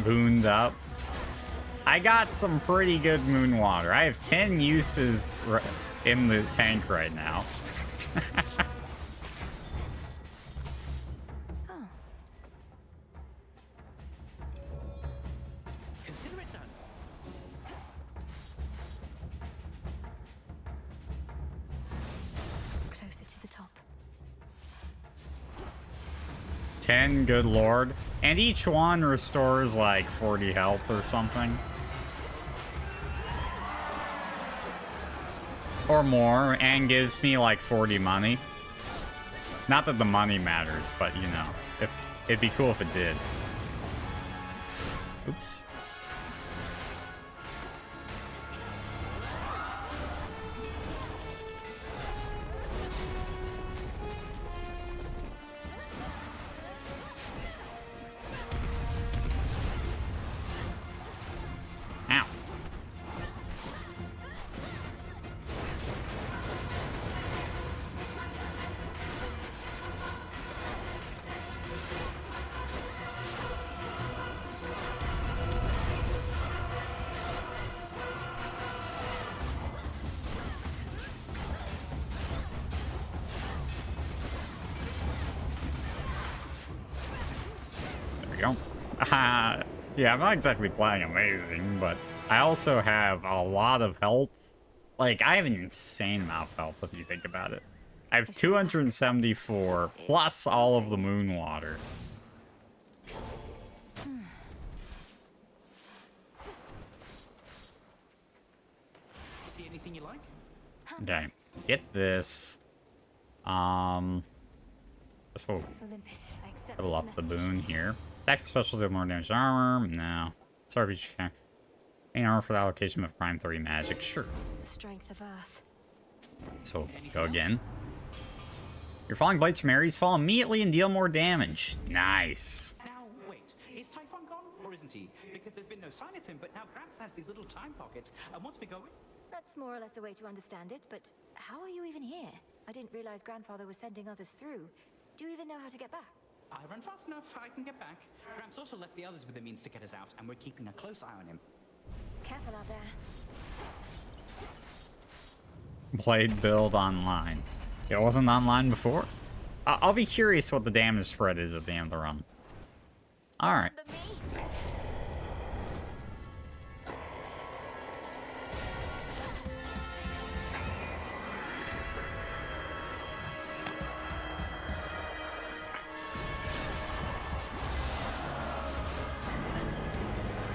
booned up. I got some pretty good Moon Water. I have 10 uses in the tank right now. Consider it done. Closer to the top. 10, good lord. And each one restores like 40 health or something. Or more, and gives me like 40 money. Not that the money matters, but you know, if it'd be cool if it did. Oops. Ow. There we go. Yeah, I'm not exactly playing amazing, but I also have a lot of health. Like, I have an insane amount of health if you think about it. I have 274 plus all of the Moon Water. See anything you like? Okay, get this. This will Olympus, I accept level this up the message. boon here. Attack special deal more damage to armor. No. Sorry if you can. Gain armor for the allocation of Prime 3 magic. Sure. The strength of Earth. So go again. Your falling blades from Ares fall immediately and deal more damage. Nice. Now, wait. Is Typhon gone, or isn't he? Because there's been no sign of him, but now Gramps has these little time pockets, and once we go in... That's more or less a way to understand it, but how are you even here? I didn't realize Grandfather was sending others through. Do you even know how to get back? I run fast enough, I can get back. Gramps also left the others with the means to get us out, and we're keeping a close eye on him. Careful out there. Blade build online. It wasn't online before? I'll be curious what the damage spread is at the end of the run. Alright.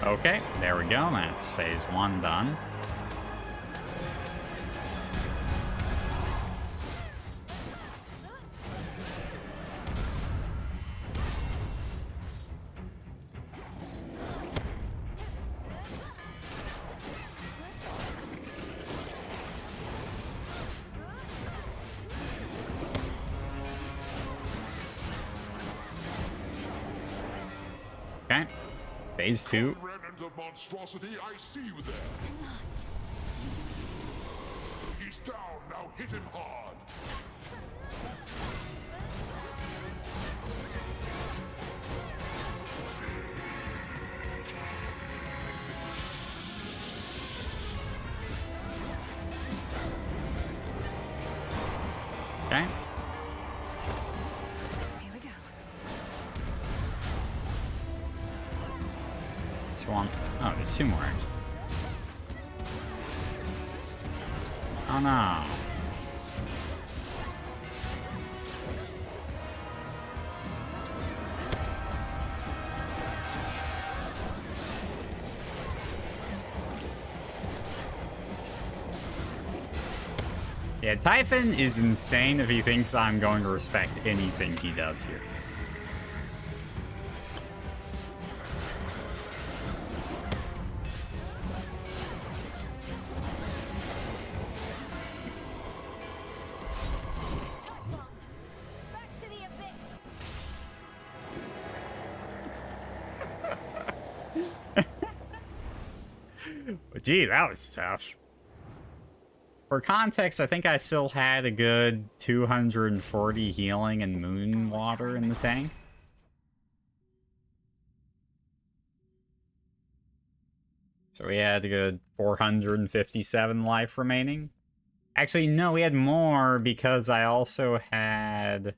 Okay, there we go. That's phase 1 done. Okay, phase 2. Remnant of monstrosity, I see you there. He's down, now hit him hard. Okay. Here we go. This one. Oh, there's 2 more. Oh no. Yeah, Typhon is insane if he thinks I'm going to respect anything he does here. Gee, that was tough. For context, I think I still had a good 240 healing and moon water in the tank. So we had a good 457 life remaining. Actually, no, we had more because I also had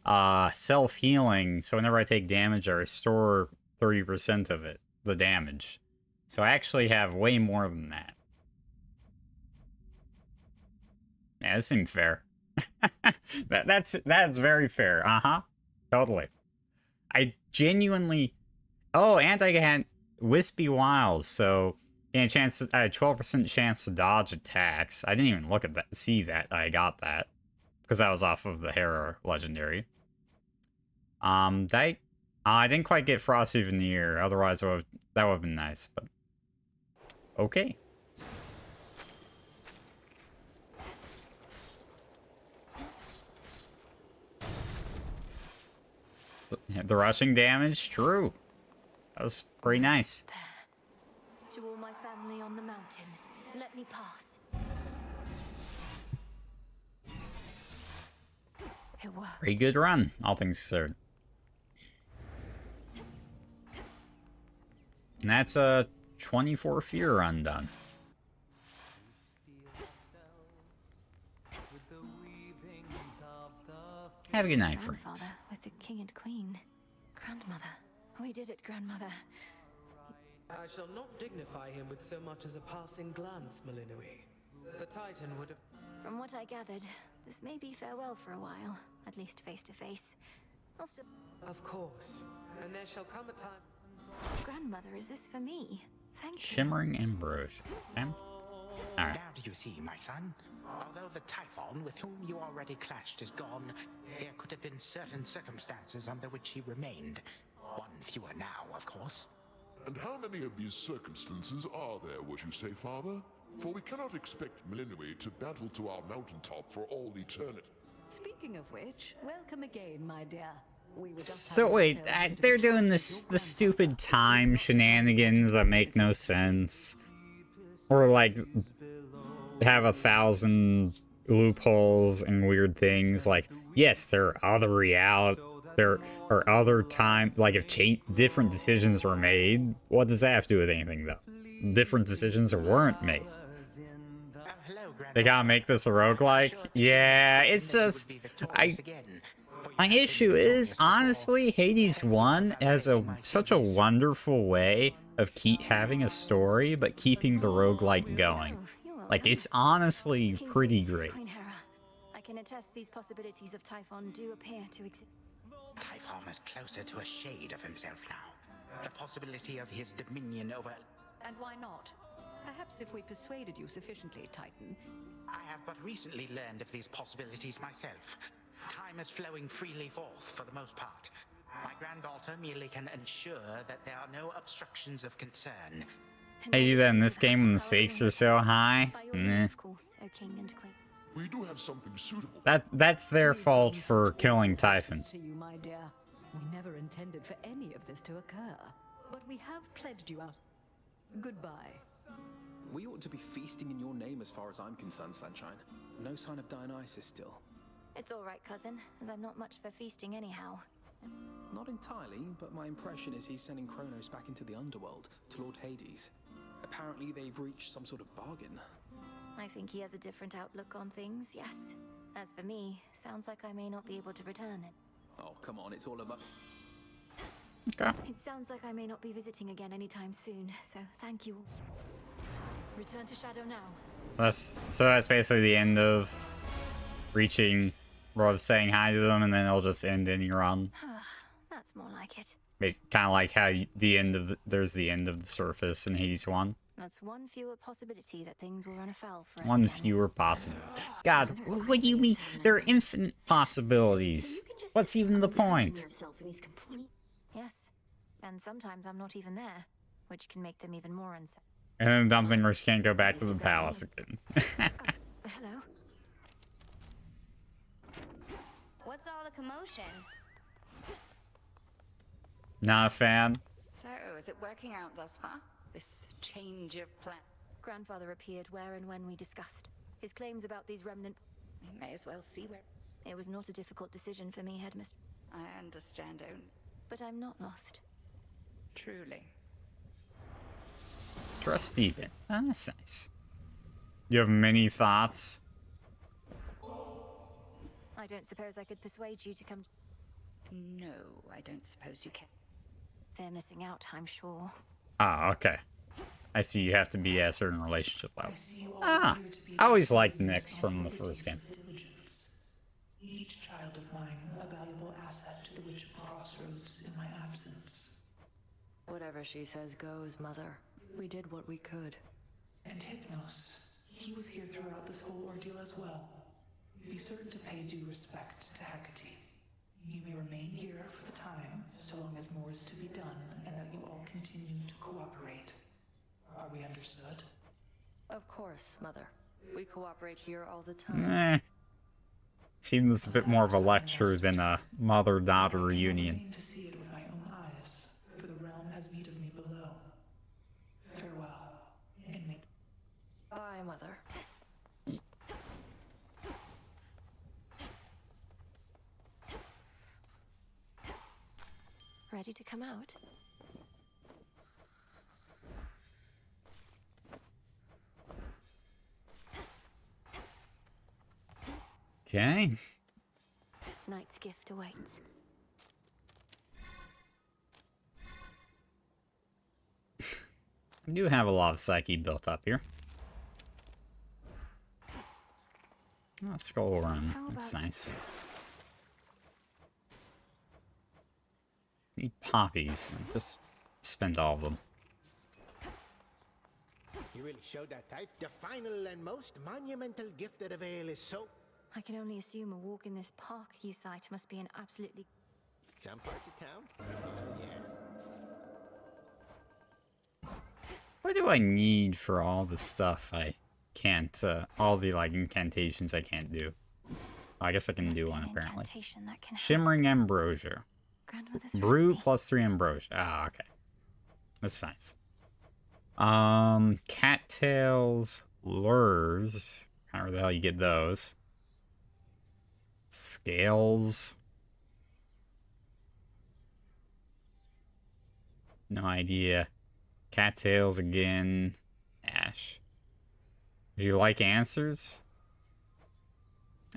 self-healing. So whenever I take damage, I restore 30% of it, the damage. So I actually have way more than that. Yeah, this seems fair. That's very fair. Uh-huh. Totally. I genuinely... Oh, and I had Wispy Wilds, so I had a 12% chance to dodge attacks. I didn't even look at that, see that I got that, because that was off of the Hera legendary. I didn't quite get Frosty Veneer, otherwise that would have been nice, but okay. The rushing damage, true. That was pretty nice. To all my family on the mountain, let me pass. It worked. Pretty good run, all things considered. And that's a 24 fear run done. Have a good night, friends. With the king and queen. Grandmother. We did it, grandmother. I shall not dignify him with so much as a passing glance, Malinui. The Titan would have... From what I gathered, this may be farewell for a while, at least face to face. I'll still... Of course. And there shall come a time... Grandmother, is this for me? Thank you. Shimmering Ambrose. Okay. Alright. Now do you see, my son? Although the Typhon with whom you already clashed is gone, there could have been certain circumstances under which he remained. One fewer now, of course. And how many of these circumstances are there, would you say, Father? For we cannot expect Malinui to battle to our mountaintop for all eternity. Speaking of which, welcome again, my dear. So wait, they're doing the stupid time shenanigans that make no sense. Or like, have 1,000 loopholes and weird things. Like, yes, there are there are other time, like if different decisions were made, what does that have to do with anything though? Different decisions weren't made. They gotta make this a roguelike? Yeah, it's just, my issue is, honestly, Hades 1 has such a wonderful way of keep having a story, but keeping the roguelike going. Like, it's honestly pretty great. Queen Hera, I can attest these possibilities of Typhon do appear to exist. Typhon is closer to a shade of himself now. The possibility of his dominion over... And why not? Perhaps if we persuaded you sufficiently, Titan. I have but recently learned of these possibilities myself. Time is flowing freely forth for the most part. My granddaughter merely can ensure that there are no obstructions of concern. I do that in this game when the stakes are so high. Nah. Of course, O king and queen. We do have something suitable. That's their fault for killing Typhon. To you, my dear. We never intended for any of this to occur, but we have pledged you out. Goodbye. We ought to be feasting in your name as far as I'm concerned, Sunshine. No sign of Dionysus still. It's all right, cousin, as I'm not much for feasting anyhow. Not entirely, but my impression is he's sending Kronos back into the underworld, to Lord Hades. Apparently they've reached some sort of bargain. I think he has a different outlook on things, yes. As for me, sounds like I may not be able to return it. Oh, come on, it's all about... Okay. It sounds like I may not be visiting again anytime soon, so thank you. Return to Shadow now. So that's basically the end of reaching, or saying hi to them, and then it'll just end in your run. That's more like it. Kind of like how there's the end of the surface in Hades 1. That's one fewer possibility that things will run afoul for us. One again. fewer possibility. God, what do you mean? There are infinite possibilities. What's even the point? Yes, and sometimes I'm not even there, which can make them even more unsafe. And then Dumplingers can't go back to the palace again. Hello? What's all the commotion? Not a fan. So, is it working out thus far? This change of plan? Grandfather appeared where and when we discussed. His claims about these remnant... We may as well see where... It was not a difficult decision for me, Headmistress. I understand only. But I'm not lost. Truly. Trust Stephen. Oh, that's nice. You have many thoughts? I don't suppose I could persuade you to come... No, I don't suppose you can. They're missing out, I'm sure. Ah, okay. I see you have to be at a certain relationship level. Ah, I always liked Nyx from the first game. Each child of mine a valuable asset to the Witch of the Crossroads in my absence. Whatever she says goes, Mother. We did what we could. And Hypnos, he was here throughout this whole ordeal as well. Be certain to pay due respect to Hecate. You may remain here for the time, so long as more is to be done, and that you all continue to cooperate. Are we understood? Of course, Mother. We cooperate here all the time. Seems a bit more of a lecture than a mother-daughter reunion. To see it with my own eyes, for the realm has need of me below. Farewell, and may... Bye, Mother. Ready to come out? Okay. Night's gift awaits. I do have a lot of psyche built up here. Oh, skull run. That's nice. Need poppies. Just spend all of them. You really showed that type. The final and most monumental gift that avail is so... I can only assume a walk in this park you cite must be an absolutely... Some parts of town? Yeah. What do I need for all the stuff I can't, all the, like, incantations I can't do? Oh, I guess I can do one, apparently. Shimmering Ambrosia. Brew plus 3 Ambrosia. Ah, okay. That's nice. Cattails, lures. How the hell you get those? Scales. No idea. Cattails again. Ash. Do you like answers?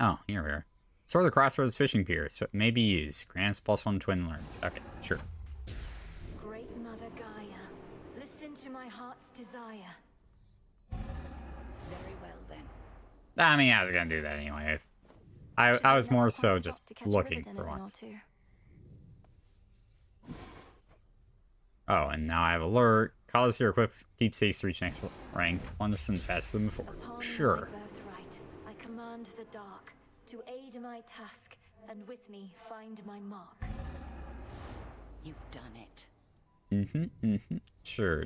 Oh, here we are. Sword of the Crossroads Fishing Pier, so it may be used. Grants +1 twin learns. Okay, sure. Great Mother Gaia, listen to my heart's desire. Very well then. I mean, I was gonna do that anyway. I was more so just looking for once. Oh, and now I have alert. Cause your equip keepsakes to reach next rank 1% faster than before. Sure. I command the dark to aid my task, and with me find my mark. You've done it. Sure.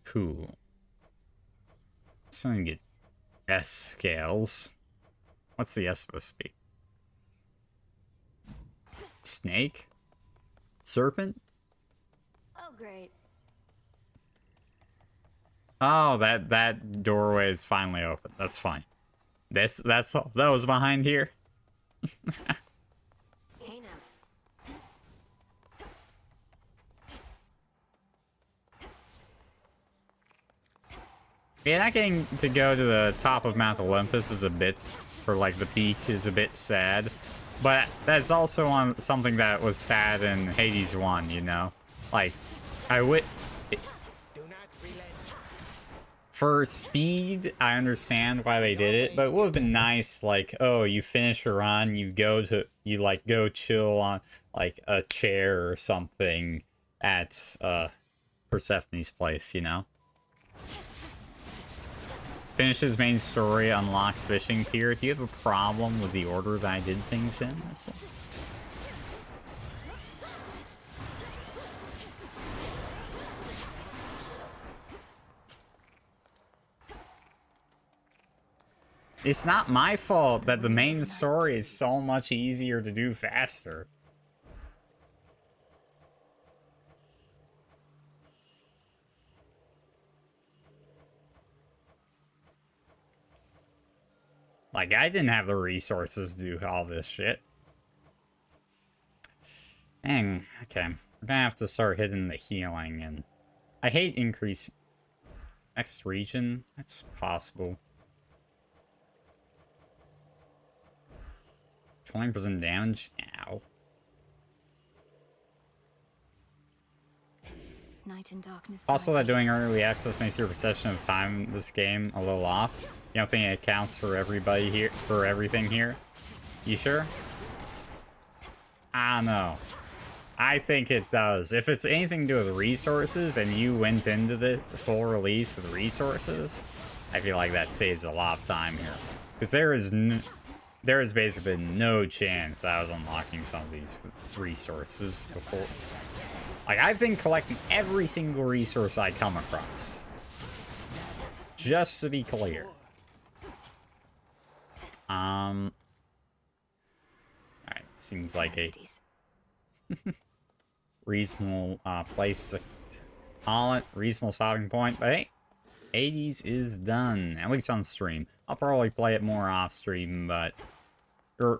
Cool. So I'm gonna get S scales. What's the S supposed to be? Snake? Serpent? Oh, great. Oh, that doorway is finally open. That's fine. That's all. That was behind here. Hey now. Yeah, not getting to go to the top of Mount Olympus is a bit, or like the peak is a bit sad. But that's also on something that was sad in Hades 1, you know? Like, for speed, I understand why they did it, but it would have been nice, like, oh, you finish a run, you go chill on, like, a chair or something at, Persephone's place, you know? finishes main story, unlocks fishing pier. Do you have a problem with the order that I did things in? It's not my fault that the main story is so much easier to do faster. Like, I didn't have the resources to do all this shit. Dang, okay. We're gonna have to start hitting the healing, and I hate increasing. Next region? That's possible. 20% damage? Ow. Night and darkness. Possible that doing early access makes your perception of time in this game a little off. You don't think it accounts for everybody here, for everything here? You sure? I don't know. I think it does. If it's anything to do with resources and you went into the full release with resources, I feel like that saves a lot of time here. Because there is basically no chance that I was unlocking some of these resources before. Like, I've been collecting every single resource I come across. Just to be clear. Alright, seems like a reasonable place to call it. Reasonable stopping point. But hey, Hades is done. At least on stream. I'll probably play it more off stream, but it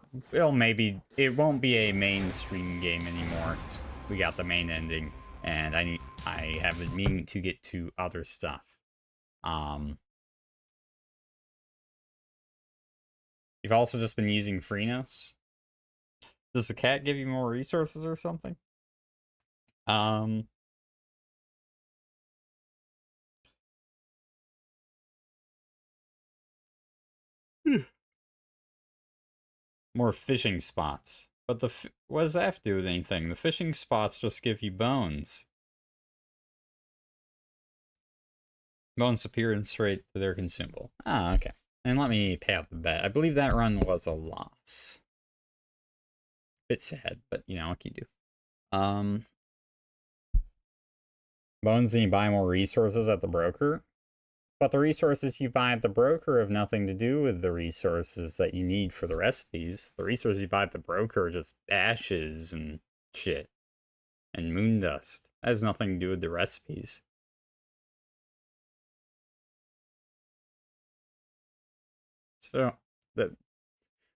won't be a mainstream game anymore. We got the main ending, and I have been meaning to get to other stuff. You've also just been using Freenos. Does the cat give you more resources or something? More fishing spots. But what does that have to do with anything? The fishing spots just give you bones. Bones appear and straight to their consumable. Ah, okay. And let me pay out the bet. I believe that run was a loss. Bit sad, but you know, what can you do? Bones, and you buy more resources at the broker. But the resources you buy at the broker have nothing to do with the resources that you need for the recipes. The resources you buy at the broker are just ashes and shit. And moon dust. That has nothing to do with the recipes. So, that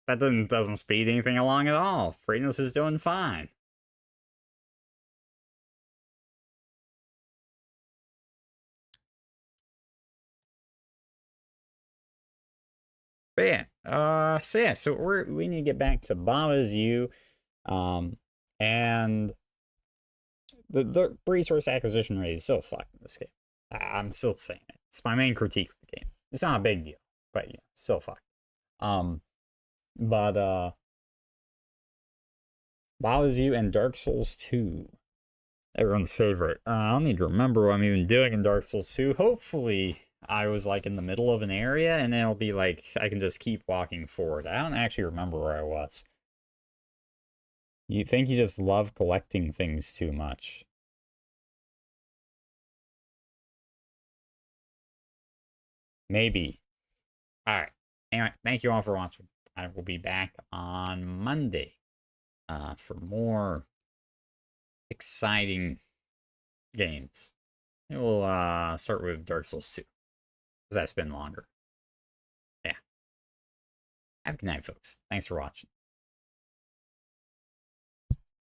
doesn't speed anything along at all. Freenos is doing fine. But yeah, so we need to get back to Baba's You, and the resource acquisition rate is so fucking this game. I'm still saying it. It's my main critique of the game. It's not a big deal, but yeah, still fuck. Baba's You and Dark Souls 2. Everyone's favorite. I don't need to remember what I'm even doing in Dark Souls 2. Hopefully, I was like in the middle of an area and it'll be like I can just keep walking forward. I don't actually remember where I was. You think you just love collecting things too much. Maybe. Alright. Anyway, thank you all for watching. I will be back on Monday for more exciting games. And we'll start with Dark Souls 2. Because that's been longer. Yeah. Have a good night, folks. Thanks for watching.